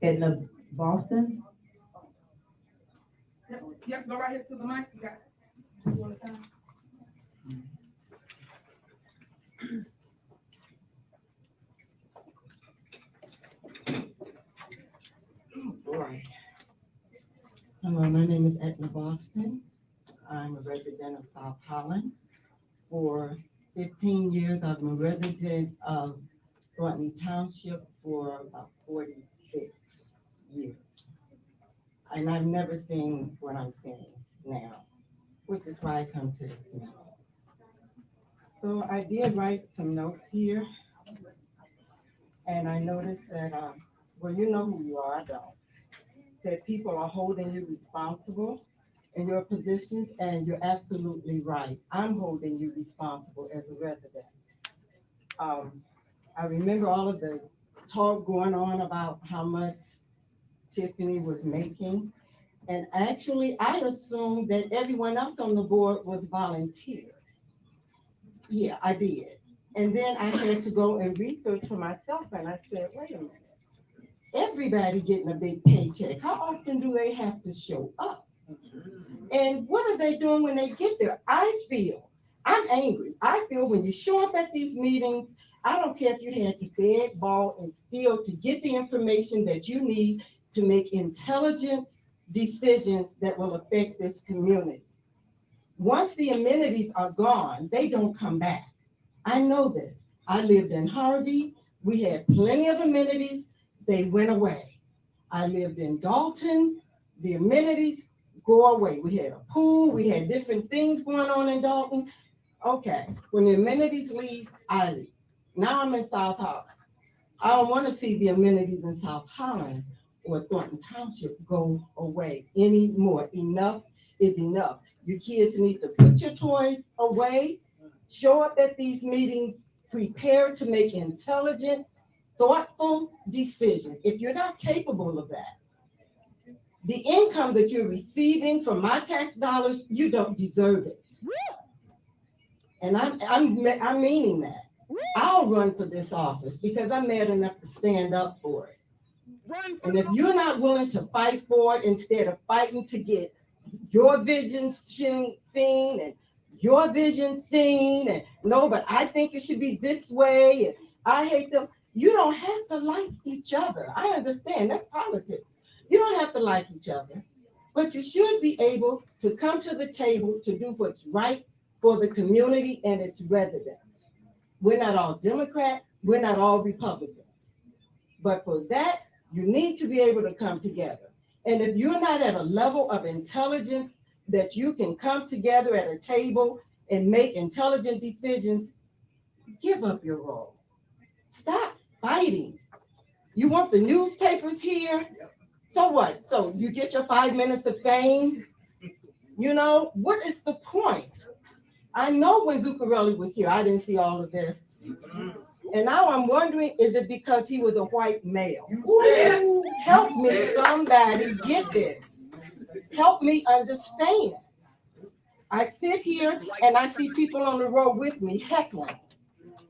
Edna Boston? Yep, go right here to the mic. You got it. One at a time. Hello, my name is Edna Boston. I'm a resident of South Holland. For 15 years, I've been a resident of Thornton Township for about 46 years. And I've never seen what I'm seeing now, which is why I come to this meeting. So I did write some notes here. And I noticed that, well, you know who you are, I don't. That people are holding you responsible in your positions, and you're absolutely right. I'm holding you responsible as a resident. I remember all of the talk going on about how much Tiffany was making. And actually, I assumed that everyone else on the board was volunteer. Yeah, I did. And then I had to go and research for myself, and I said, wait a minute. Everybody getting a big paycheck. How often do they have to show up? And what are they doing when they get there? I'm angry. I feel when you show up at these meetings, I don't care if you had to beg, borrow, and steal to get the information that you need to make intelligent decisions that will affect this community. Once the amenities are gone, they don't come back. I know this. I lived in Harvey. We had plenty of amenities. They went away. I lived in Dalton. The amenities go away. We had a pool. We had different things going on in Dalton. Okay, when the amenities leave, I leave. Now I'm in South Holland. I don't want to see the amenities in South Holland or Thornton Township go away anymore. Enough is enough. You kids need to put your toys away, show up at these meetings, prepare to make intelligent, thoughtful decisions. If you're not capable of that, the income that you're receiving from my tax dollars, you don't deserve it. And I'm meaning that. I'll run for this office because I'm mad enough to stand up for it. And if you're not willing to fight for it instead of fighting to get your vision thing and your vision thing, and no, but I think it should be this way, and I hate them. You don't have to like each other. I understand that's politics. You don't have to like each other, but you should be able to come to the table to do what's right for the community and its residents. We're not all Democrat, we're not all Republicans. But for that, you need to be able to come together. And if you're not at a level of intelligence that you can come together at a table and make intelligent decisions, give up your role. Stop fighting. You want the newspapers here? So what? So you get your 5 minutes of fame? You know, what is the point? I know when Zuccarelli was here, I didn't see all of this. And now I'm wondering, is it because he was a white male? Ooh, help me, somebody get this. Help me understand. I sit here and I see people on the road with me heckling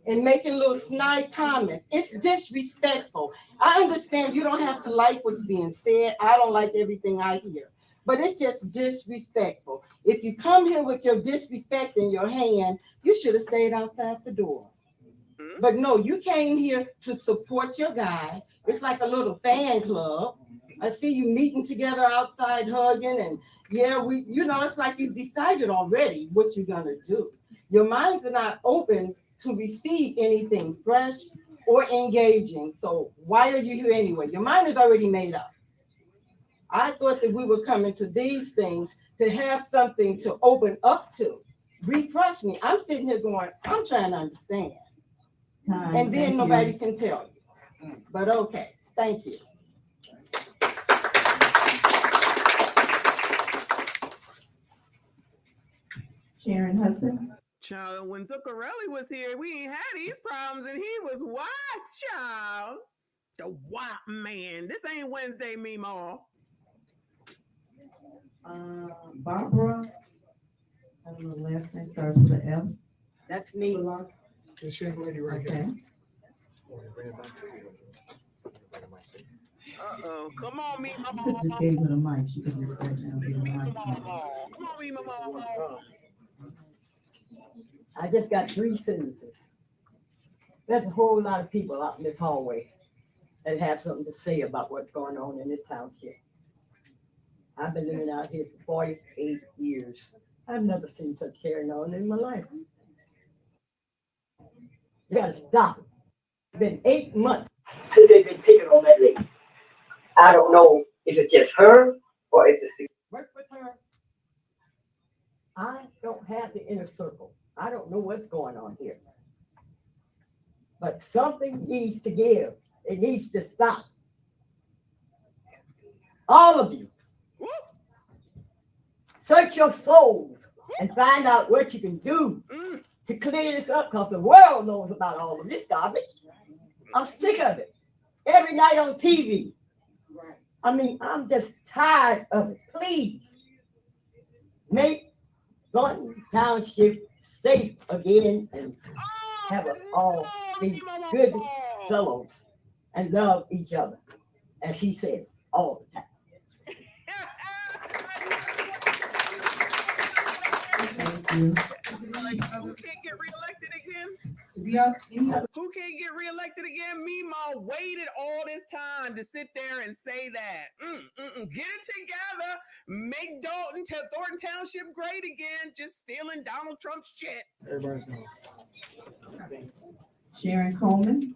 and making little snide comments. It's disrespectful. I understand you don't have to like what's being said. I don't like everything I hear, but it's just disrespectful. If you come here with your disrespect in your hand, you should have stayed outside the door. But no, you came here to support your guy. It's like a little fan club. I see you meeting together outside, hugging, and yeah, it's like you've decided already what you're gonna do. Your minds are not open to receive anything fresh or engaging. So why are you here anyway? Your mind is already made up. I thought that we were coming to these things to have something to open up to. Refresh me. I'm sitting here going, I'm trying to understand. Time. And then Thank nobody you. can tell you. But okay, thank you. Sharon Hudson. Child, when Zuccarelli was here, we ain't had these problems, and he was white, child. The white man. This ain't Wednesday, Meemaw. Barbara. I don't know, the last name starts with an F. That's me. This young lady right Okay. Uh-oh. Come on, Meemaw. Could just gave her the mic. She could just sit down. Give her the mic. Come on, Meemaw. I just got 3 sentences. There's a whole lot of people out in this hallway that have something to say about what's going on in this township. I've been living out here for 48 years. I've never seen such carrying on in my life. You gotta stop it. It's been 8 months since they've been picking on that lady. I don't know if it's just her or if it's work with her. I don't have the inner circle. I don't know what's going on here. But something needs to give. It needs to stop. All of you. Search your souls and find out what you can do to clear this up, because the world knows about all of this garbage. I'm sick of it. Every night on TV. I mean, I'm just tired of it. Please make Thornton Township safe again and have us all be good fellows and love each other, as he says all the time. Thank you. Who can't get reelected again? Who can't get reelected again? Meemaw waited all this time to sit there and say that. Get it together. Make Thornton Township great again. Just stealing Donald Trump's shit. Everybody's going. Sharon Coleman.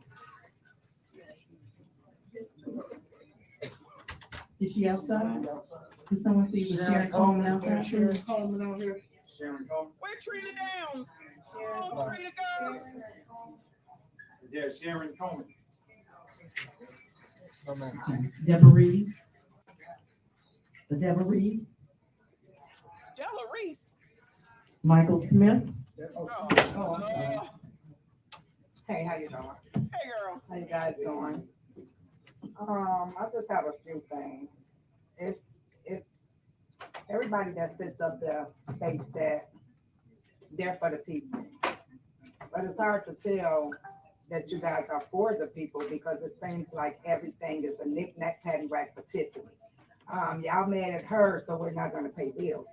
Is she outside? Did someone see was Sharon Coleman outside? Sharon Coleman out here. Sharon Coleman. Where Trina Downs? Oh, Trina, girl. Yeah, Sharon Coleman. Okay. Deborah Reeves. The Deborah Reeves. Della Reese. Michael Smith. Hey, how you doing? Hey, girl. How you guys doing? I just have a few things. It's everybody that sits up there states that they're for the people, but it's hard to tell that you guys are for the people because it seems like everything is a knick-knack, paddywhack for Tiffany. Y'all mad at her, so we're not gonna pay bills.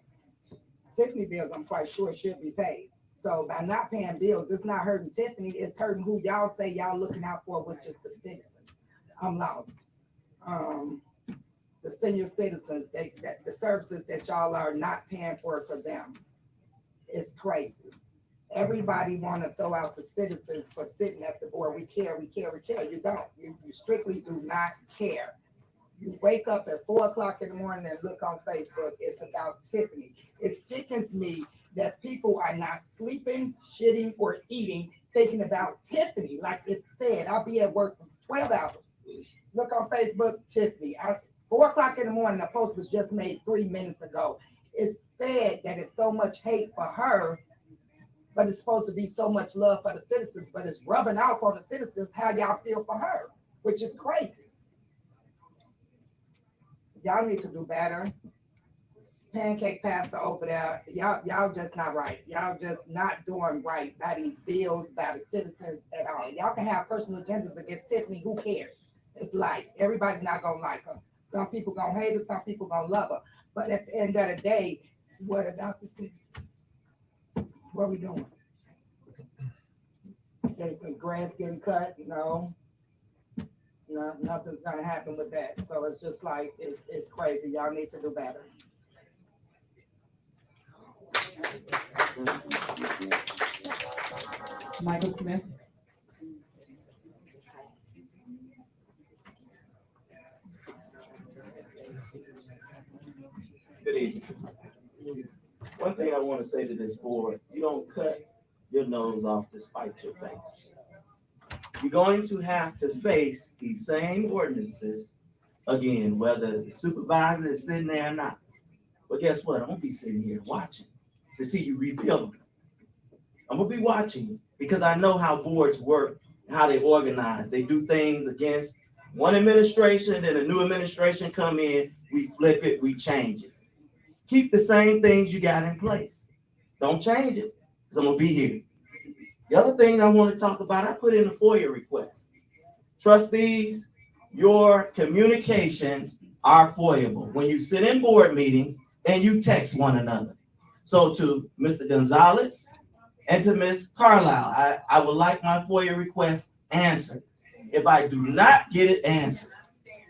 Tiffany bills, I'm quite sure should be paid. So by not paying bills, it's not hurting Tiffany, it's hurting who y'all say y'all looking out for, which is the citizens. I'm lost. The senior citizens, the services that y'all are not paying for them. It's crazy. Everybody wanna throw out the citizens for sitting at the board. We care. You don't. You strictly do not care. You wake up at 4 o'clock in the morning and look on Facebook, it's about Tiffany. It sickens me that people are not sleeping, shitting, or eating, thinking about Tiffany. Like it said, I'll be at work for 12 hours. Look on Facebook, Tiffany. 4 o'clock in the morning, a post was just made 3 minutes ago. It's said that it's so much hate for her, but it's supposed to be so much love for the citizens, but it's rubbing off on the citizens how y'all feel for her, which is crazy. Y'all need to do better. Pancake pastor over there, y'all just not right. Y'all just not doing right by these bills, by the citizens at all. Y'all can have personal agendas against Tiffany, who cares? It's like, everybody's not gonna like her. Some people gonna hate her, some people gonna love her. But at the end of the day, what about the citizens? What are we doing? Citizens' grass getting cut, no, nothing's gonna happen with that. So it's just like, it's crazy. Y'all need to do better. Michael Smith. Good evening. One thing I want to say to this board, you don't cut your nose off to spite your face. You're going to have to face these same ordinances again, whether the supervisor is sitting there or not. But guess what? I'm gonna be sitting here watching to see you repeal them. I'm gonna be watching because I know how boards work, how they organize. They do things against one administration, then a new administration come in, we flip it, we change it. Keep the same things you got in place. Don't change it, because I'm gonna be here. The other thing I want to talk about, I put in a FOIA request. Trustees, your communications are FOIAble when you sit in board meetings and you text one another. So to Mr. Gonzalez and to Ms. Carlisle, I would like my FOIA request answered. If I do not get it answered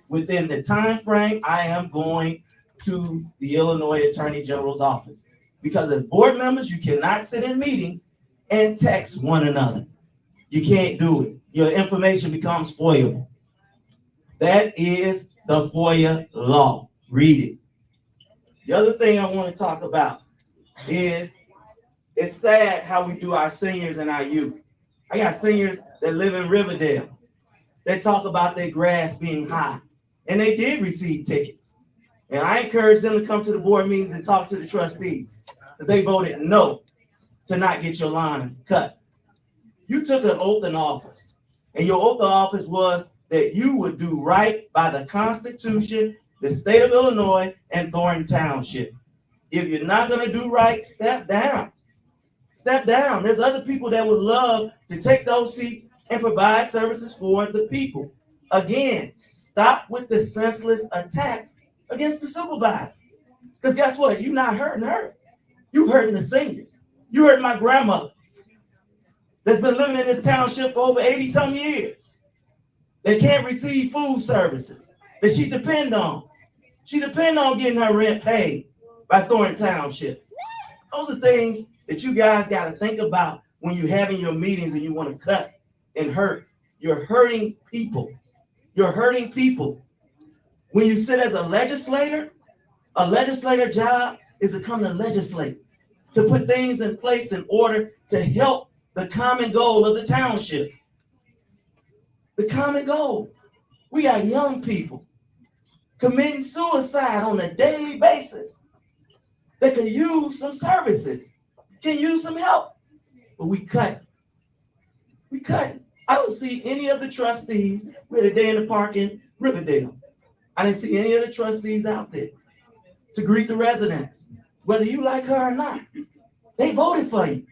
within the time frame, I am going to the Illinois Attorney General's office. Because as board members, you cannot sit in meetings and text one another. You can't do it. Your information becomes FOIAble. That is the FOIA law. Read it. The other thing I want to talk about is it's sad how we do our seniors and our youth. I got seniors that live in Riverdale. They talk about their grass being high, and they did receive tickets. And I encourage them to come to the board meetings and talk to the trustees because they voted no to not get your line cut. You took an oath in office, and your oath of office was that you would do right by the Constitution, the state of Illinois, and Thornton Township. If you're not going to do right, step down. Step down. There's other people that would love to take those seats and provide services for the people. Again, stop with the senseless attacks against the supervisor. Because guess what? You're not hurting her. You're hurting the seniors. You hurt my grandmother that's been living in this township for over 80-some years. They can't receive food services that she depend on. She depend on getting her rent paid by Thornton Township. Those are things that you guys got to think about when you're having your meetings and you want to cut and hurt. You're hurting people. You're hurting people. When you sit as a legislator job is to come to legislate, to put things in place in order to help the common goal of the township. The common goal. We got young people committing suicide on a daily basis that can use some services, can use some help. But we cut. We cut. I don't see any of the trustees. We had a day in the park in Riverdale. I didn't see any of the trustees out there to greet the residents, whether you like her or not. They voted for you.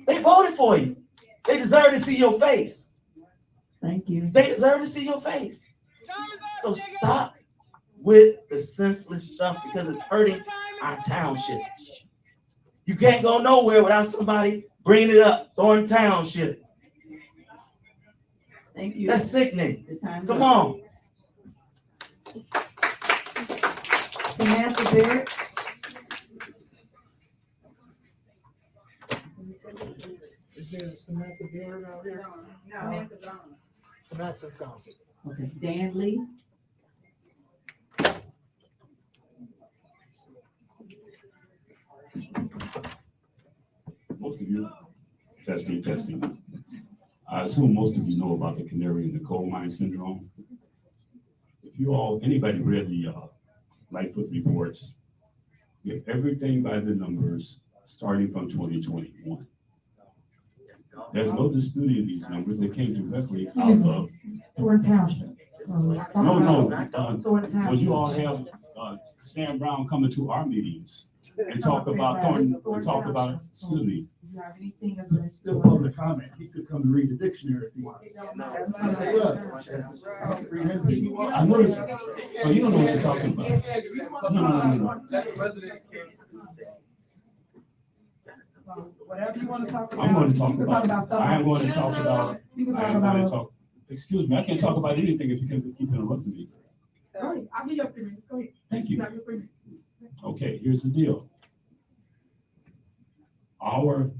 They voted for you. They deserve to see your face. Thank you. They deserve to see your face. So stop with the senseless stuff because it's hurting our township. You can't go nowhere without somebody bringing it up. Thornton Township. Thank you. That's sickening. Come up. on. Samantha Barrett. Is there a Samantha Barrett out here? No, Samantha's gone. Samantha's gone. Okay, Dan Lee. Most of you, testing. I assume most of you know about the canary in the coal mine syndrome. If you all, anybody read the Lightfoot reports, get everything by the numbers starting from 2021. There's no disputing these numbers. They came directly out of Thornton Township. Would you all have Stan Brown coming to our meetings and talk about Thornton, and talk about, excuse me. If you have anything that's been Still public comment. He could come and read the dictionary if he wants. I know this. Oh, you don't know what you're talking about. No. Whatever you want to talk about. I'm going to talk you can about. stuff. I am going to talk about. You can I talk am going to about. talk. Excuse me, I can't talk about anything if you keep interrupting me. Go ahead. I'll give you 3 minutes. Go ahead. Thank you. have your 3 minutes. Okay, here's the deal. Our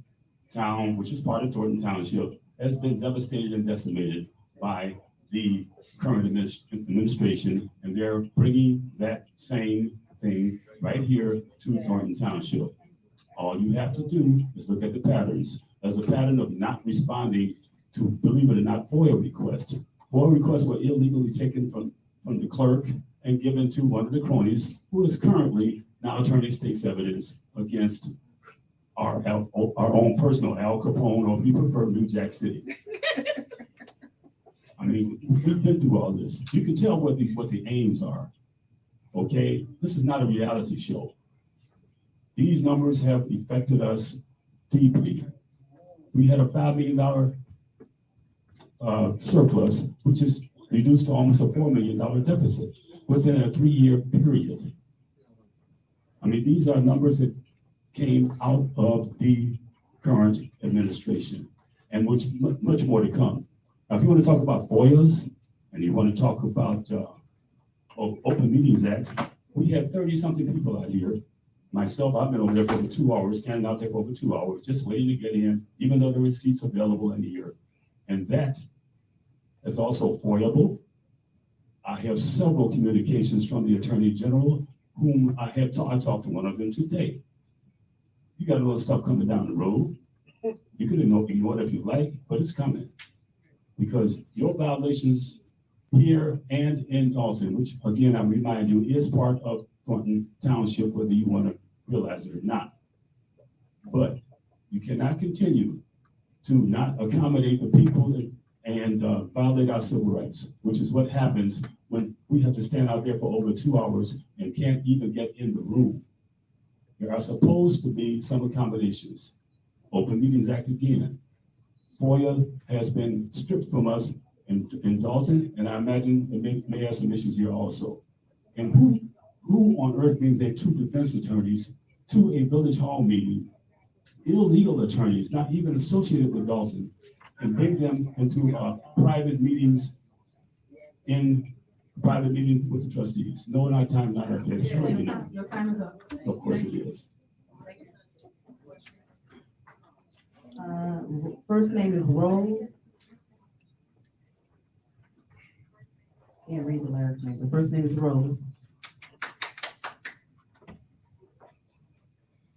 town, which is part of Thornton Township, has been devastated and decimated by the current administration, and they're bringing that same thing right here to Thornton Township. All you have to do is look at the patterns. There's a pattern of not responding to, believe it or not, FOIA requests. FOIA requests were illegally taken from the clerk and given to one of the cronies, who is currently now turning state's evidence against our own personal Al Capone, or if you prefer, New Jack City. I mean, we've been through all this. You can tell what the aims are. Okay, this is not a reality show. These numbers have affected us deeply. We had a $5 million surplus, which is reduced to almost a $4 million deficit within a 3-year period. I mean, these are numbers that came out of the current administration, and much more to come. Now, if you want to talk about FOIAs, and you want to talk about Open Meetings Act, we have 30-something people out here. Myself, I've been over there for over 2 hours, standing out there for over 2 hours, just waiting to get in, even though there were seats available in here. And that is also FOIAble. I have several communications from the Attorney General, whom I talked to one of them today. You got a little stuff coming down the road. You can ignore it if you like, but it's coming. Because your violations here and in Dalton, which again, I remind you, is part of Thornton Township, whether you want to realize it or not. But you cannot continue to not accommodate the people and violate our civil rights, which is what happens when we have to stand out there for over 2 hours and can't even get in the room. There are supposed to be some accommodations. Open Meetings Act again. FOIA has been stripped from us in Dalton, and I imagine it may have some issues here also. And who on earth brings their 2 defense attorneys to a village hall meeting, illegal attorneys, not even associated with Dalton, and bring them into private meetings with the trustees? No, not time, not our place. Sure, you know. Your time is up. Of course it is. First name is Rose. Can't read the last name. The first name is Rose.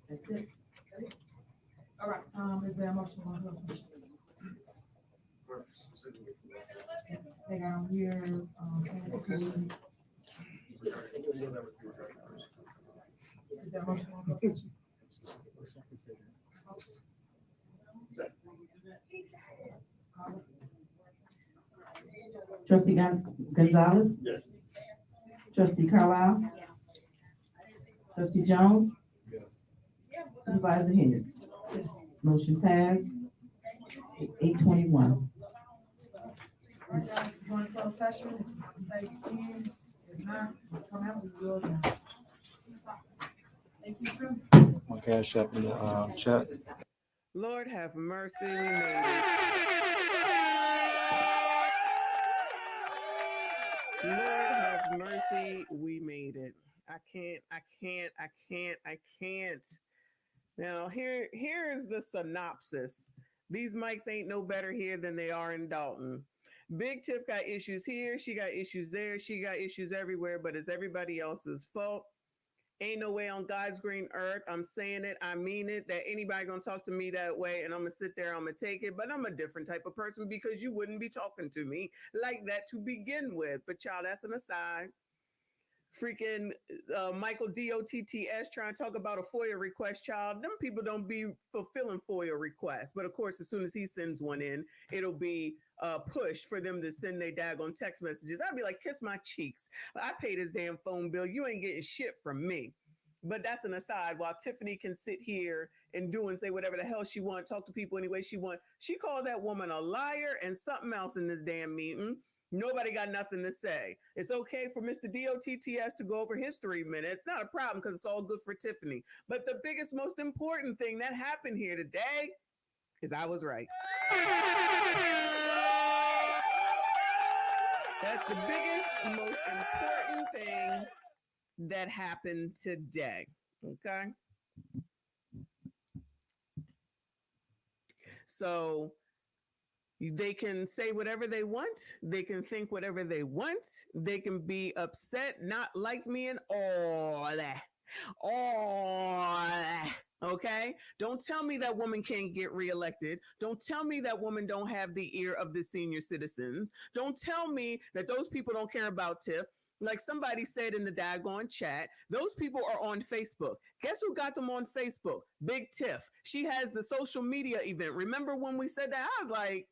That's it. All right, is there a motion on the motion? They got on here, is there a motion on the motion? Trustee Gonzalez? Yes. Trustee Carlisle? Trustee Jones? Supervisor Henry? Motion passed. It's 8:21. Going to close session, stay in, If not, come out, we will. Thank you, sir. My cash app in the chat. Lord have mercy, we made it. Lord have mercy, we made it. I can't. Now, here's the synopsis. These mics ain't no better here than they are in Dalton. Big Tiff got issues here, she got issues there, she got issues everywhere, but it's everybody else's fault. Ain't no way on God's green earth, I'm saying it, I mean it, that anybody gonna talk to me that way, and I'm gonna sit there, I'm gonna take it, but I'm a different type of person because you wouldn't be talking to me like that to begin with. But y'all, that's an aside. Freaking Michael DOTTS trying to talk about a FOIA request, child. Them people don't be fulfilling FOIA requests. But of course, as soon as he sends one in, it'll be pushed for them to send their daggone text messages. I'd be like, kiss my cheeks. I pay this damn phone bill. You ain't getting shit from me. But that's an aside. While Tiffany can sit here and do and say whatever the hell she want, talk to people any way she want. She called that woman a liar and something else in this damn meeting. Nobody got nothing to say. It's okay for Mr. DOTTS to go over his 3 minutes. Not a problem because it's all good for Tiffany. But the biggest, most important thing that happened here today is I was right. That's the biggest, most important thing that happened today. Okay? So they can say whatever they want. They can think whatever they want. They can be upset, not like me and all that. Okay? Don't tell me that woman can't get reelected. Don't tell me that woman don't have the ear of the senior citizens. Don't tell me that those people don't care about Tiff. Like somebody said in the daggone chat, those people are on Facebook. Guess who got them on Facebook? Big Tiff. She has the social media event. Remember when we said that? I was like,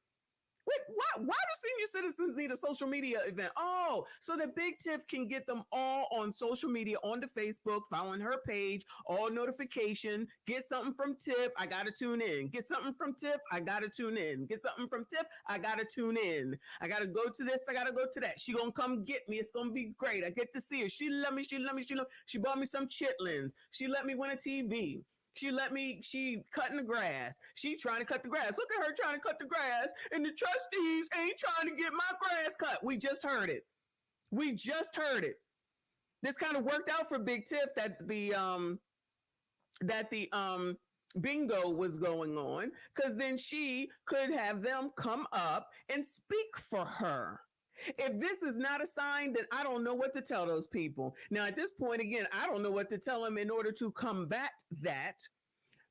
wait, why do senior citizens need a social media event? Oh, so that Big Tiff can get them all on social media, onto Facebook, following her page, all notification, get something from Tiff, I gotta tune in. Get something from Tiff, I gotta tune in. Get something from Tiff, I gotta tune in. I gotta go to this, I gotta go to that. She gonna come get me, it's gonna be great. I get to see her. She love me. She bought me some chitlins. She let me win a TV. She cutting the grass. She trying to cut the grass. Look at her trying to cut the grass. And the trustees ain't trying to get my grass cut. We just heard it. This kind of worked out for Big Tiff that the bingo was going on, because then she could have them come up and speak for her. If this is not a sign, then I don't know what to tell those people. Now, at this point, again, I don't know what to tell them in order to combat that.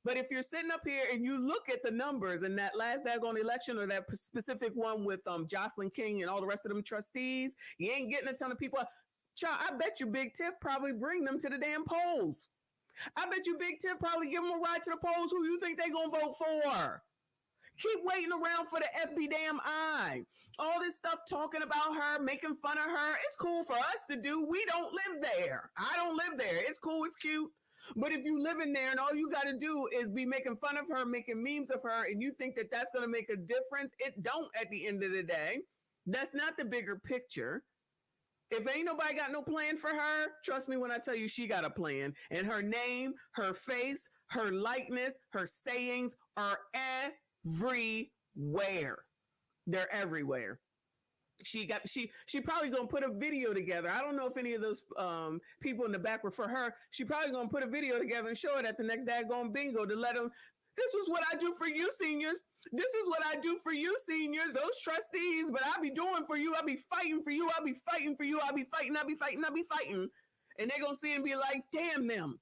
But if you're sitting up here and you look at the numbers in that last daggone election, or that specific one with Jocelyn King and all the rest of them trustees, you ain't getting a ton of people. Child, I bet you Big Tiff probably bring them to the damn polls. I bet you Big Tiff probably give them a ride to the polls. Who you think they gonna vote for? Keep waiting around for the FB damn I. All this stuff talking about her, making fun of her. It's cool for us to do. We don't live there. I don't live there. It's cool. It's cute. But if you live in there and all you got to do is be making fun of her, making memes of her, and you think that that's going to make a difference, it don't at the end of the day. That's not the bigger picture. If ain't nobody got no plan for her, trust me when I tell you she got a plan. And her name, her face, her likeness, her sayings are everywhere. They're everywhere. She probably gonna put a video together. I don't know if any of those people in the back were for her. She probably gonna put a video together and show it at the next daggone bingo to let them. This is what I do for you, seniors. This is what I do for you, seniors. Those trustees, but I be doing for you. I be fighting for you. I be fighting for you. I be fighting. And they gonna see it and be like, damn them.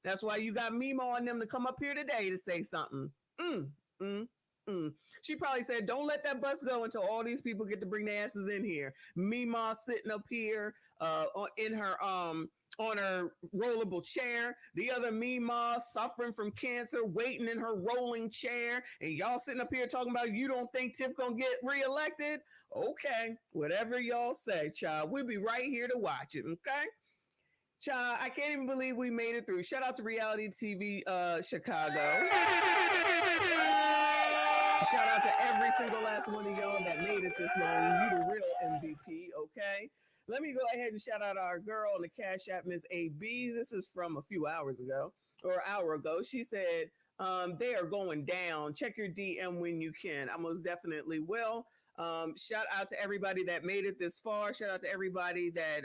That's why you got Mimo on them to come up here today to say something. She probably said, don't let that bus go until all these people get to bring their asses in here. Mima sitting up here in her on her rollable chair. The other Mima suffering from cancer, waiting in her rolling chair. And y'all sitting up here talking about you don't think Tiff gonna get reelected? Okay, whatever y'all say, child. We'll be right here to watch it, okay? Child, I can't even believe we made it through. Shout out to Reality TV Chicago. Shout out to every single last one of y'all that made it this long. You the real MVP, okay? Let me go ahead and shout out our girl on the Cash App, Miss AB. This is from a few hours ago or an hour ago. She said, they are going down. Check your DM when you can. I most definitely will. Shout out to everybody that made it this far. Shout out to everybody that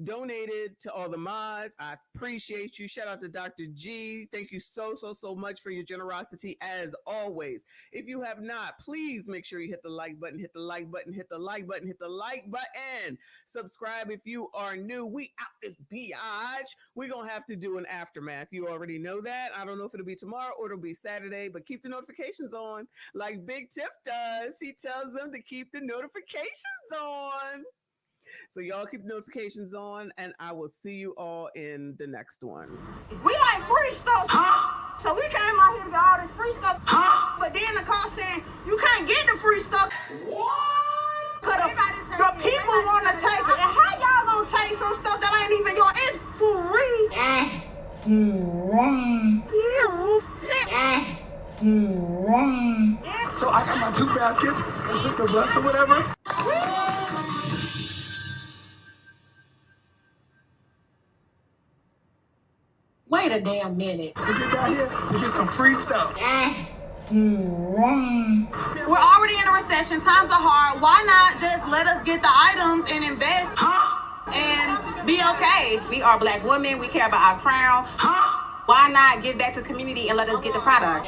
donated, to all the mods. I appreciate you. Shout out to Dr. G. Thank you so much for your generosity as always. If you have not, please make sure you hit the like button, hit the like button, hit the like button, hit the like button. Subscribe if you are new. We out this biatch. We're going to have to do an aftermath. You already know that. I don't know if it'll be tomorrow or it'll be Saturday, but keep the notifications on like Big Tiff does. She tells them to keep the notifications on. So y'all keep notifications on, and I will see you all in the next one. We like free stuff, so we came out here to get all this free stuff, but then the car saying you can't get the free stuff. What? Cause the people want to take it, and how y'all gonna take some stuff that ain't even yours? It's free. So I got my 2 baskets and took the bus or whatever. Wait a damn minute. We get down here, we get some free stuff. We're already in a recession. Times are hard. Why not just let us get the items and invest and be okay? We are Black women. We care about our crown. Why not give back to the community and let us get the product?